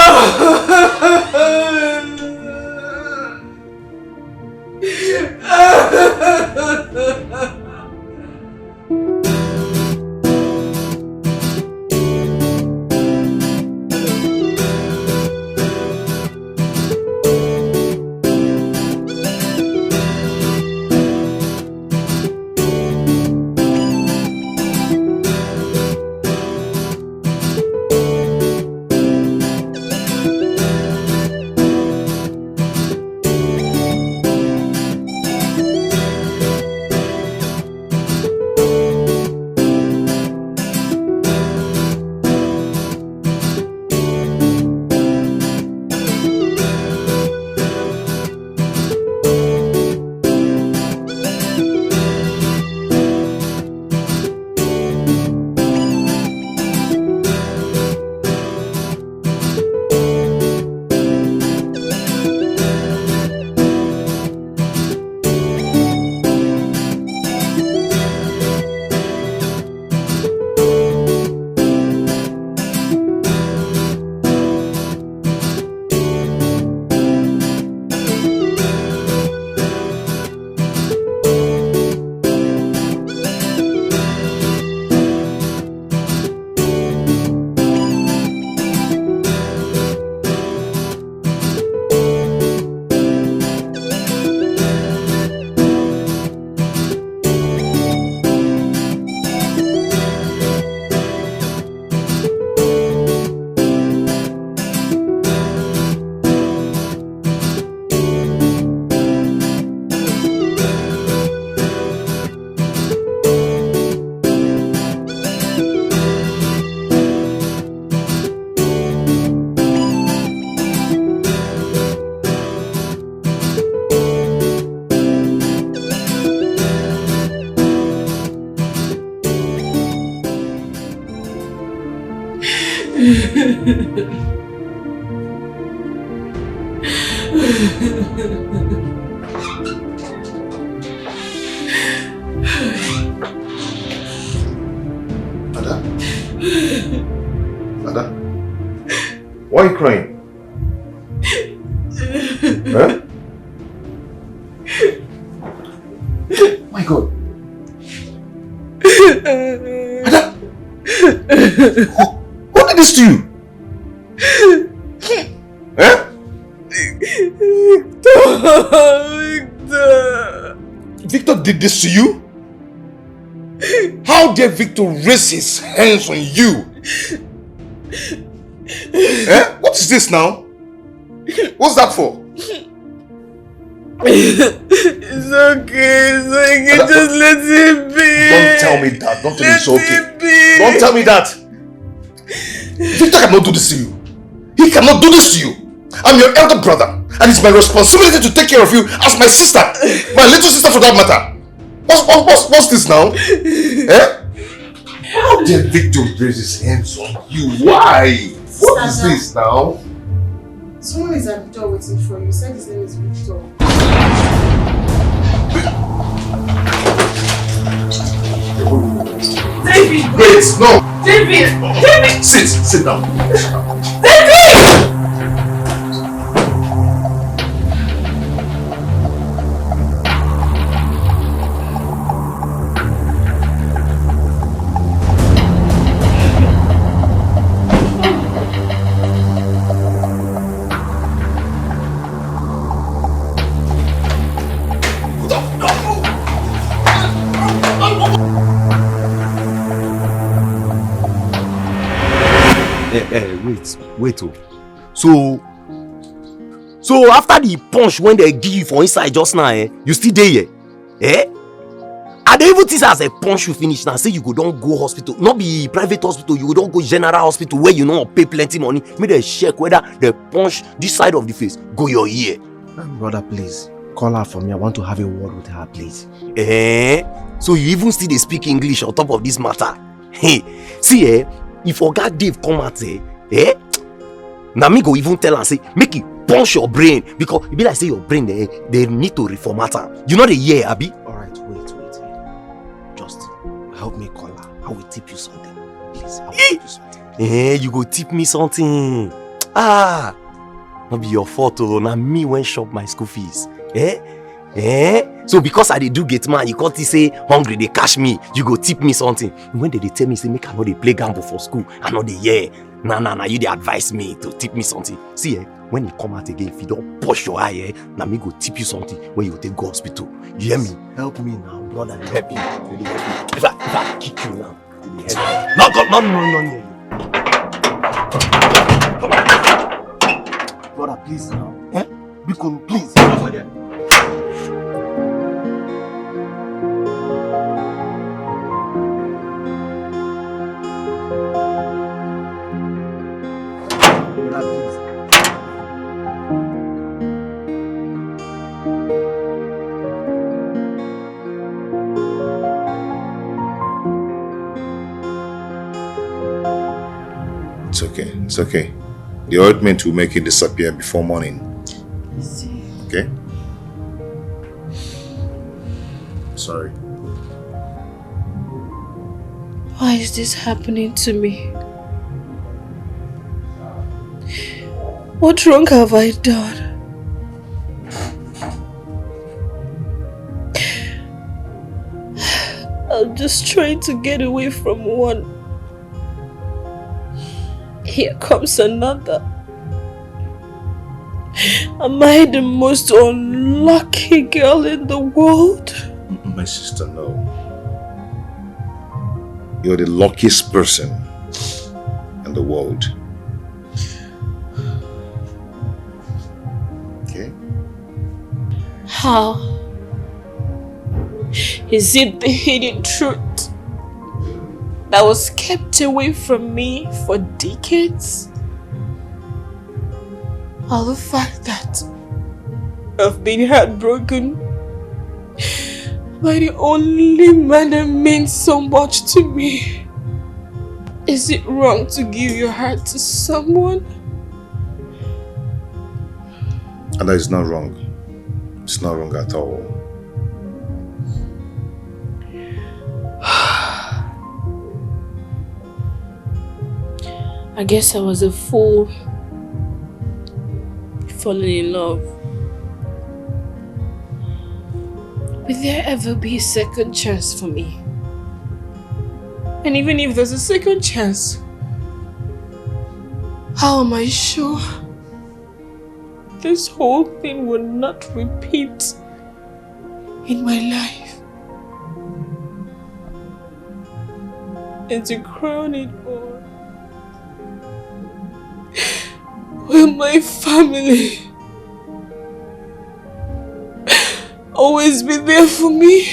Ada? Ada? Why are you crying? Huh? My God. Ada? Who did this to you? Huh? Victor did this to you? How dare Victor raise his hands on you? What is this now? What's that for? It's okay, just let it be. Don't tell me that. Don't tell me it's okay. Don't tell me that. Victor cannot do this to you. He cannot do this to you. I'm your elder brother, and it's my responsibility to take care of you as my sister, my little sister for that matter. What's this now? How dare Victor raise his hands on you? Why? What is this now? Someone is at the door waiting for you. He said his name is Victor. David! Wait, no! David! David! Sit down. David! Wait. So after the punch when they give you for inside just now, you still there, I don't even think as a punch you finish now. Say you go don't go hospital, not be private hospital. You don't go general hospital where you know pay plenty money. Make they check whether the punch this side of the face go your ear. Brother, please call her for me. I want to have a word with her, please. So you even still they speak English on top of this matter? Hey, see, if Oga Dave come out, now me go even tell and say make it punch your brain because it be like say your brain they need to reformat her. You know the year, Abi? Alright, wait. Just help me call her. I will tip you something. Please, I will tip you something. You go tip me something. Not be your fault, now me when shop my school fees. So because I dey do gate man, you can't say hungry, they cash me, you go tip me something. When they tell me say make I know they play gamble for school, I know they Nah, you they advise me to tip me something. See, when you come out again, if you don't push your eye, now me go tip you something when you take go hospital. You hear me? Help me now, brother. Help you. Really help you. If I kick you now, no. Brother, please now. Bikon, please. It's okay. The ointment will make it disappear before morning. Okay? Sorry. Why is this happening to me? What wrong have I done? I'm just trying to get away from one. Here comes another. Am I the most unlucky girl in the world? My sister, no. You're the luckiest person in the world. Okay? How? Is it the hidden truth that was kept away from me for decades? Or the fact that I've been heartbroken by the only man that means so much to me? Is it wrong to give your heart to someone? And that is not wrong. It's not wrong at all. I guess I was a fool falling in love. Will there ever be a second chance for me? And even if there's a second chance, how am I sure this whole thing will not repeat in my life? And to crown it all, will my family always be there for me?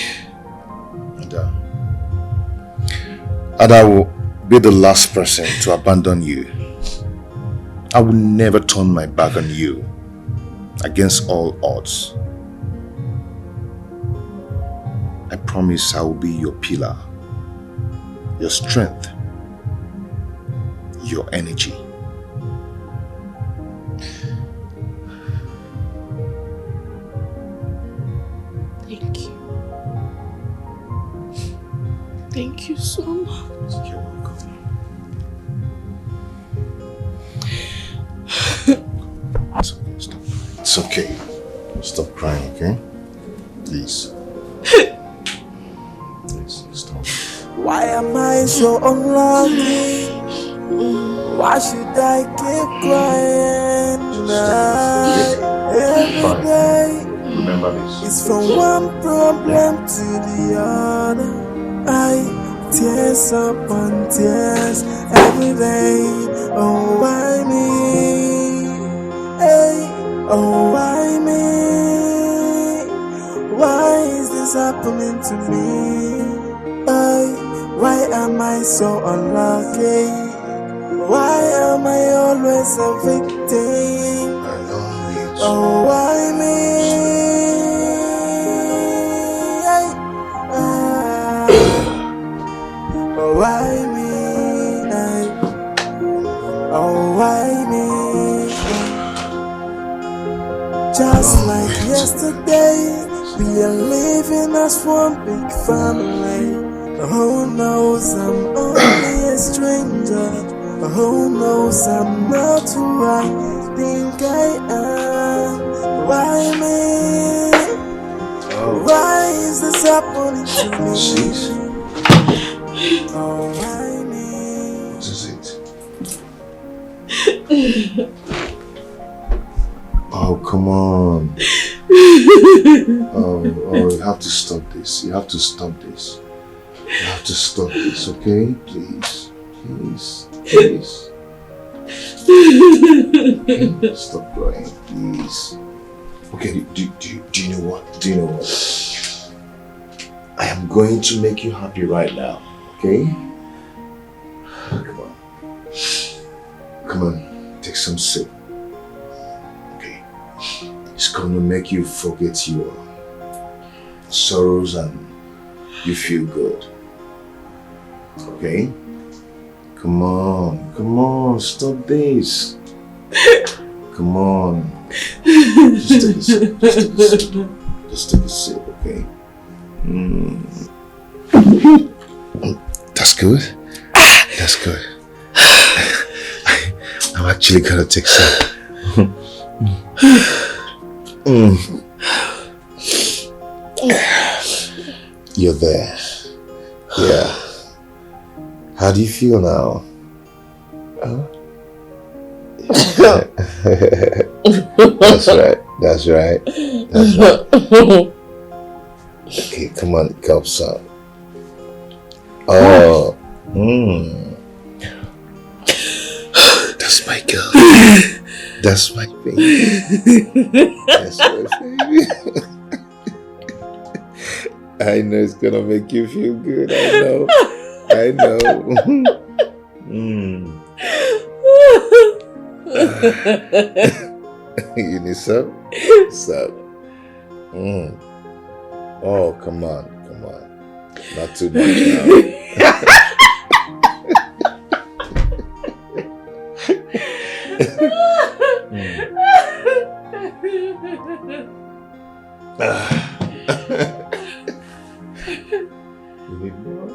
And I will be the last person to abandon you. I will never turn my back on you against all odds. I promise I will be your pillar, your strength, your energy. Thank you. Thank you so much. You're welcome. It's okay. Stop crying, okay? Please. Please, stop. Why am I so unlucky? Why should I keep crying every day? Remember this. It's from one problem to the other. I tears upon tears every day. Oh, why me? Hey, oh, why me? Why is this happening to me? Why am I so unlucky? Why am I always a victim? Oh, why me? Oh, why me? Oh, why me? Just like yesterday, we are living as one big family. Who knows I'm only a stranger? Who knows I'm not who I think I am? Why me? Why is this happening to me? Oh, why me? What is it? Oh, come on. Oh, you have to stop this. You have to stop this. You have to stop this, okay? Please. Please. Please. Okay? Stop crying, please. Okay, do you know what? Do you know what? I am going to make you happy right now, okay? Come on. Come on, take some sip. Okay. It's going to make you forget your sorrows and you feel good. Okay? Come on, stop this. Come on. Just take a sip, just take a sip, okay? That's good. That's good. I'm actually gonna take some. You're there. Yeah. How do you feel now? Huh? That's right. That's right. That's right. Okay, come on, cup some. Oh. That's my girl. That's my baby. That's my baby. I know it's gonna make you feel good. I know. I know. You need some? Some. Oh, come on. Not too much now. You need more?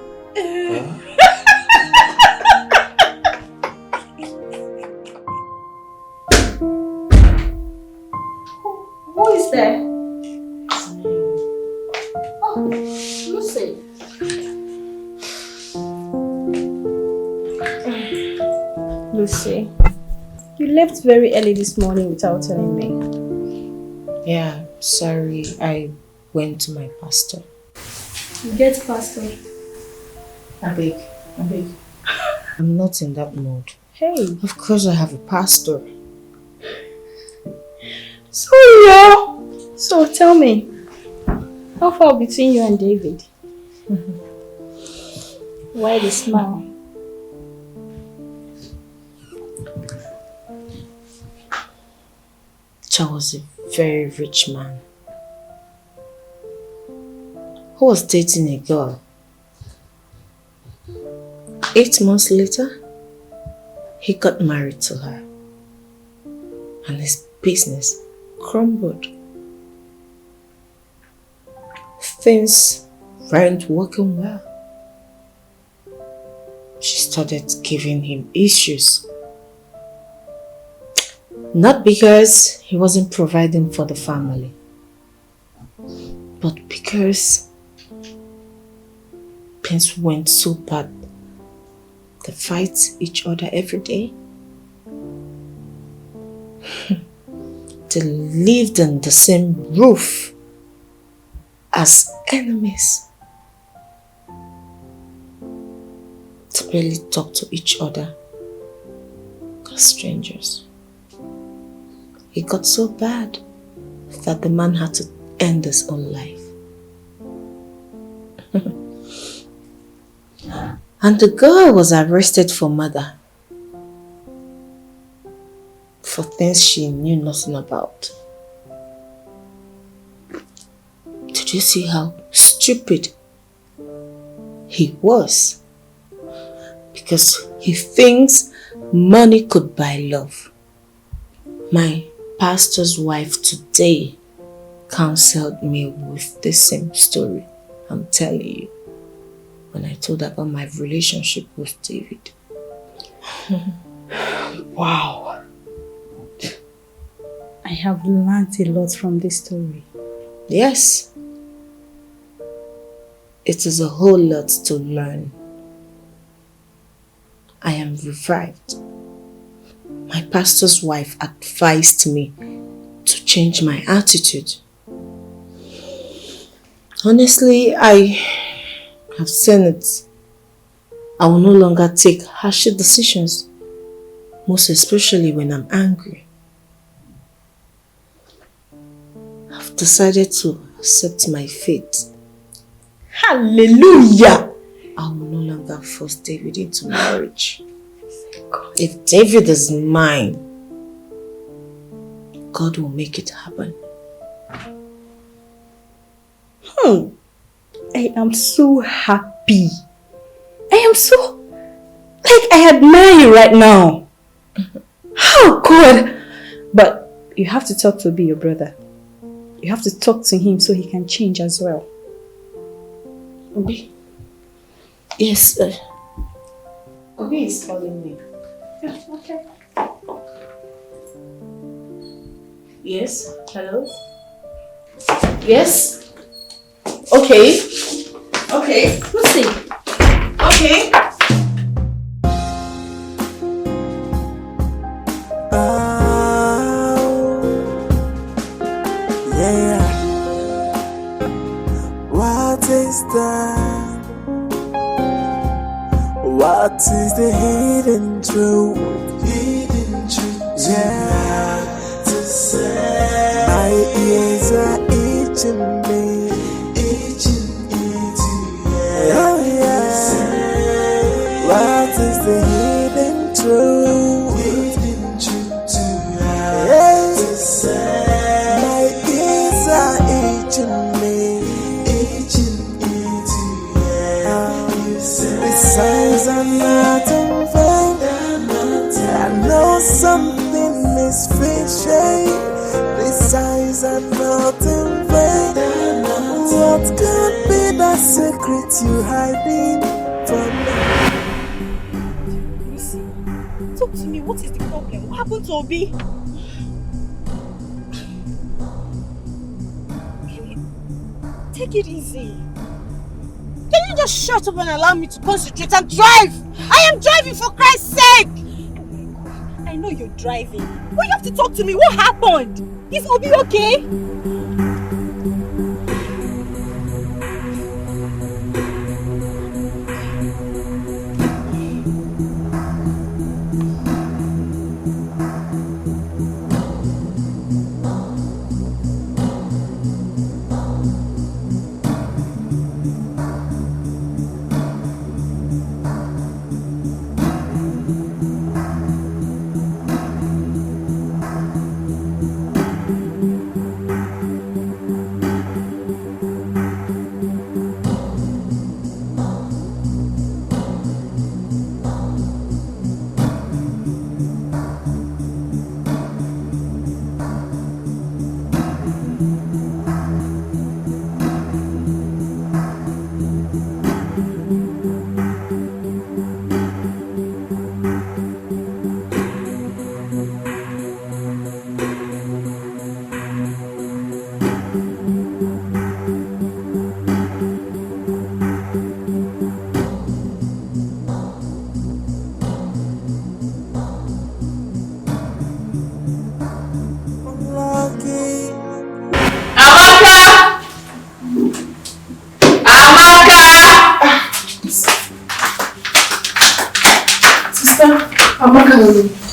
Who is there? Oh, Lucy. Lucy, you left very early this morning without telling me. Yeah, sorry. I went to my pastor. You get pastor. I beg. I'm not in that mood. Hey. Of course I have a pastor. So tell me, how far between you and David? Why the smile? Charles was a very rich man who was dating a girl. 8 months later, he got married to her and his business crumbled. Things weren't working well. She started giving him issues. Not because he wasn't providing for the family, but because things went so bad. They fight each other every day. They lived on the same roof as enemies. They barely talk to each other as strangers. It got so bad that the man had to end his own life. And the girl was arrested for murder. For things she knew nothing about. Did you see how stupid he was? Because he thinks money could buy love. My pastor's wife today counseled me with the same story. I'm telling you. When I told her about my relationship with David. Wow. I have learned a lot from this story. Yes. It is a whole lot to learn. I am revived. My pastor's wife advised me to change my attitude. Honestly, I have seen it. I will no longer take harsh decisions, most especially when I'm angry. I've decided to accept my fate. Hallelujah! I will no longer force David into marriage. If David is mine, God will make it happen. I am so happy. I am so... I admire you right now. Oh God! But you have to talk to Obi, your brother. You have to talk to him so he can change as well. Obi? Yes. Obi is calling me. Yeah, okay. Yes? Hello? Yes? Okay. Okay. Let's see. Okay. Yeah. What is that? What is the hidden truth? Hidden truth. Yeah. To say. My ears are itching me. Itching, yeah. Oh yeah. What is the hidden truth? Hidden truth. Yeah. To say. My ears are itching me. Itching, yeah. The signs are not in vain. I know something is fishy. The tears are not in vain. What could be the secret you hiding from me? Lucy, talk to me. What is the problem? What happened to Obi? Take it easy. Can you just shut up and allow me to concentrate and drive? I am driving, for Christ's sake! I know you're driving, but you have to talk to me. What happened? Is Obi okay?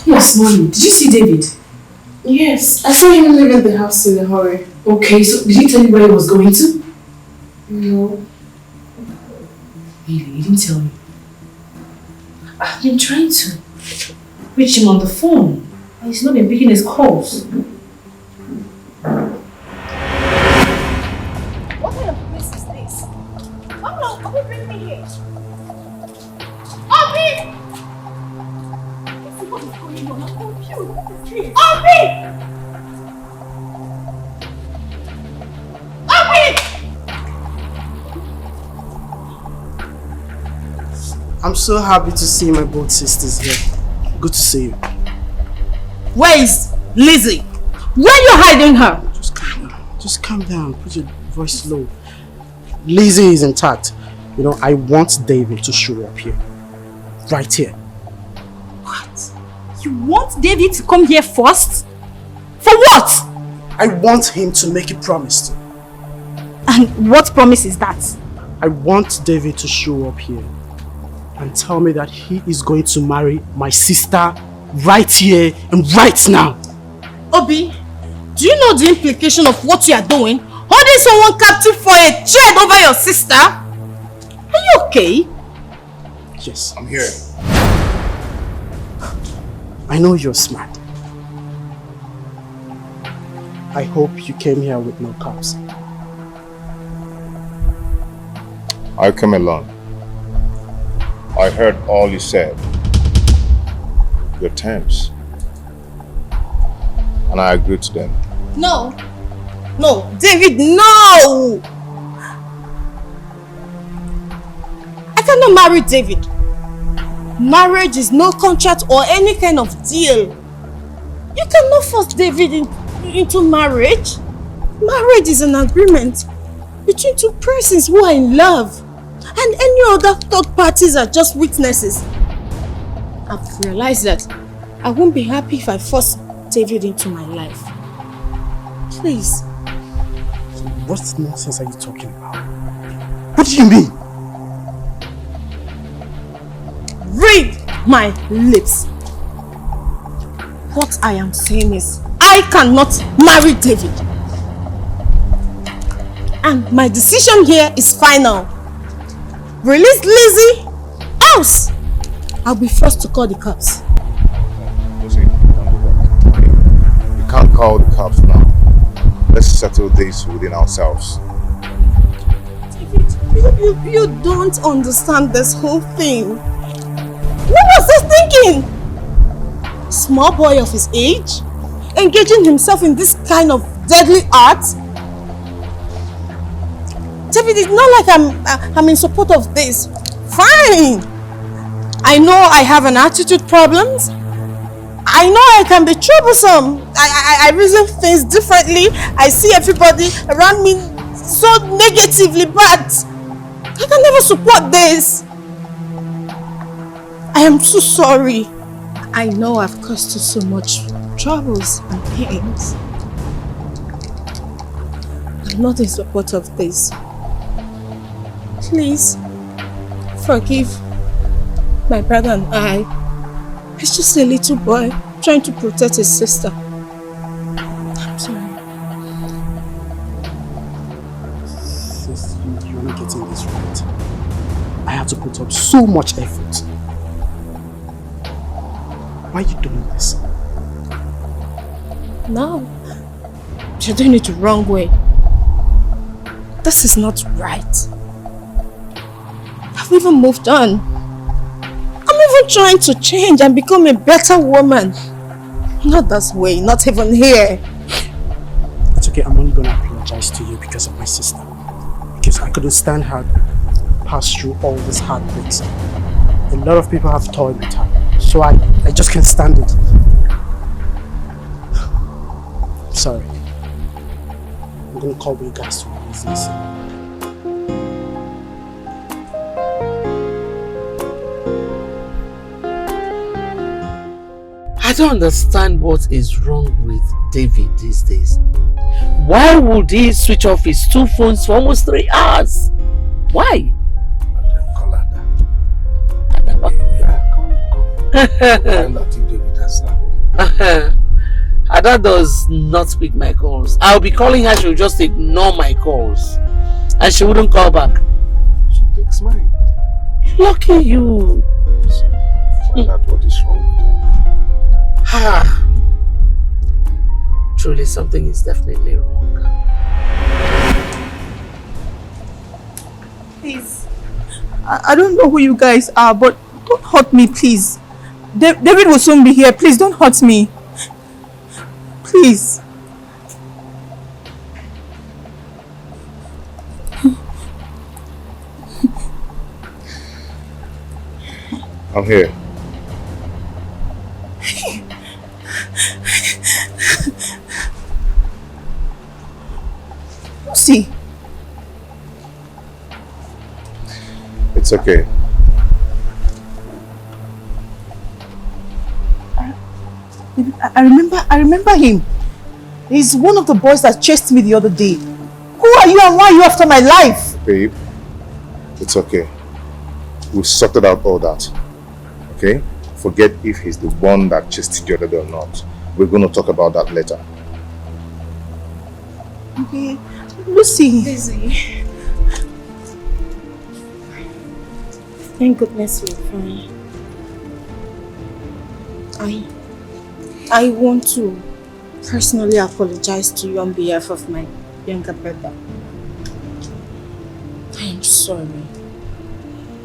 Yes, Mommy. Did you see David? Yes, I saw him leaving the house in a hurry. Okay, so did he tell you where he was going to? No. Really, he didn't tell me. I've been trying to reach him on the phone. He's not been picking his calls. What kind of place is this? Oh no, Obi, bring me here. Obi! What is going on? I'm confused. What is this? Obi! Obi! I'm so happy to see my both sisters here. Good to see you. Where is Lizzy? Where are you hiding her? Just calm down. Put your voice low. Lizzy is intact. You know, I want David to show up here. Right here. What? You want David to come here first? For what? I want him to make a promise to. And what promise is that? I want David to show up here and tell me that he is going to marry my sister right here and right now. Obi, do you know the implication of what you are doing? Holding someone captive for a thread over your sister? Are you okay? Yes. I'm here. I know you're smart. I hope you came here with no cops. I came alone. I heard all you said. Your terms. And I agreed to them. No. No, David, no! I cannot marry David. Marriage is no contract or any kind of deal. You cannot force David into marriage. Marriage is an agreement between two persons who are in love. And any other third parties are just witnesses. I've realized that I won't be happy if I force David into my life. Please. What nonsense are you talking about? What do you mean? Read my lips. What I am saying is, I cannot marry David. And my decision here is final. Release Lizzy, else I'll be forced to call the cops. Lizzy, you can't call the cops now. Let's settle this within ourselves. David, you don't understand this whole thing. What was he thinking? Small boy of his age, engaging himself in this kind of deadly art. David, it's not like I'm in support of this. Fine. I know I have an attitude problems. I know I can be troublesome. I reason things differently. I see everybody around me so negatively, but I can never support this. I am so sorry. I know I've caused you so much troubles and pains. I'm not in support of this. Please, forgive my brother and I. He's just a little boy trying to protect his sister. I'm sorry. Sis, you're not getting this right. I have to put up so much effort. Why are you doing this? No. You're doing it the wrong way. This is not right. I've even moved on. I'm even trying to change and become a better woman. Not this way, not even here. It's okay, I'm only gonna apologize to you because of my sister. Because I couldn't stand her pass through all these heartbreaks. A lot of people have toyed with her, so I just can't stand it. I'm sorry. I'm gonna call you guys to my business. I don't understand what is wrong with David these days. Why would he switch off his 2 phones for almost 3 hours? Why? Ada does not pick my calls. I'll be calling her, she'll just ignore my calls. And she wouldn't call back. She takes mine. Lucky you. Find out what is wrong with her. Truly, something is definitely wrong. Please. I don't know who you guys are, but don't hurt me, please. David will soon be here. Please don't hurt me. Please. I'm here. Lucy. It's okay. I remember him. He's one of the boys that chased me the other day. Who are you and why are you after my life? Babe, it's okay. We've sorted out all that. Okay? Forget if he's the one that chased you the other day or not. We're going to talk about that later. Okay. Lucy. Lizzy. Thank goodness you're fine. I want to personally apologize to you on behalf of my younger brother. I'm sorry.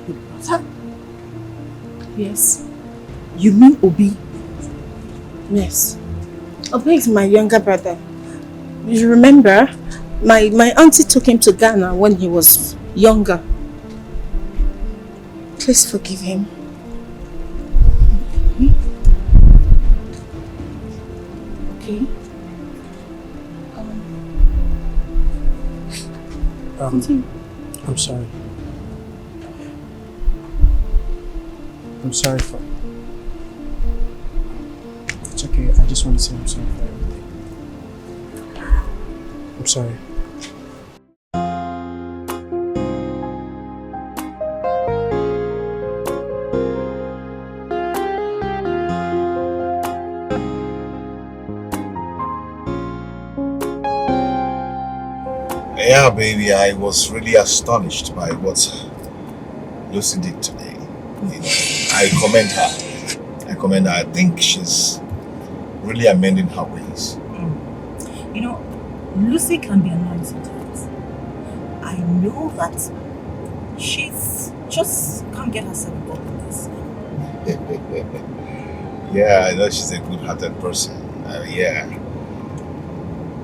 Your brother? Yes. You mean Obi? Yes. Obi is my younger brother. You remember? My auntie took him to Ghana when he was younger. Please forgive him. Okay? I'm sorry. I'm sorry for... It's okay, I just want to say I'm sorry for everything. I'm sorry. Yeah, baby, I was really astonished by what Lucy did today. You know, I commend her. I think she's really amending her ways. You know, Lucy can be annoying sometimes. I know that she's just can't get herself involved in this. Yeah, I know she's a good-hearted person. Yeah.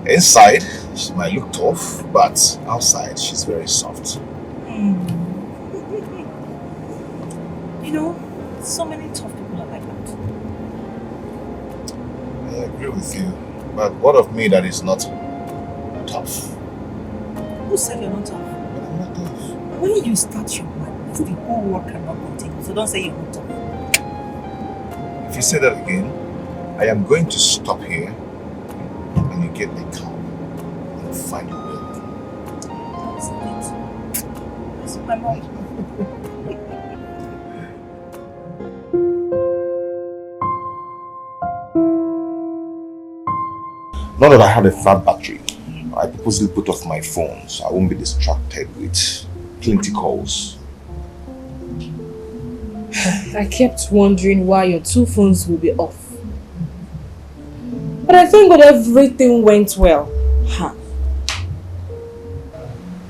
Inside, she might look tough, but outside, she's very soft. You know, so many tough people are like that. I agree with you. But what of me that is not tough? Who said you're not tough? But I'm not tough. When you start your madness, the whole world cannot continue. So don't say you're not tough. If you say that again, I am going to stop here and you get the car and find your will. That's it. That's my mom. Now that I have a flat battery, I purposely put off my phone so I won't be distracted with plenty calls. I kept wondering why your 2 phones will be off. But I thank God everything went well. Huh.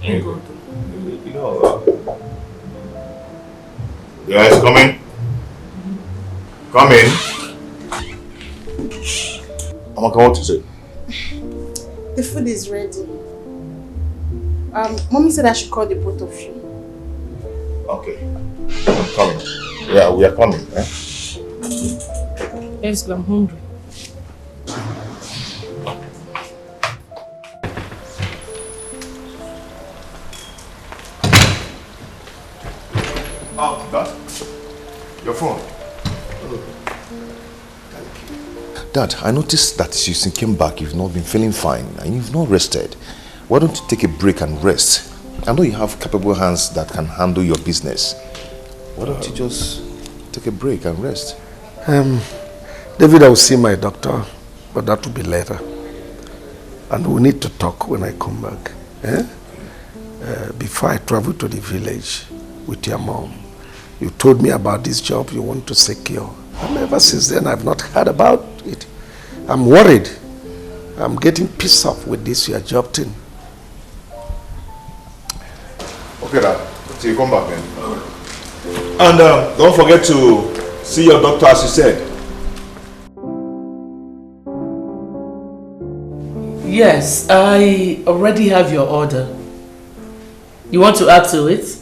You know, guys, come in. Come in. Amaka, what is it? The food is ready. Mommy said I should call the both of you. Okay. I'm coming. Yeah, we are coming. Eh? Yes, I'm hungry. Oh, Dad. Your phone. Dad, I noticed that since you came back, you've not been feeling fine and you've not rested. Why don't you take a break and rest? I know you have capable hands that can handle your business. Why don't you just take a break and rest? David, I will see my doctor, but that will be later. And we need to talk when I come back. Before I travel to the village with your mom, you told me about this job you want to secure. And ever since then, I've not heard about it. I'm worried. I'm getting pissed off with this your job thing. Okay, Dad. So you come back then. And don't forget to see your doctor as you said. Yes, I already have your order. You want to add to it?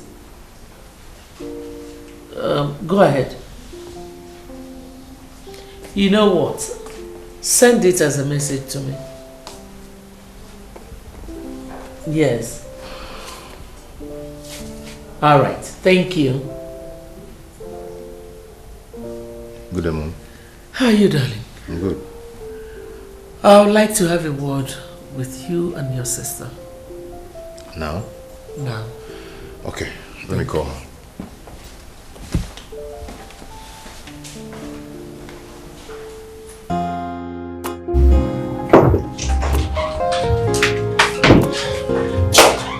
Go ahead. You know what? Send it as a message to me. Yes. All right. Thank you. Good day, Mom. How are you, darling? I'm good. I would like to have a word with you and your sister. Now? Now. Okay. Let me call her.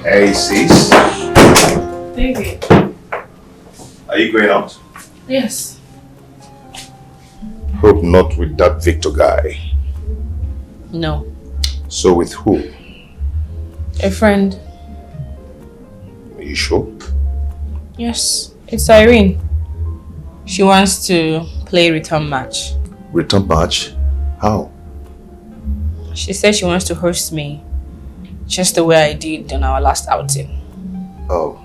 Hey, sis. David. Are you going out? Yes. Hope not with that Victor guy. No. So with who? A friend. Are you sure? Yes. It's Irene. She wants to play return match. Return match? How? She said she wants to host me. Just the way I did on our last outing. Oh.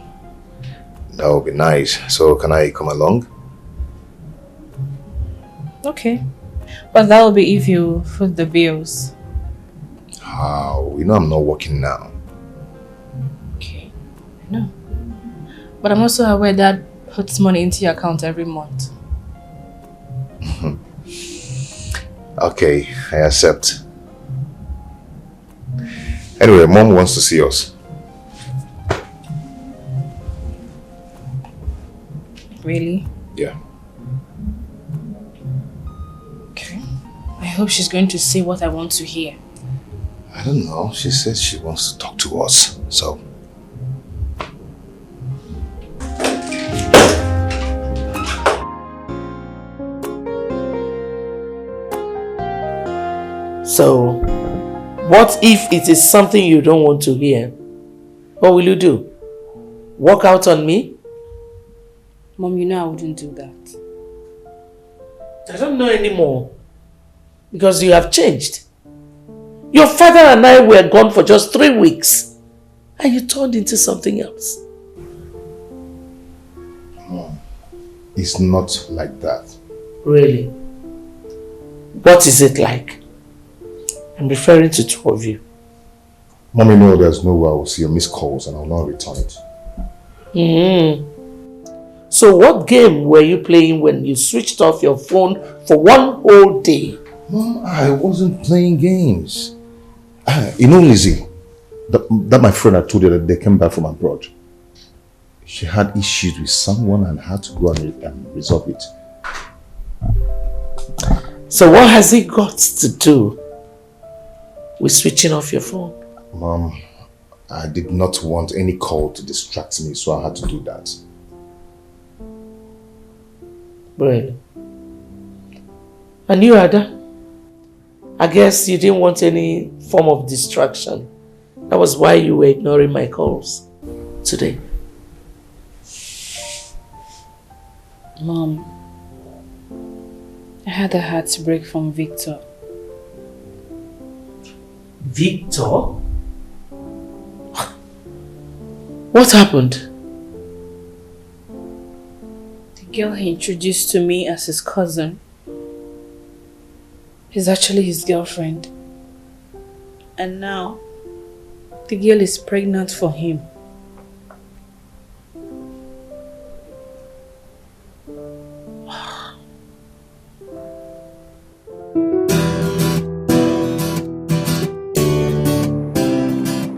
That would be nice. So can I come along? Okay. But that will be if you foot the bills. How? You know I'm not working now. Okay. I know. But I'm also aware that puts money into your account every month. Okay, I accept. Anyway, Mom wants to see us. Really? Yeah. Okay. I hope she's going to say what I want to hear. I don't know. She says she wants to talk to us, so. So, what if it is something you don't want to hear? What will you do? Walk out on me? Mom, you know I wouldn't do that. I don't know anymore. Because you have changed. Your father and I were gone for just 3 weeks. And you turned into something else. Mom, it's not like that. Really? What is it like? I'm referring to 2 of you. Mommy, no, there's no way I will see your missed calls and I will not return it. So what game were you playing when you switched off your phone for 1 whole day? Mom, I wasn't playing games. You know Lizzy, that my friend I told you that they came back from abroad. She had issues with someone and had to go and resolve it. So what has it got to do with switching off your phone? Mom, I did not want any call to distract me, so I had to do that. Really? And you, Ada? I guess you didn't want any form of distraction. That was why you were ignoring my calls today. Mom, I had a heartbreak from Victor. Victor? What happened? The girl he introduced to me as his cousin is actually his girlfriend. And now, the girl is pregnant for him.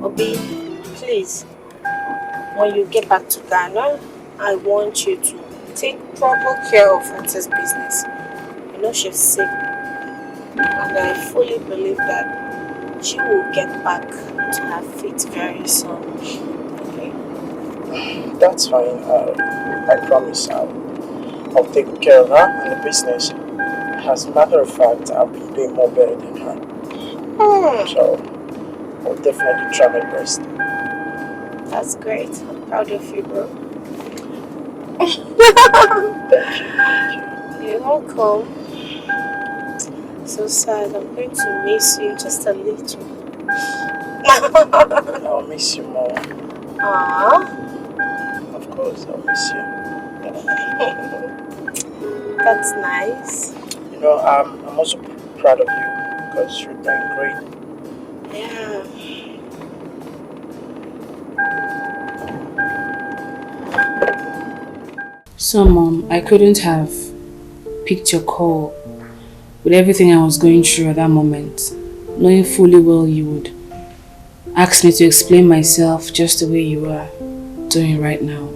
Obi, please, when you get back to Ghana, I want you to take proper care of Frances' business. You know she's sick. And I fully believe that she will get back to her feet very soon. Okay? That's fine. I promise I'll take care of her and the business. As a matter of fact, I'll be doing more better than her. So I'll definitely try my best. That's great. I'm proud of you, bro. Thank you. You're welcome. So sad. I'm going to miss you just a little. I'll miss you more. Aww. Of course, I'll miss you. That's nice. You know, I'm also proud of you because you're doing great. Yeah. So, Mom, I couldn't have picked your call with everything I was going through at that moment, knowing fully well you would ask me to explain myself just the way you are doing right now.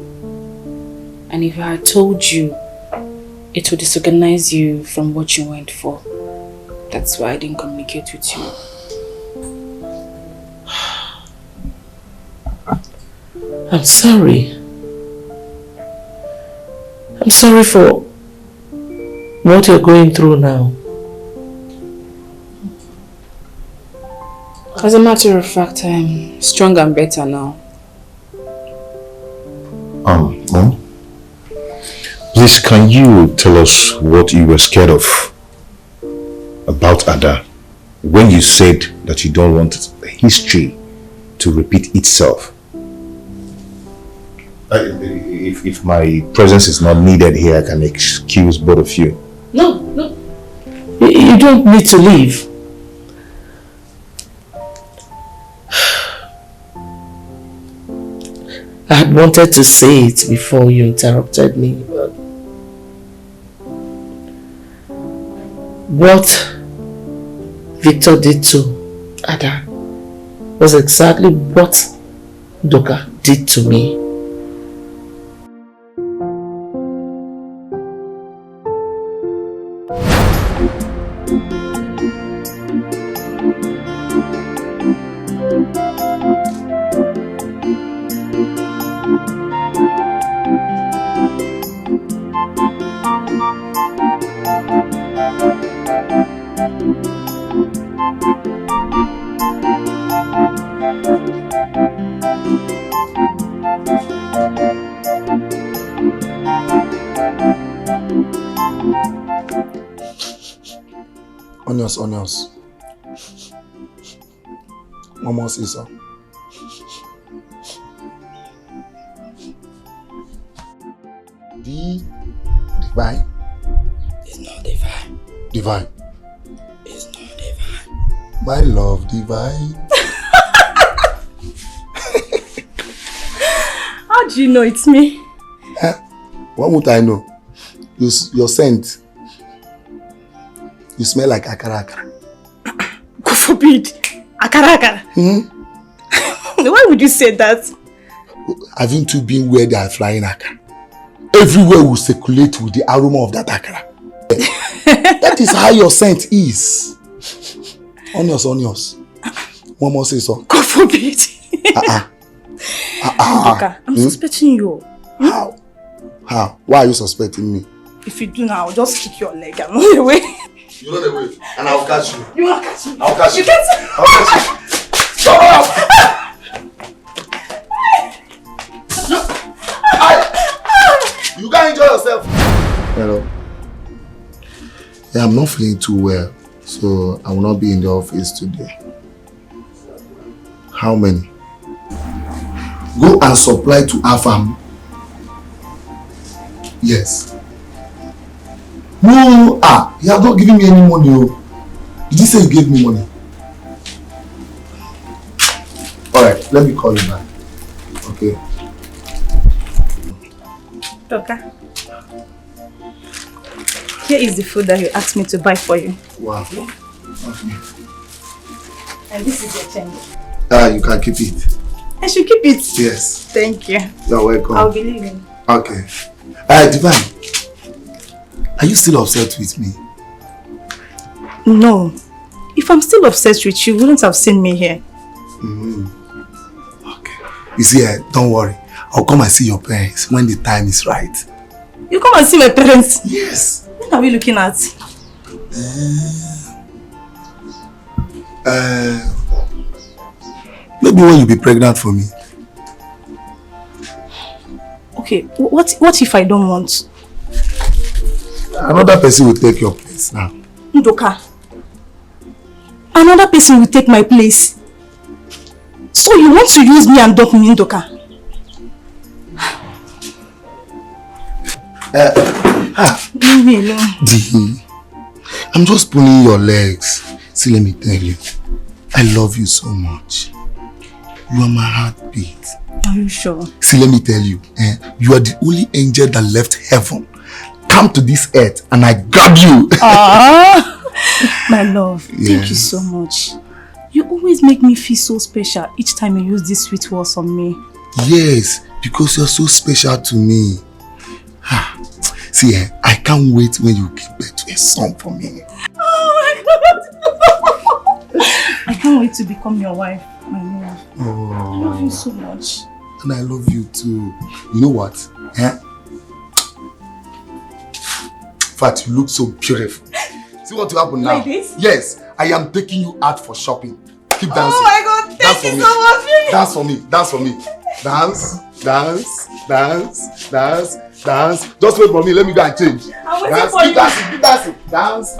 And if I had told you, it would disorganize you from what you went for. That's why I didn't communicate with you. I'm sorry. I'm sorry for what you're going through now. As a matter of fact, I'm stronger and better now. Mom? Please, can you tell us what you were scared of about Ada when you said that you don't want history to repeat itself? If my presence is not needed here, I can excuse both of you. No. You don't need to leave. I had wanted to say it before you interrupted me, but what Victor did to Ada was exactly what Doka did to me. Onions. Mama says so. Divine? It's not divine. Divine. It's not divine. My love, divine. How do you know it's me? What would I know? Your scent. You smell like akara akara. God forbid. Akara akara. Why would you say that? Haven't you been where they are flying akara? Everywhere will circulate with the aroma of that akara. That is how your scent is. Onions. One more say so. God forbid. I'm suspecting you. How? Why are you suspecting me? If you do now, I'll just kick your leg and run away. You run away, and I'll catch you. You will catch me. I'll catch you. You can't. I'll catch you. Stop! You can't enjoy yourself. Hello. Yeah, I'm not feeling too well, so I will not be in the office today. How many? Go and supply to our family. Yes. No, you have not given me any money. Did you say you gave me money? Alright, let me call you back. Okay. Okay. Here is the food that you asked me to buy for you. Wow. Okay. And this is your change. You can keep it. I should keep it? Yes. Thank you. You're welcome. I'll be leaving. Okay. Divine, are you still upset with me? No. If I'm still obsessed with you, you wouldn't have seen me here. Okay. You see, don't worry. I'll come and see your parents when the time is right. You come and see my parents? Yes. When are we looking at? Maybe when you be pregnant for me. Okay, what if I don't want? Another person will take your place now. Ndoka. Another person will take my place. So you want to use me and dump me, Ndoka? Leave me alone. Dee, I'm just pulling your legs. See, let me tell you. I love you so much. You are my heartbeat. Are you sure? See, let me tell you. You are the only angel that left heaven. Come to this earth and I grab you. My love, thank you so much. You always make me feel so special each time you use these sweet words on me. Yes, because you're so special to me. See, I can't wait when you give birth to a son for me. Oh my God! I can't wait to become your wife, my love. Oh. I love you so much. And I love you too. You know what? In fact, you look so beautiful. See what will happen now? Like this? Yes, I am taking you out for shopping. Keep dancing. Oh my God, thank you so much. Dance for me, dance for me. Dance, dance, dance, dance, dance. Just wait for me, let me go and change. I'm waiting Dance, for keep you. dancing, keep dancing. Dance.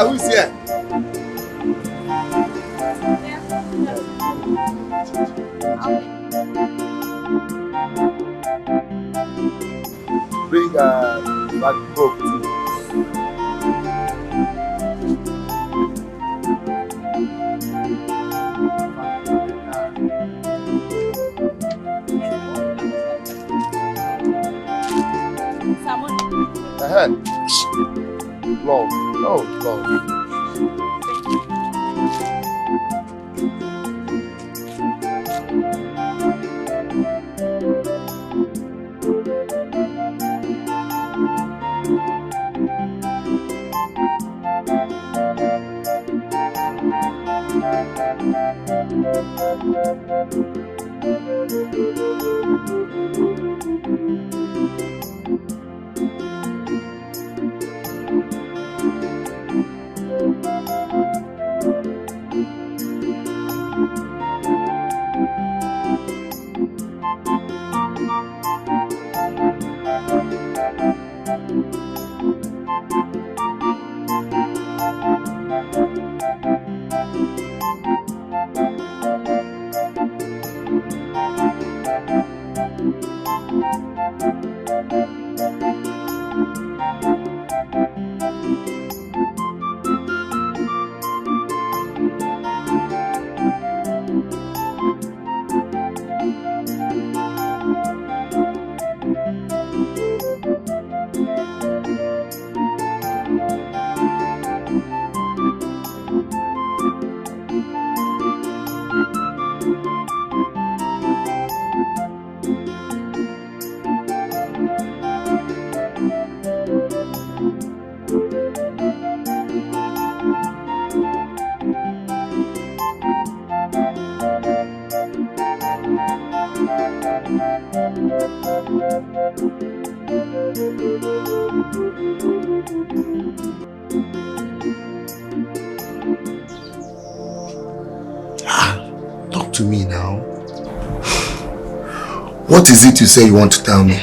Who's here? Bring that coke too. Ahead. Love. Oh, love. Talk to me now. What is it you say you want to tell me?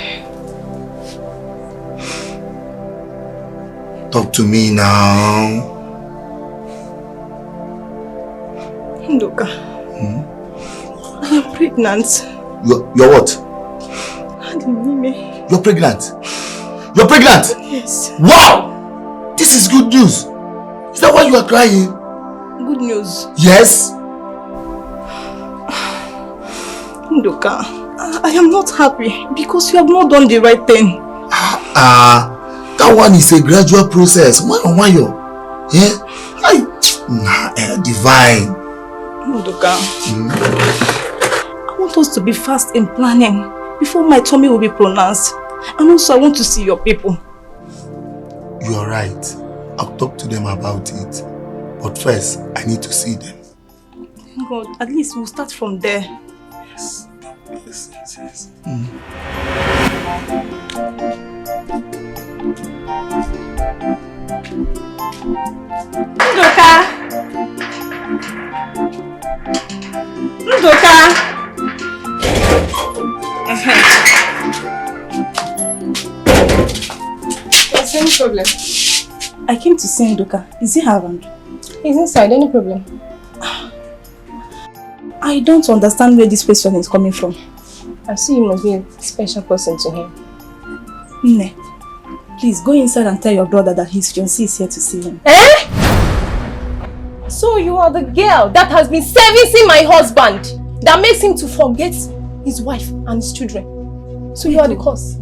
Talk to me now. Ndoka, I am pregnant. You're what? Adimime. You're pregnant? You're pregnant? Yes. Wow! This is good news. Is that why you are crying? Good news. Yes? Ndoka, I am not happy because you have not done the right thing. That one is a gradual process. Why? Yeah? Divine. Ndoka, I want us to be fast in planning before my tummy will be pronounced. And also I want to see your people. You are right. I'll talk to them about it. But first, I need to see them. God, at least we'll start from there. Yes. Ndoka! What's any problem? I came to see Ndoka. Is he around? He's inside, any problem? I don't understand where this question is coming from. I see you must be a special person to him. Nne, please go inside and tell your brother that his fiancée is here to see him. Eh? So you are the girl that has been servicing my husband, that makes him to forget his wife and his children. So you are the cause.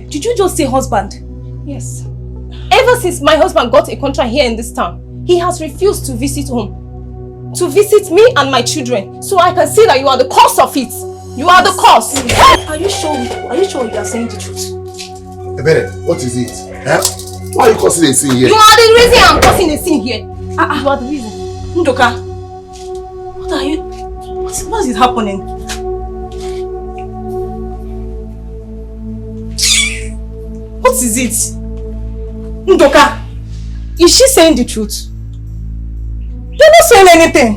Did you just say husband? Yes. Ever since my husband got a contract here in this town, he has refused to visit home. To visit me and my children. So I can see that you are the cause of it. You are the cause. Are you sure you are saying the truth? Ebere, what is it? Why are you causing a scene here? You are the reason I'm causing a scene here. You are the reason. Ndoka, what are you? What is happening? What is it? Ndoka, is she saying the truth? You're not saying anything.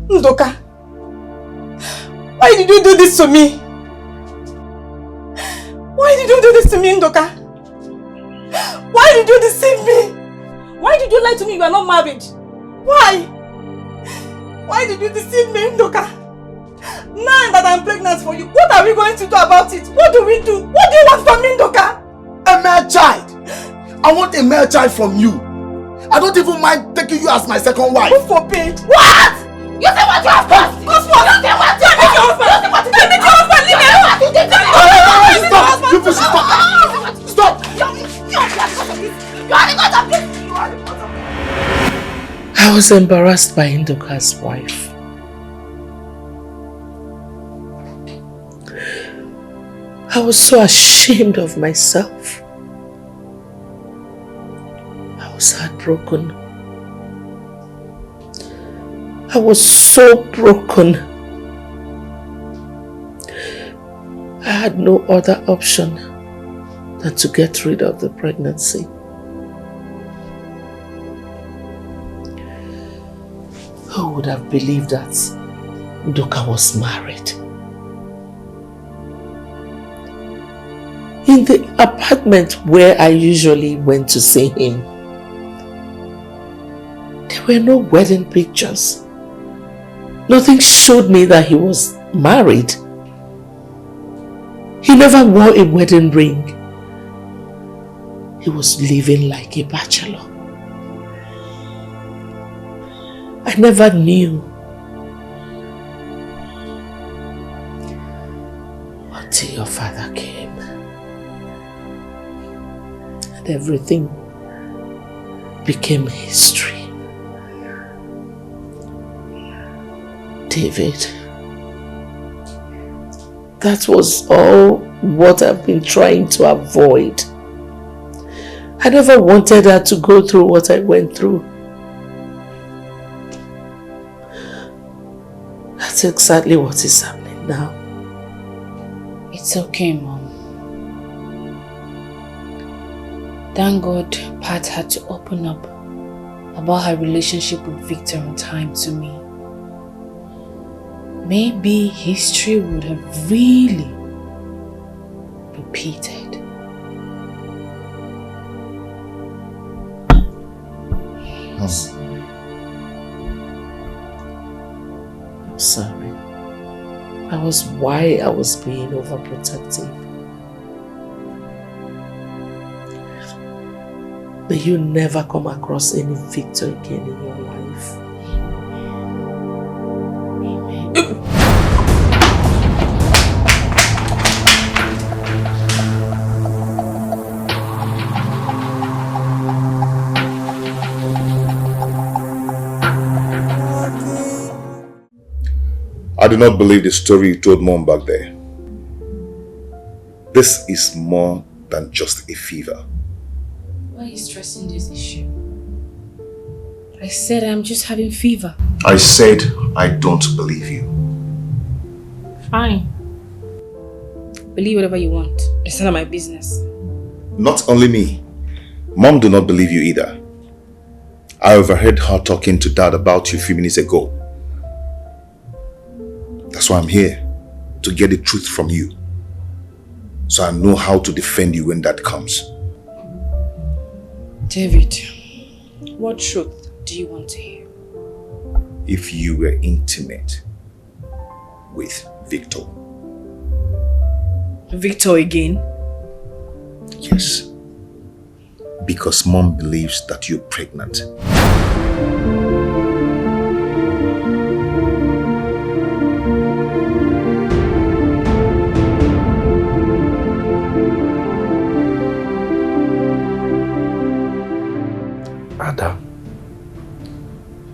Ndoka, why did you do this to me? Why did you do this to me, Ndoka? Why did you deceive me? Why did you lie to me you are not married? Why? Why did you deceive me, Ndoka? Now that I'm pregnant for you, what are we going to do about it? What do we do? What do you want from me, Ndoka? A male child. I want a male child from you. I don't even mind taking you as my second wife. Who forbid? What? You say what you have done? Because what? You say what you have done? You say what you have done? Leave me alone. Stop! You should stop! Stop! I was embarrassed by Ndoka's wife. I was so ashamed of myself. I was heartbroken. I was so broken. I had no other option than to get rid of the pregnancy. Who would have believed that Nduka was married? In the apartment where I usually went to see him, there were no wedding pictures. Nothing showed me that he was married. He never wore a wedding ring. He was living like a bachelor. I never knew until your father came. And everything became history. David, that was all what I've been trying to avoid. I never wanted her to go through what I went through. That's exactly what is happening now. It's okay, Mom. Thank God Pat had to open up about her relationship with Victor on time to me. Maybe history would have really repeated. I'm sorry. That was why I was being overprotective. May you never come across any Victor again in your life. I do not believe the story you told Mom back there. This is more than just a fever. Why are you stressing this issue? I said I'm just having fever. I said I don't believe you. Fine. Believe whatever you want. It's none of my business. Not only me. Mom do not believe you either. I overheard her talking to Dad about you a few minutes ago. That's why I'm here, to get the truth from you. So I know how to defend you when that comes. David, what truth do you want to hear? If you were intimate with Victor. Victor again? Yes. Because Mom believes that you're pregnant. Ada,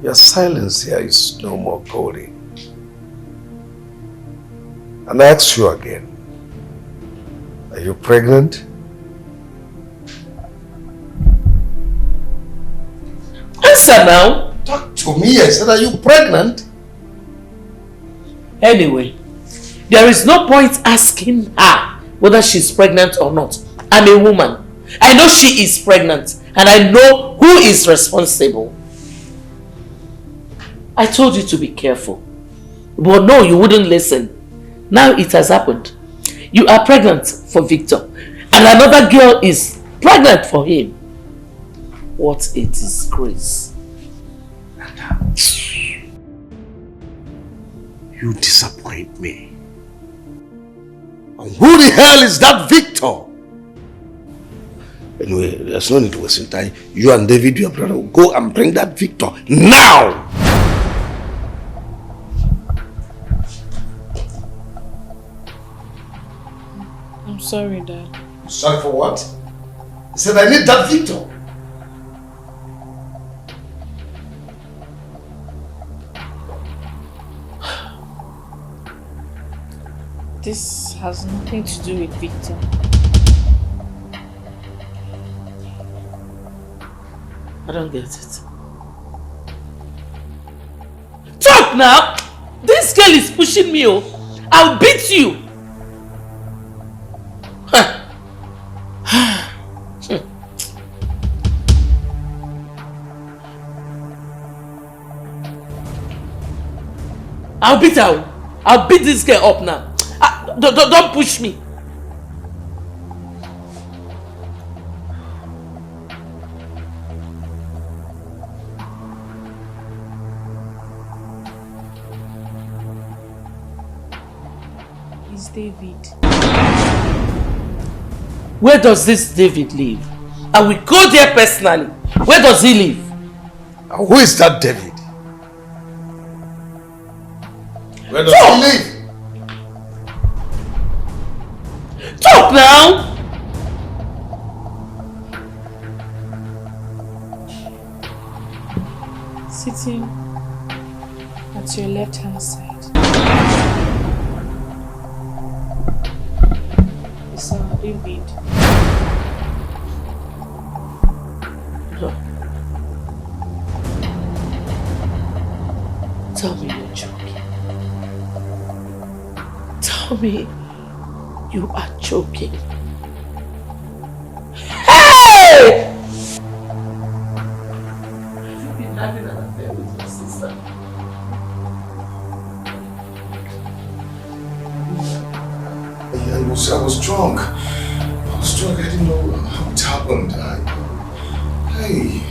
your silence here is no more golden. And I ask you again, are you pregnant? Answer now. Talk to me. I said, are you pregnant? Anyway, there is no point asking her whether she's pregnant or not. I'm a woman. I know she is pregnant. And I know who is responsible. I told you to be careful. But no, you wouldn't listen. Now it has happened. You are pregnant for Victor. And another girl is pregnant for him. What a disgrace. You disappoint me. And who the hell is that Victor? Anyway, there's no need to waste time. You and David, your brother, will go and bring that Victor now! I'm sorry, Dad. Sorry for what? I said I need that Victor. This has nothing to do with Victor. I don't get it. Talk now! This girl is pushing me. I'll beat you. I'll beat her. I'll beat this girl up now. Don't push me. It's David. Where does this David live? I will go there personally. Where does he live? Who is that David? Where does he live? Talk now! Sitting at your left hand side. It's David. Tell me you're joking. Tell me you are joking. Hey! You've been having an affair with your sister. I was drunk. I didn't know how it happened. Hey.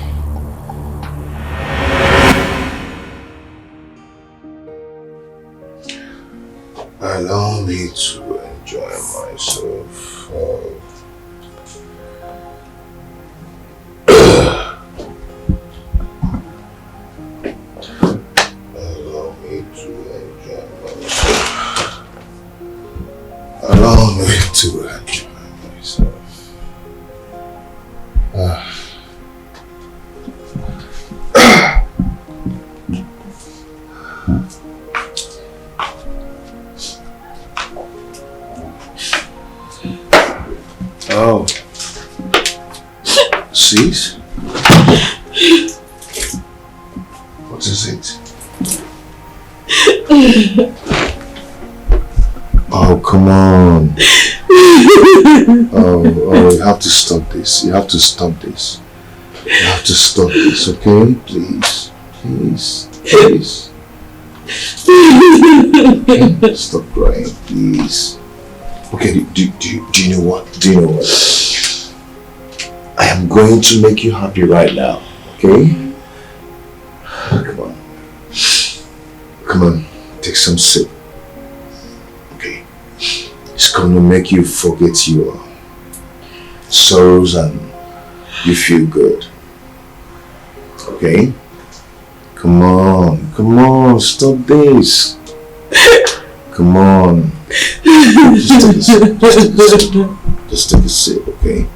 Allow me to enjoy myself. Allow me to enjoy myself. Allow me to enjoy myself. Oh. Cease? What is it? Oh, come on. Oh, you have to stop this. You have to stop this. You have to stop this, okay? Please. Please. Please. Okay? Stop crying, please. Okay, do you know what? Do you know what? I am going to make you happy right now, okay? Come on. Come on, take some sip. Okay. It's going to make you forget your sorrows and you feel good. Okay? Come on, stop this. Come on. Just take a sip. Just take a sip, okay?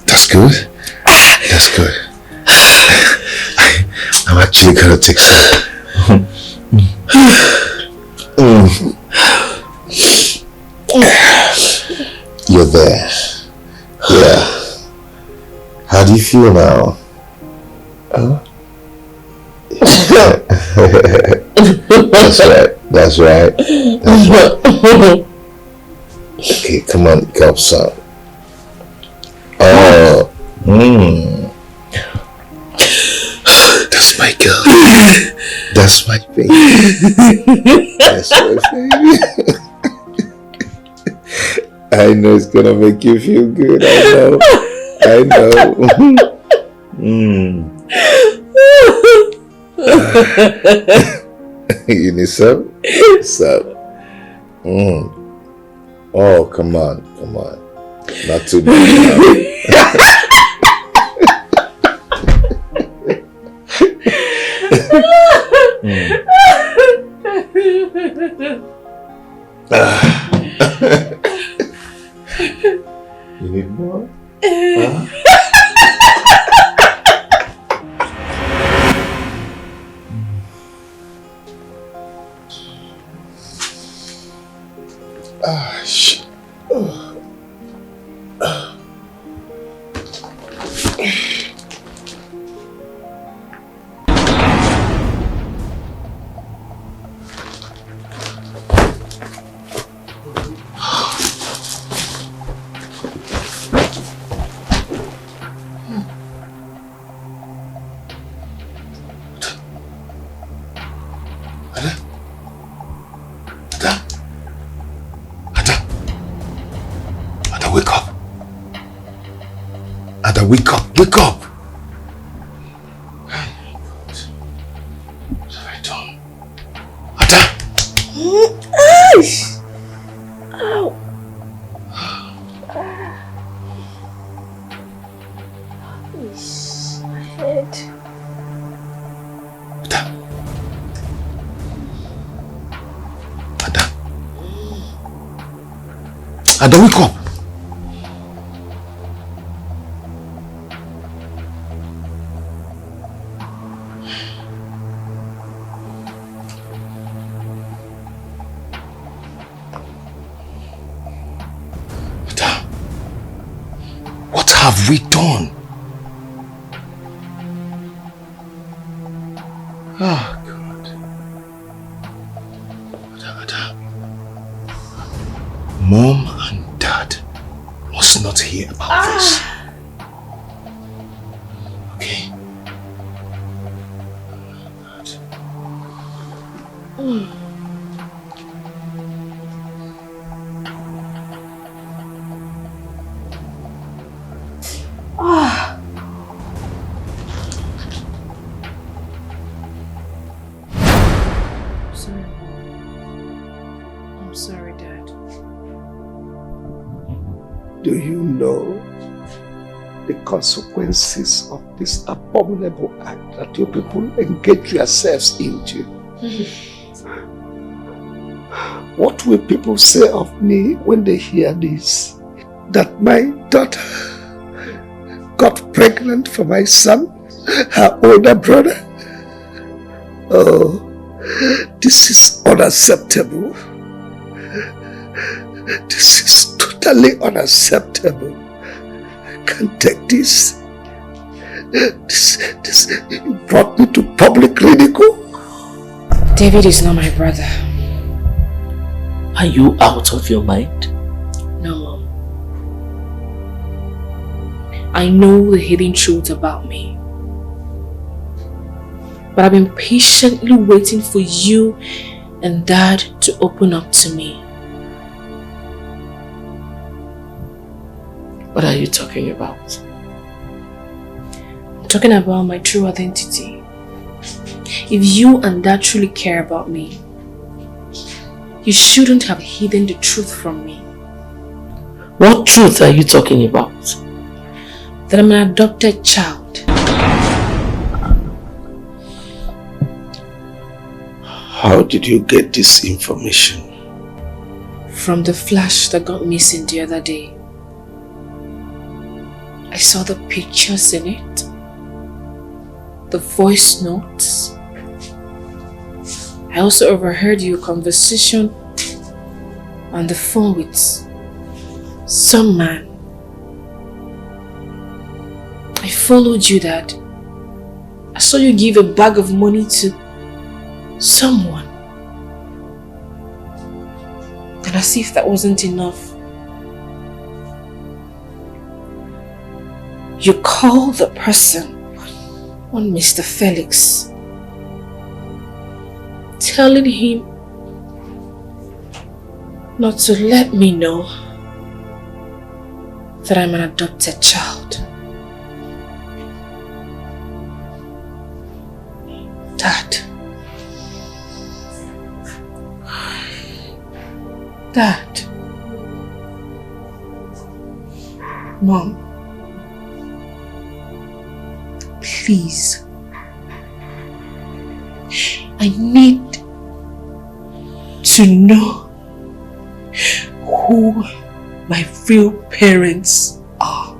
That's good. That's good. I'm actually gonna take some. You're there. Yeah. How do you feel now? That's right. Okay, come on, go some. Oh, that's my girl. That's my baby. That's my baby. I know it's gonna make you feel good. I know. You need some? Some. Oh, come on. Not too bad. You need more? Huh? Shit. Ada, wake up, wake up! What have I done? Ada! Ow! My head. Ada, wake up! Ada, what have we done? Oh, God. Ada. Mom and Dad must not hear about this. Okay? Sorry, Mom. I'm sorry, Dad. Do you know the consequences of this abominable act that you people engage yourselves into? What will people say of me when they hear this? That my daughter got pregnant for my son, her older brother? Oh, this is unacceptable. This is totally unacceptable. I can't take this. This brought me to public ridicule. David is not my brother. Are you out of your mind? No, Mom. I know the hidden truth about me. But I've been patiently waiting for you and Dad to open up to me. What are you talking about? I'm talking about my true identity. If you and Dad truly care about me, you shouldn't have hidden the truth from me. What truth are you talking about? That I'm an adopted child. How did you get this information? From the flash that got missing the other day. I saw the pictures in it, the voice notes. I also overheard your conversation on the phone with some man. I followed you, Dad. I saw you give a bag of money to someone. And as if that wasn't enough, you called the person, one Mr. Felix, telling him not to let me know that I'm an adopted child. Dad. Dad. Mom. Please. I need to know who my real parents are.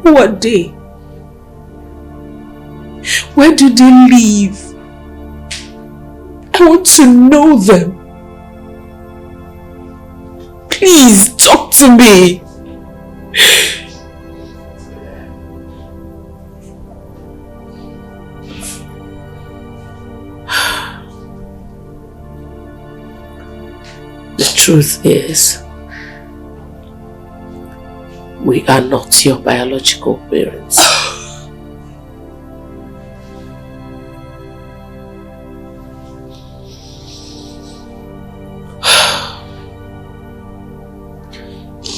Who are they? Where do they live? I want to know them. Please talk to me. The truth is, we are not your biological parents.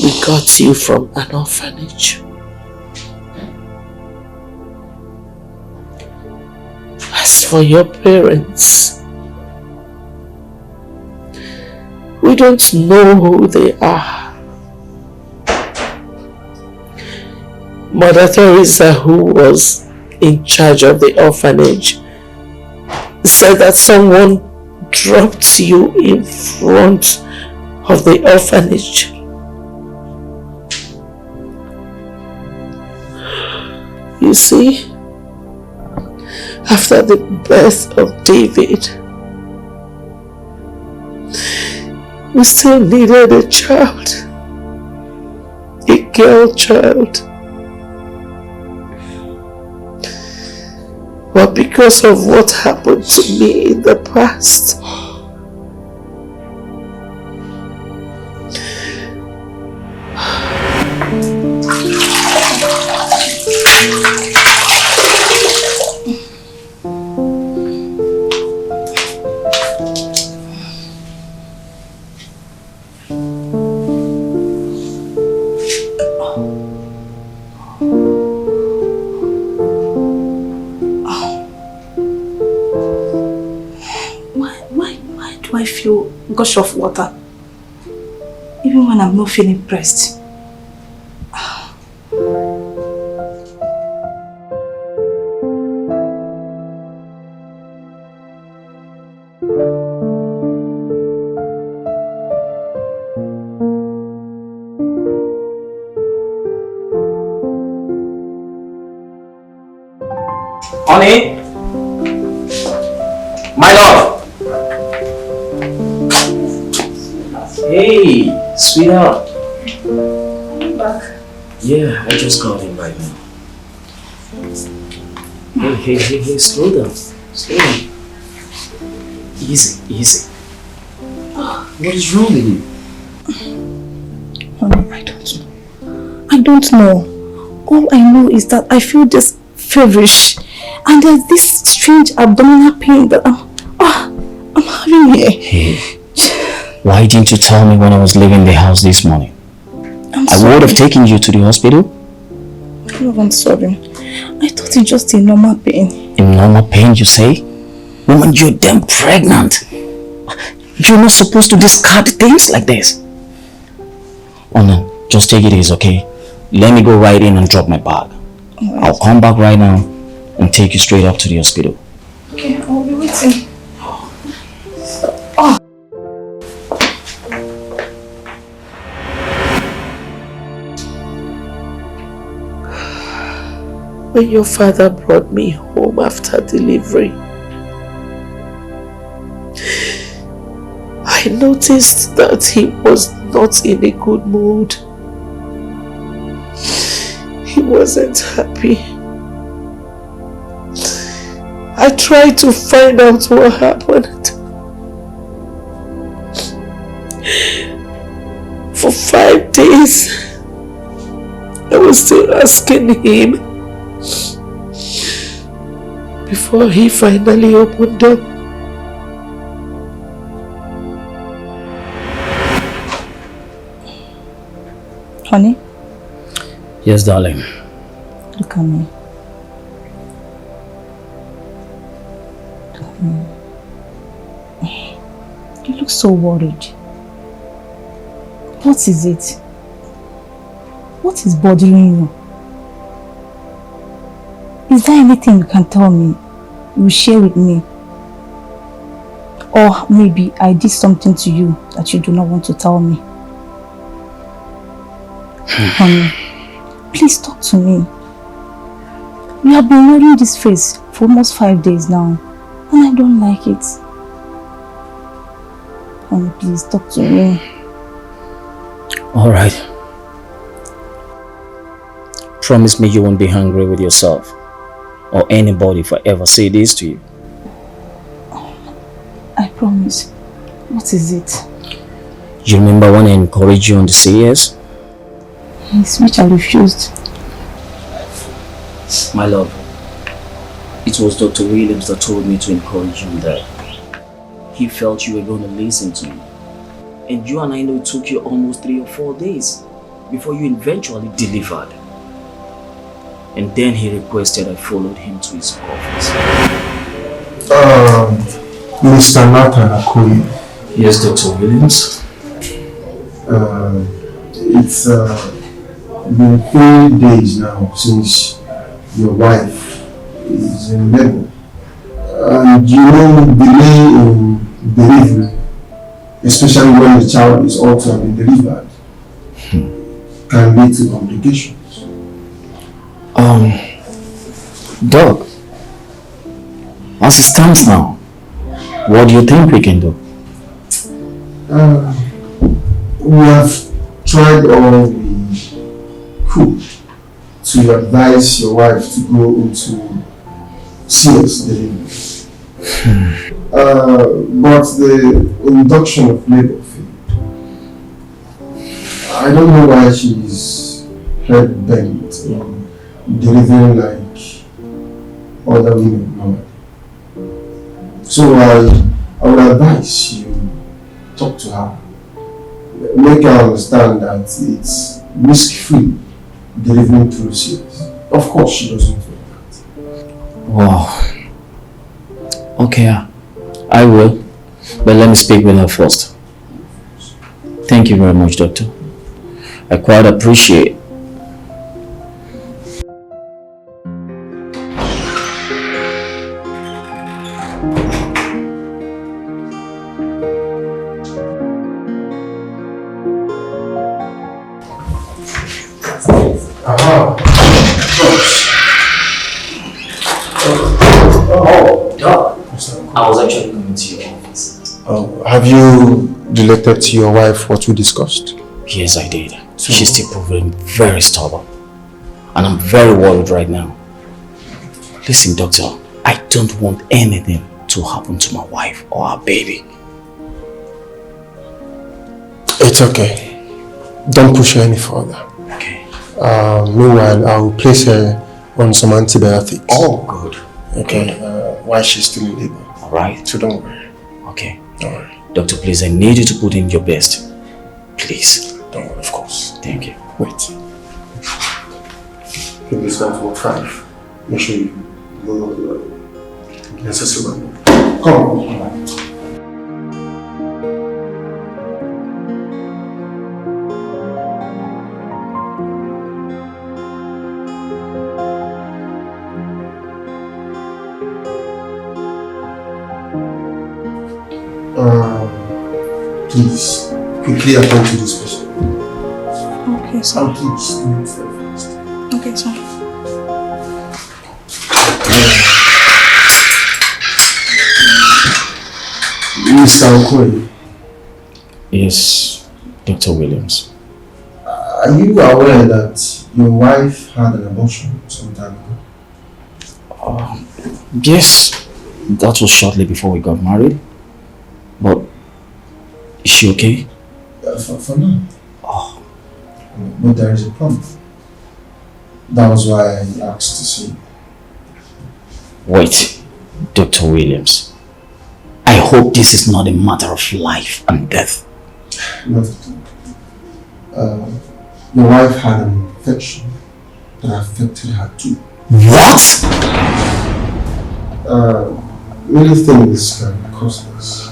We got you from an orphanage. As for your parents, we don't know who they are. Mother Teresa, who was in charge of the orphanage, said that someone dropped you in front of the orphanage. You see, after the birth of David, we still needed a child, a girl child. But because of what happened to me in the past, I feel gush of water, even when I'm not feeling pressed. Honey, my love. Hey, sweetheart. I'm back. Yeah, I just got in right now. Hey, slow down. Slow down. Easy. What is wrong with you? Honey, I don't know. All I know is that I feel just feverish. And there's this strange abdominal pain that I'm having here. Hey, why didn't you tell me when I was leaving the house this morning? I would have taken you to the hospital. Love, I'm sorry. I thought it's just a normal pain. A normal pain, you say? Woman, you're damn pregnant. You're not supposed to discard things like this. Oh no, just take it easy, okay? Let me go right in and drop my bag. Right. I'll come back right now and take you straight up to the hospital. Okay, I'll be waiting. When your father brought me home after delivery, I noticed that he was not in a good mood. He wasn't happy. I tried to find out what happened. For 5 days, I was still asking him before he finally opened up. Honey? Yes, darling. Look at me. You look so worried. What is it? What is bothering you? Is there anything you can tell me? You will share with me? Or maybe I did something to you that you do not want to tell me? Honey, please talk to me. We have been wearing this face for almost 5 days now, and I don't like it. Honey, please talk to me. Alright. Promise me you won't be angry with yourself or anybody if I ever say this to you. I promise. What is it? You remember when I encouraged you on the CS? Yes, which I refused. My love, it was Dr. Williams that told me to encourage you that he felt you were going to listen to me. And you and I know it took you almost 3 or 4 days. before you eventually delivered. And then he requested I followed him to his office. Mr. Nathan Akoye. Yes, Dr. Williams. It's been 3 days now since your wife is in labor. And you know, delay in delivery, especially when the child is also been delivered, can lead to complications. Doc, as it stands now, what do you think we can do? We have tried all we could to advise your wife to go into serious delivery. But the induction of labor failed. I don't know why she's head bent on delivering like other women normally. So I would advise you talk to her. Make her understand that it's risk-free delivering through CS. Of course she doesn't feel that. Wow. Okay, I will. But let me speak with her first. Thank you very much, Doctor. I quite appreciate. I was actually coming to your office. Have you related to your wife what we discussed? Yes, I did. She's still proving very stubborn. And I'm very worried right now. Listen, doctor, I don't want anything to happen to my wife or our baby. It's okay. Don't push her any further. Okay. Meanwhile, I will place her on some antibiotics. Oh, good. Okay. While she's still in labor. Alright. So don't worry. Okay. Alright. Doctor, please, I need you to put in your best. Please. Don't worry, of course. Thank you. Wait. Okay, this time for 5. Make sure you go necessary. Come on. Please, quickly attend to this person. Okay, sir. Please, do it first. Okay, sir. Mr. Okoye. Yes, Dr. Williams. Are you aware that your wife had an abortion some time ago? Yes, that was shortly before we got married. But is she okay? For now. Oh. But there is a problem. That was why I asked to see you. Wait, Dr. Williams. I hope this is not a matter of life and death. Not at all. Your wife had an infection that affected her too. What? Many things can cause this.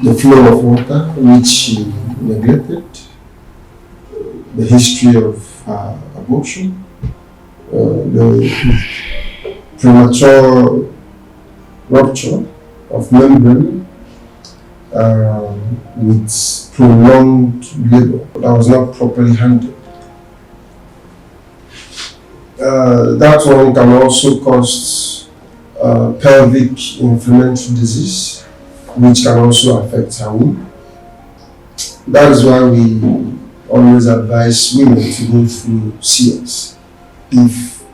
The flow of water, which she neglected, the history of abortion, the premature rupture of membrane with prolonged labor that was not properly handled. That one can also cause pelvic inflammatory disease, which can also affect her womb. That is why we always advise women to go through CS if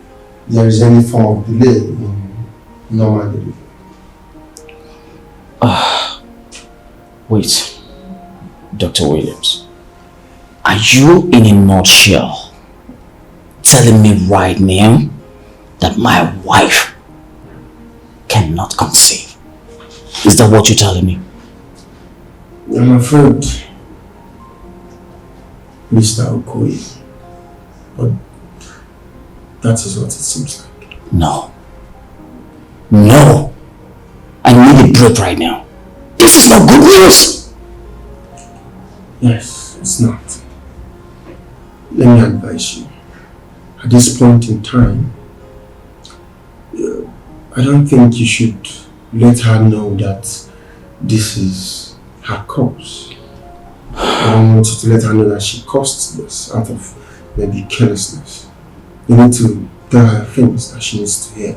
there is any form of delay in normal delivery. Wait, Dr. Williams. Are you in a nutshell telling me right now that my wife cannot conceive? Is that what you're telling me? I'm afraid Mr. Okoye. But that is what it seems like. No. No! I need a break right now. This is not good news! Yes, it's not. Let me advise you. At this point in time, I don't think you should let her know that this is her cause. I don't want you to let her know that she caused this out of maybe carelessness. You need to tell her things that she needs to hear.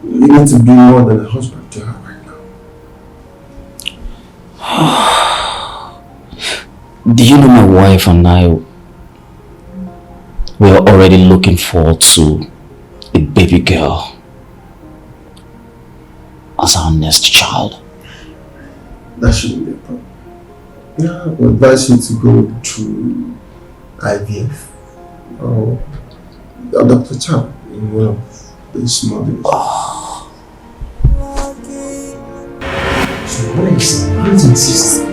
You need to be more than a husband to her right now. Do you know my wife and I, we are already looking forward to a baby girl as our next child? That shouldn't be a problem. Yeah, I would advise you to go through IVF or adopt a child in one of these models. So what are you saying? Brothers and sisters,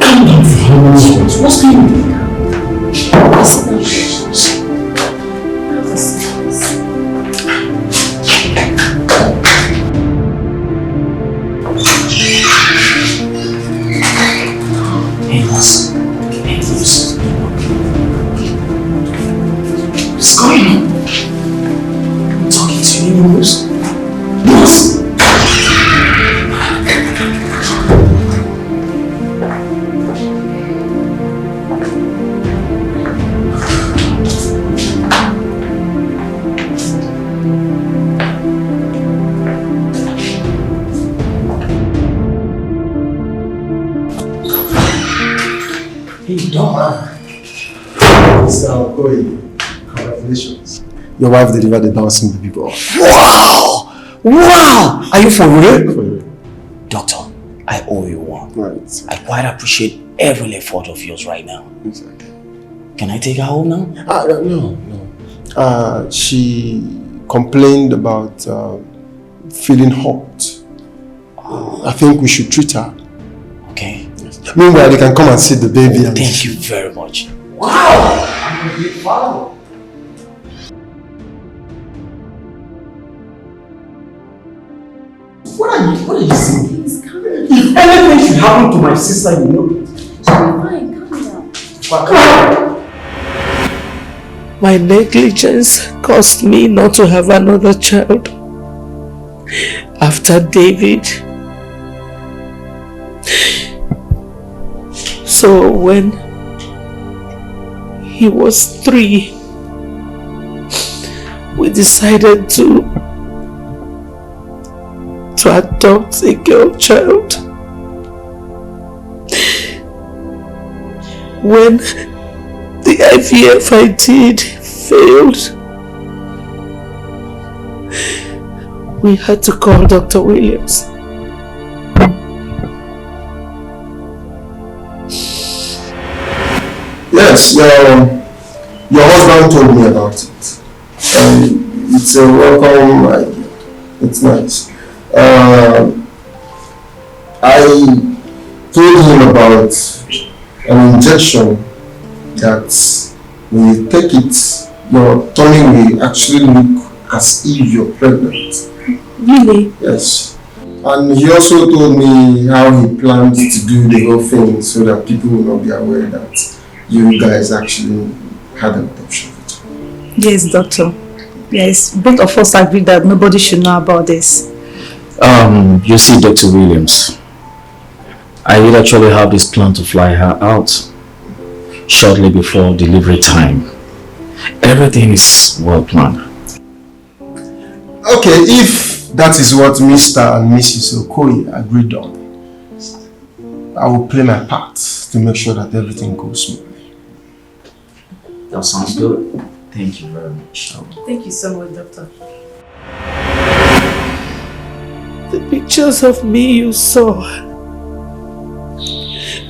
calm down for how many years? What's going on? Hey, boss. Hey, boss. What's going on? I'm talking to you, boss. Boss! Mr. Okoye, congratulations. Your wife delivered a bouncing baby boy. Wow! Wow! Are you for real? For real. Doctor, I owe you one. Right. I quite appreciate every effort of yours right now. Exactly. Can I take her home now? No. She complained about feeling hot. I think we should treat her. Okay. Yes. Meanwhile, they can come and see the baby. Thank you very much. Wow! I'm a big father. What are you saying? If anything should happen to my sister, you know it. Fine, calm down. My negligence caused me not to have another child. After David. So when he was 3, we decided to adopt a girl child. When the IVF I did failed, we had to call Dr. Williams. Yes, your husband told me about it. It's a welcome idea. It's nice. I told him about an injection that when you take it, your tummy will actually look as if you're pregnant. Really? Yes. And he also told me how he plans to do the whole thing so that people will not be aware that you guys actually had an adoption. Yes, doctor. Yes, both of us agree that nobody should know about this. You see, Dr. Williams, I did actually have this plan to fly her out shortly before delivery time. Everything is well planned. Okay, if that is what Mr. and Mrs. Okoye agreed on, I will play my part to make sure that everything goes smoothly. That sounds good. Thank you very much. Thank you so much, doctor. The pictures of me you saw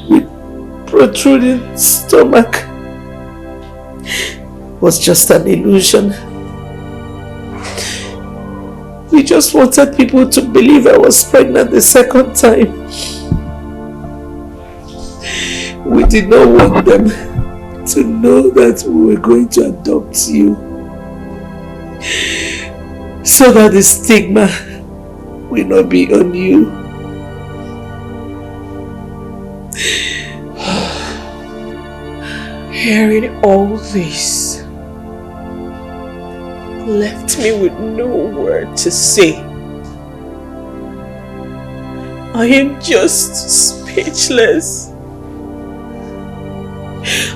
with protruding stomach was just an illusion. We just wanted people to believe I was pregnant the second time. We did not want them to know that we were going to adopt you, so that the stigma will not be on you. Hearing all this left me with no word to say. I am just speechless.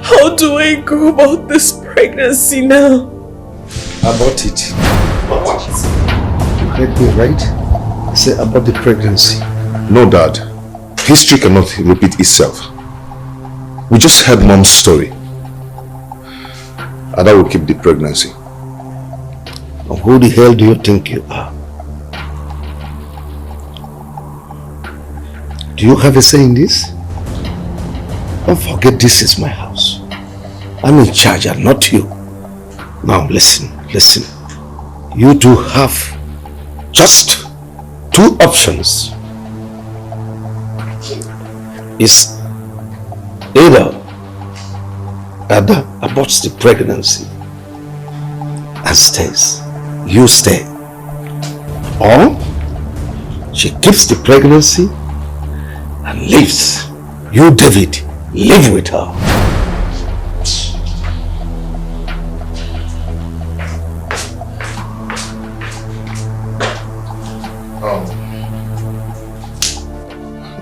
How do I go about this pregnancy now? About it. What? You heard me right? I said about the pregnancy. No, Dad. History cannot repeat itself. We just heard Mom's story. Ada will keep the pregnancy. And who the hell do you think you are? Do you have a say in this? Don't forget this is my house. I'm in charge and not you. Now listen. You do have just 2 options. It's either Ada aborts the pregnancy and stays. You stay. Or she keeps the pregnancy and leaves. You, David, live with her.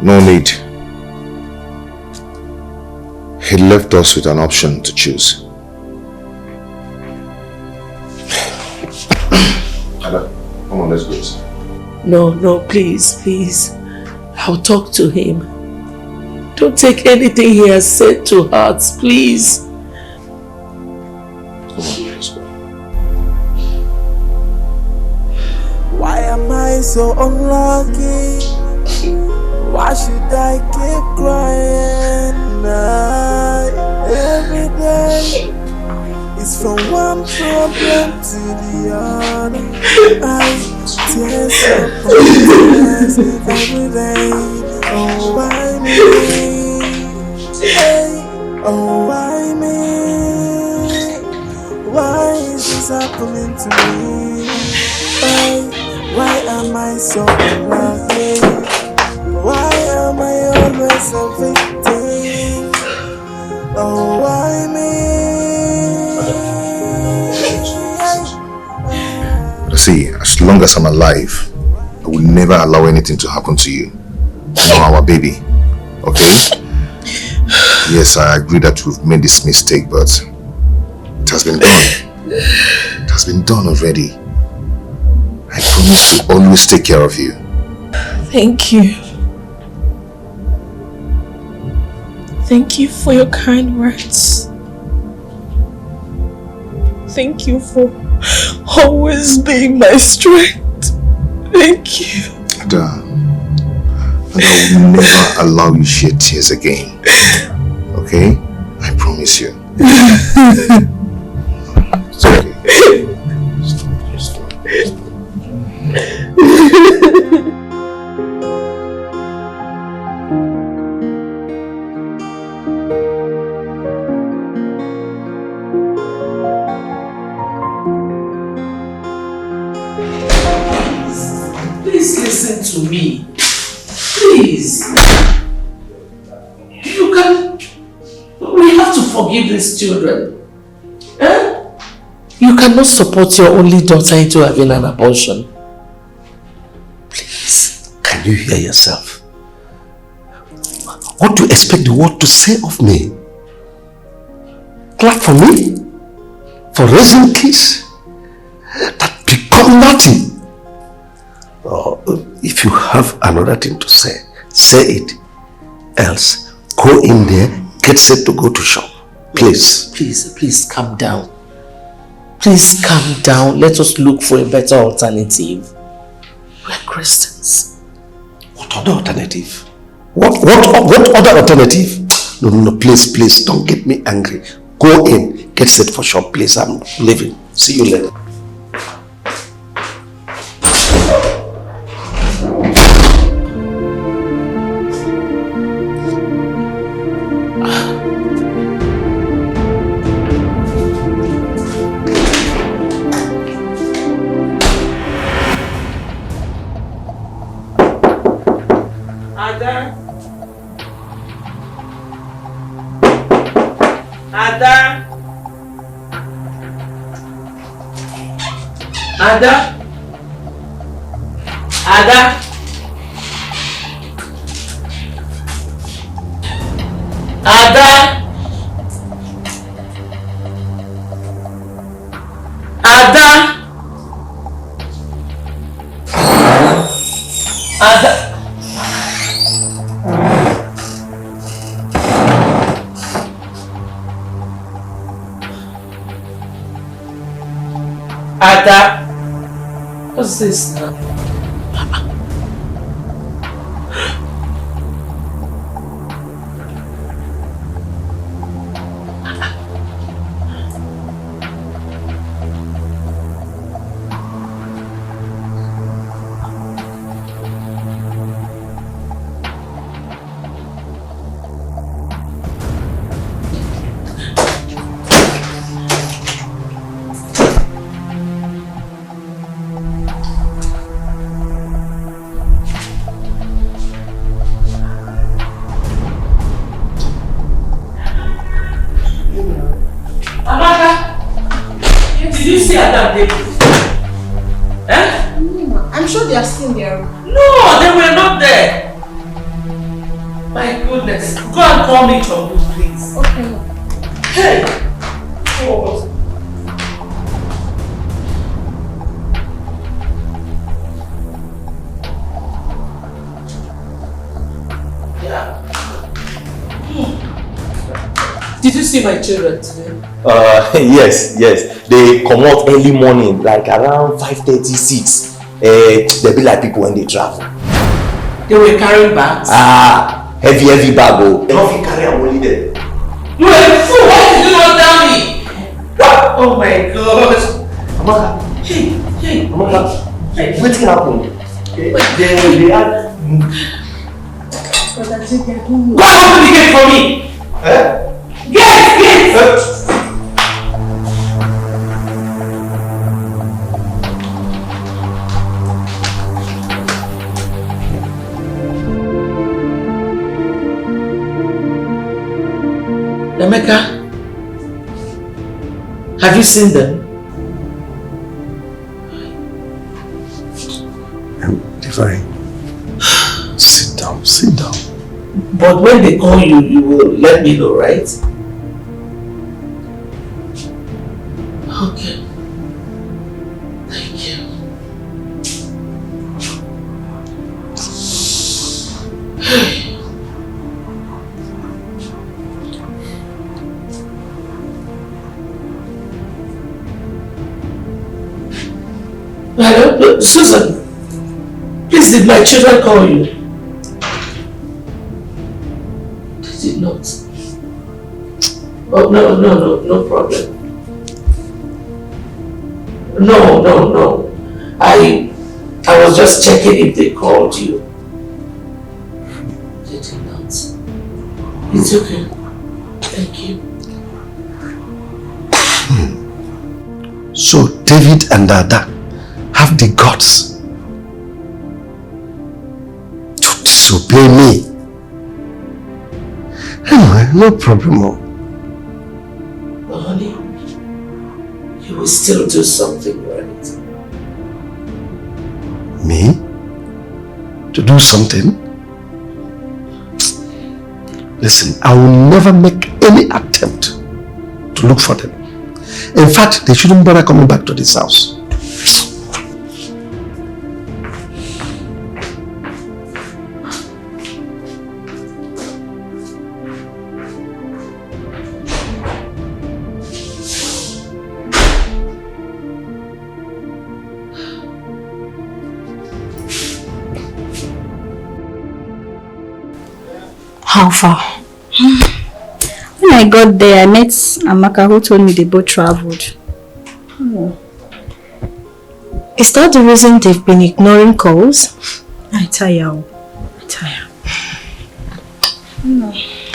No need. He left us with an option to choose. Ada, come on, let's go. No, please. I'll talk to him. Don't take anything he has said to heart, please. Come on, let's go. Why am I so unlucky? Why should I keep crying? Every day it's from one problem to the other. I tears up tears every day. Oh, why me? Hey, oh, why me? Why is this happening to me? Hey, why am I so unlucky? Why am I always a victim? Oh, why me? See, as long as I'm alive, I will never allow anything to happen to you. You know, our baby. Okay? Yes, I agree that we've made this mistake, but it has been done. It has been done already. I promise to always take care of you. Thank you. Thank you for your kind words. Thank you for always being my strength. Thank you. Ada, I will never allow you shed tears again. Okay? I promise you. It's okay. Please listen to me. Please. We have to forgive these children. Eh? You cannot support your only daughter into having an abortion. Please, can you hear yourself? What do you expect the world to say of me? Clap for me? For raising kids that become nothing? Or if you have another thing to say it. Else, go in there, get set to go to shop. Please. Please calm down. Please calm down. Let us look for a better alternative. We're Christians. What other alternative? What other alternative? No, please, don't get me angry. Go in, get set for shop, please. I'm leaving. See you later. Ada. Ada. Ada. Ada. Ada. Ada. Ada. Ada. What's this now? Did you see Adam David? Eh? No, I'm sure they are still there. No, they were not there. My goodness. Go and call me Chombu, please. Okay. Hey! Oh. Yeah. Did you see my children today? Yes. They come out early morning, like around 5:36. They be like people when they travel. They were carrying bags? Heavy bag. They don't carry a only there. You are a fool! Why did you not tell me? What? Oh my gosh! Amaka. Hey. Amaka. Hey, what's happened? They are. Go open the gate for me! Eh? Get! Emeka, have you seen them? Divine, sit down. But when they call you, you will let me know, right? Okay. Thank you. Hello, Susan. Please, did my children call you? They did not. Oh, no problem. No. I was just checking if they called you. They did not. It's okay. Thank you. So David and Ada have the guts to disobey me. Anyway, no problem. But honey, you will still do something right. Me? To do something? Listen, I will never make any attempt to look for them. In fact, they shouldn't bother coming back to this house. How far? When I got there, I met Amaka who told me they both traveled. Is that the reason they've been ignoring calls? I tire.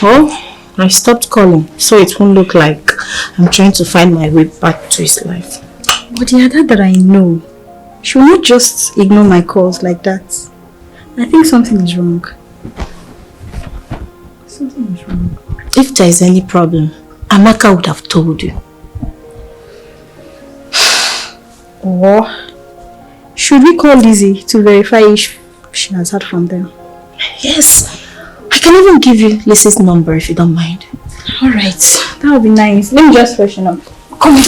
Oh, I stopped calling so it won't look like I'm trying to find my way back to his life. But the other that I know, she will not just ignore my calls like that. I think something is wrong. Something is wrong. If there is any problem, Amaka would have told you. Or should we call Lizzy to verify if she has heard from them? Yes. I can even give you Lizzy's number if you don't mind. Alright, that would be nice. Let me just freshen up. Come on.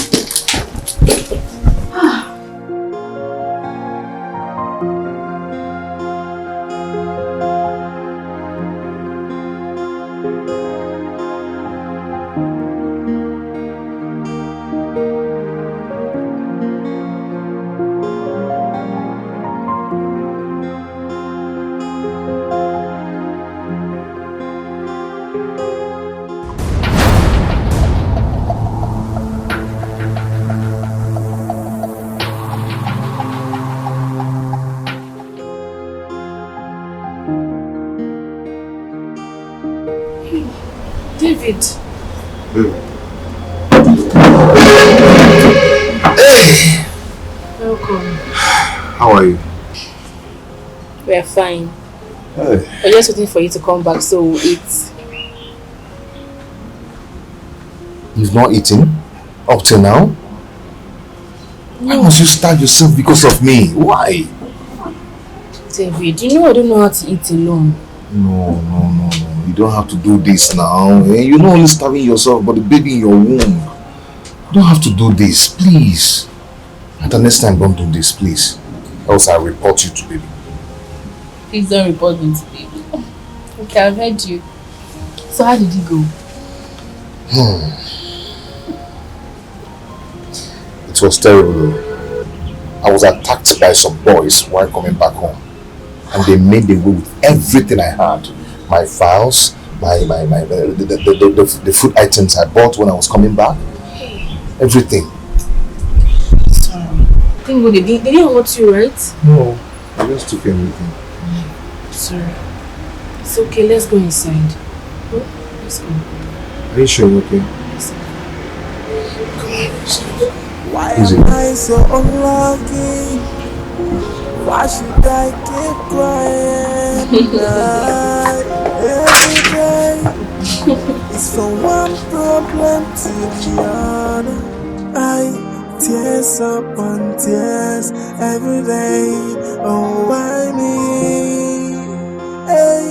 David. Hey! Welcome. How are you? We are fine. Hey. We're just waiting for you to come back so we'll eat. You've not eaten up till now? Why must you starve yourself because of me? Why? David, you know I don't know how to eat alone. No. You don't have to do this now. You're not only starving yourself, but the baby in your womb. You don't have to do this, please. And the next time, don't do this, please. Else I'll report you to baby. Please don't report me to baby. Okay, I've heard you. So how did you go? It was terrible. I was attacked by some boys while coming back home. And they made away with everything I had. My files, the food items I bought when I was coming back. Everything. Sorry. I think they didn't hurt you, right? No. I just took everything. Sorry. It's okay, let's go inside. Let's go. Are you sure you're okay? Yes. Come on, let's go. Why am I so unlucky? Why should I keep crying? Every day it's from one problem to the other. Tears upon tears every day. Oh, why me? Hey,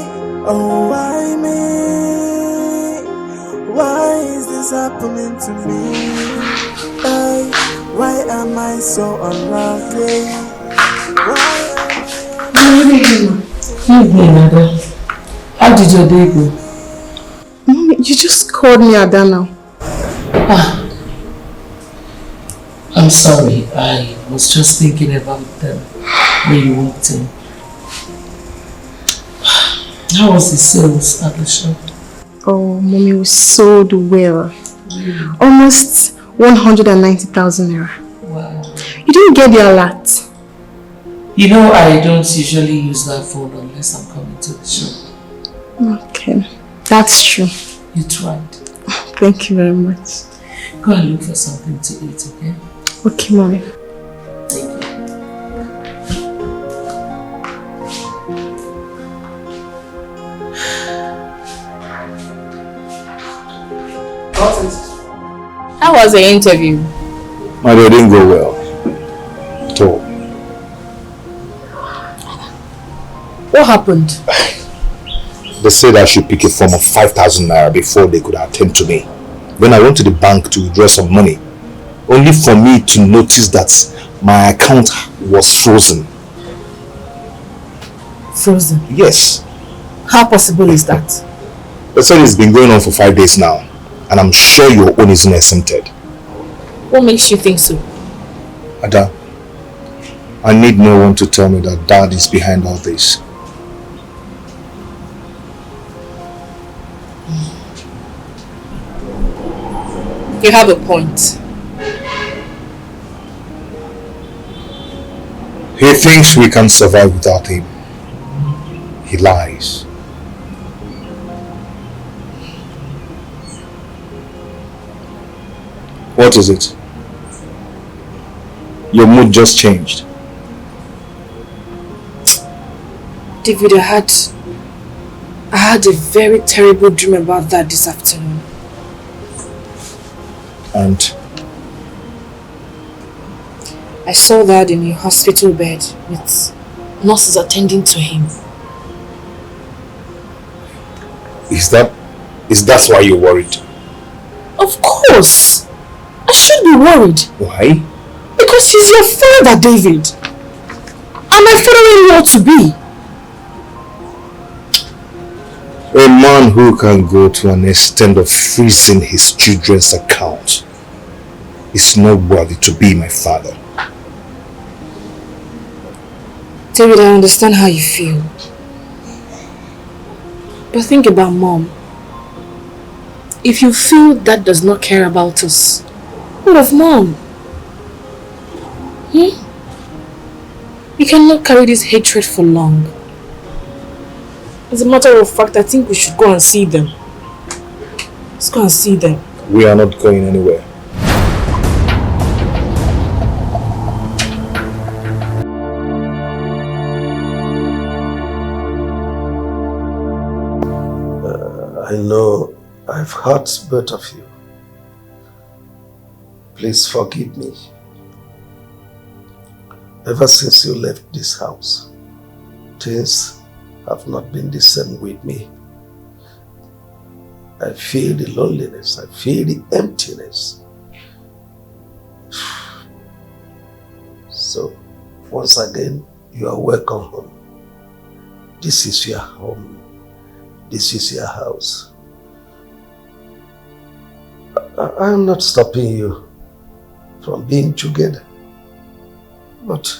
oh, why me? Why is this happening to me? Hey, why am I so unlucky? How did your day go? Mommy, you just called me Adana. I'm sorry. I was just thinking about them when you walked in. How was the sales at the shop? Oh, Mommy, we sold well. Almost 190,000 naira. Wow. You didn't get the alert. You know, I don't usually use that phone unless I'm coming to the shop. Okay, that's true. You tried. Thank you very much. Go and look for something to eat, okay? Okay, Mommy. Thank you. How was the interview? My day didn't go well. At all. What happened? They said I should pick a form of 5,000 naira before they could attend to me. Then I went to the bank to withdraw some money, only for me to notice that my account was frozen. Frozen? Yes. How possible is that? They said it's been going on for 5 days now, and I'm sure your own isn't exempted. What makes you think so? Ada, I need no one to tell me that Dad is behind all this. You have a point. He thinks we can survive without him. He lies. What is it? Your mood just changed. David, I had I had a very terrible dream about that this afternoon. And? I saw Dad in a hospital bed with nurses attending to him. Is that why you're worried? Of course! I should be worried. Why? Because he's your father, David. And my father-in-law to be. A man who can go to an extent of freezing his children's account is not worthy to be my father. David, I understand how you feel. But think about Mom. If you feel Dad does not care about us, what of Mom? We cannot carry this hatred for long. As a matter of fact, I think we should go and see them. Let's go and see them. We are not going anywhere. I know I've hurt both of you. Please forgive me. Ever since you left this house, things have not been the same with me. I feel the loneliness, I feel the emptiness. So, once again, you are welcome home. This is your home. This is your house. I am not stopping you from being together, but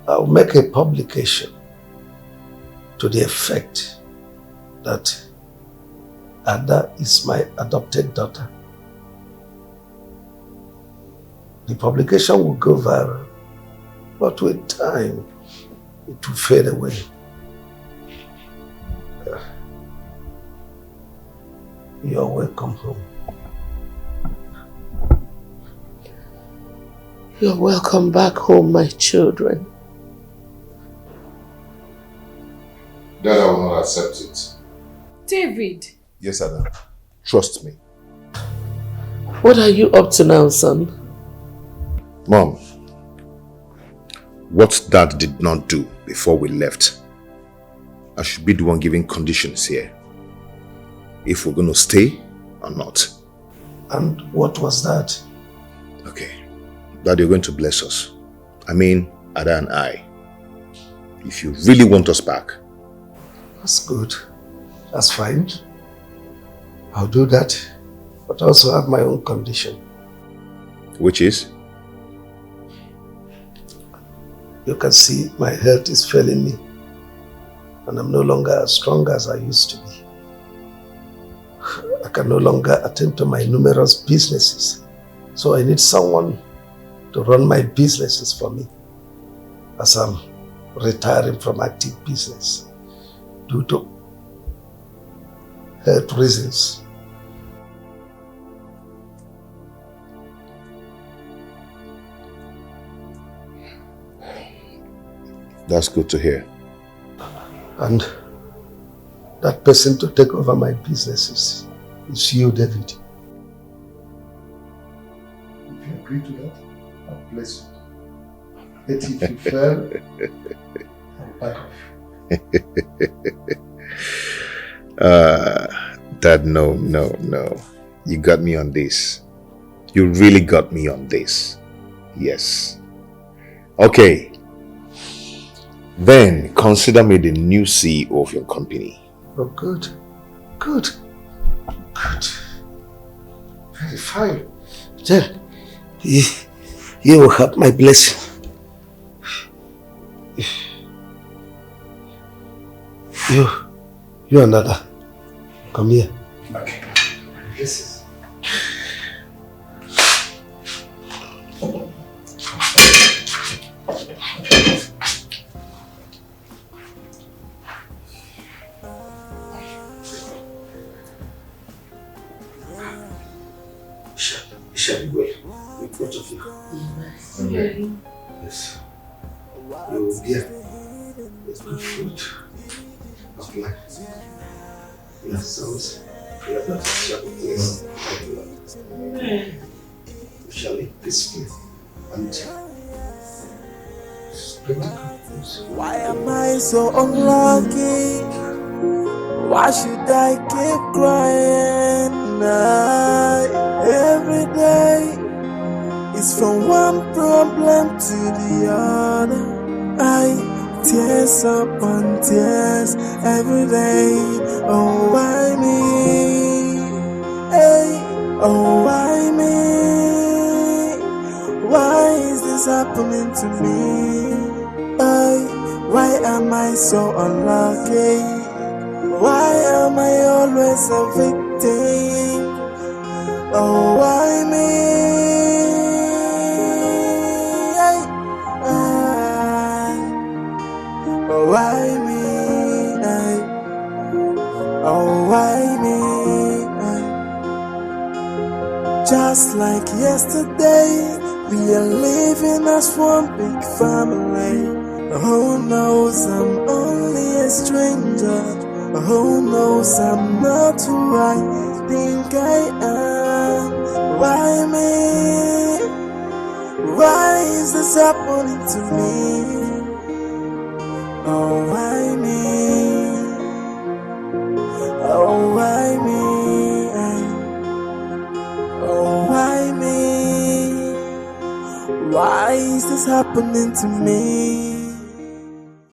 I'll make a publication to the effect that Ada is my adopted daughter. The publication will go viral, but with time, it will fade away. You are welcome home. You're welcome back home, my children. Dad, I will not accept it. David. Yes, Ada. Trust me. What are you up to now, son? Mom, what Dad did not do before we left, I should be the one giving conditions here. If we're going to stay or not. And what was that? Okay. Dad, you're going to bless us. I mean, Ada and I. If you really want us back. That's good. That's fine. I'll do that. But I also have my own condition. Which is? You can see my health is failing me. And I'm no longer as strong as I used to be. I can no longer attend to my numerous businesses. So I need someone to run my businesses for me as I'm retiring from active business due to health reasons. That's good to hear. And that person to take over my businesses is you, David. If you agree to that, I'll bless you. But if you fail, I'll back off. Dad, no. You got me on this. You really got me on this. Yes. Okay. Then consider me the new CEO of your company. Oh, good. Very fine. Then, you will have my blessing. You and Nada, come here. Okay. This is. It shall be well with both of you. Yes. You will bear with good fruit. of life. Your sons, your daughters shall be blessed by the Lord. We shall live peacefully and spread the goodness. Why am I so unlucky? Why should I keep crying? Every day is from one problem to the other. Tears upon tears every day. Oh, why me? Hey, oh, why me? Why is this happening to me? Why am I so unlucky? Why am I always a victim? Oh, why me? Oh, why me? Oh, why me? Just like yesterday, we are living as one big family. Who knows I'm only a stranger? Who knows I'm not who I think I am? Why me? Why is this happening to me? Oh, why me? Oh, why me? Oh, why me? Why is this happening to me?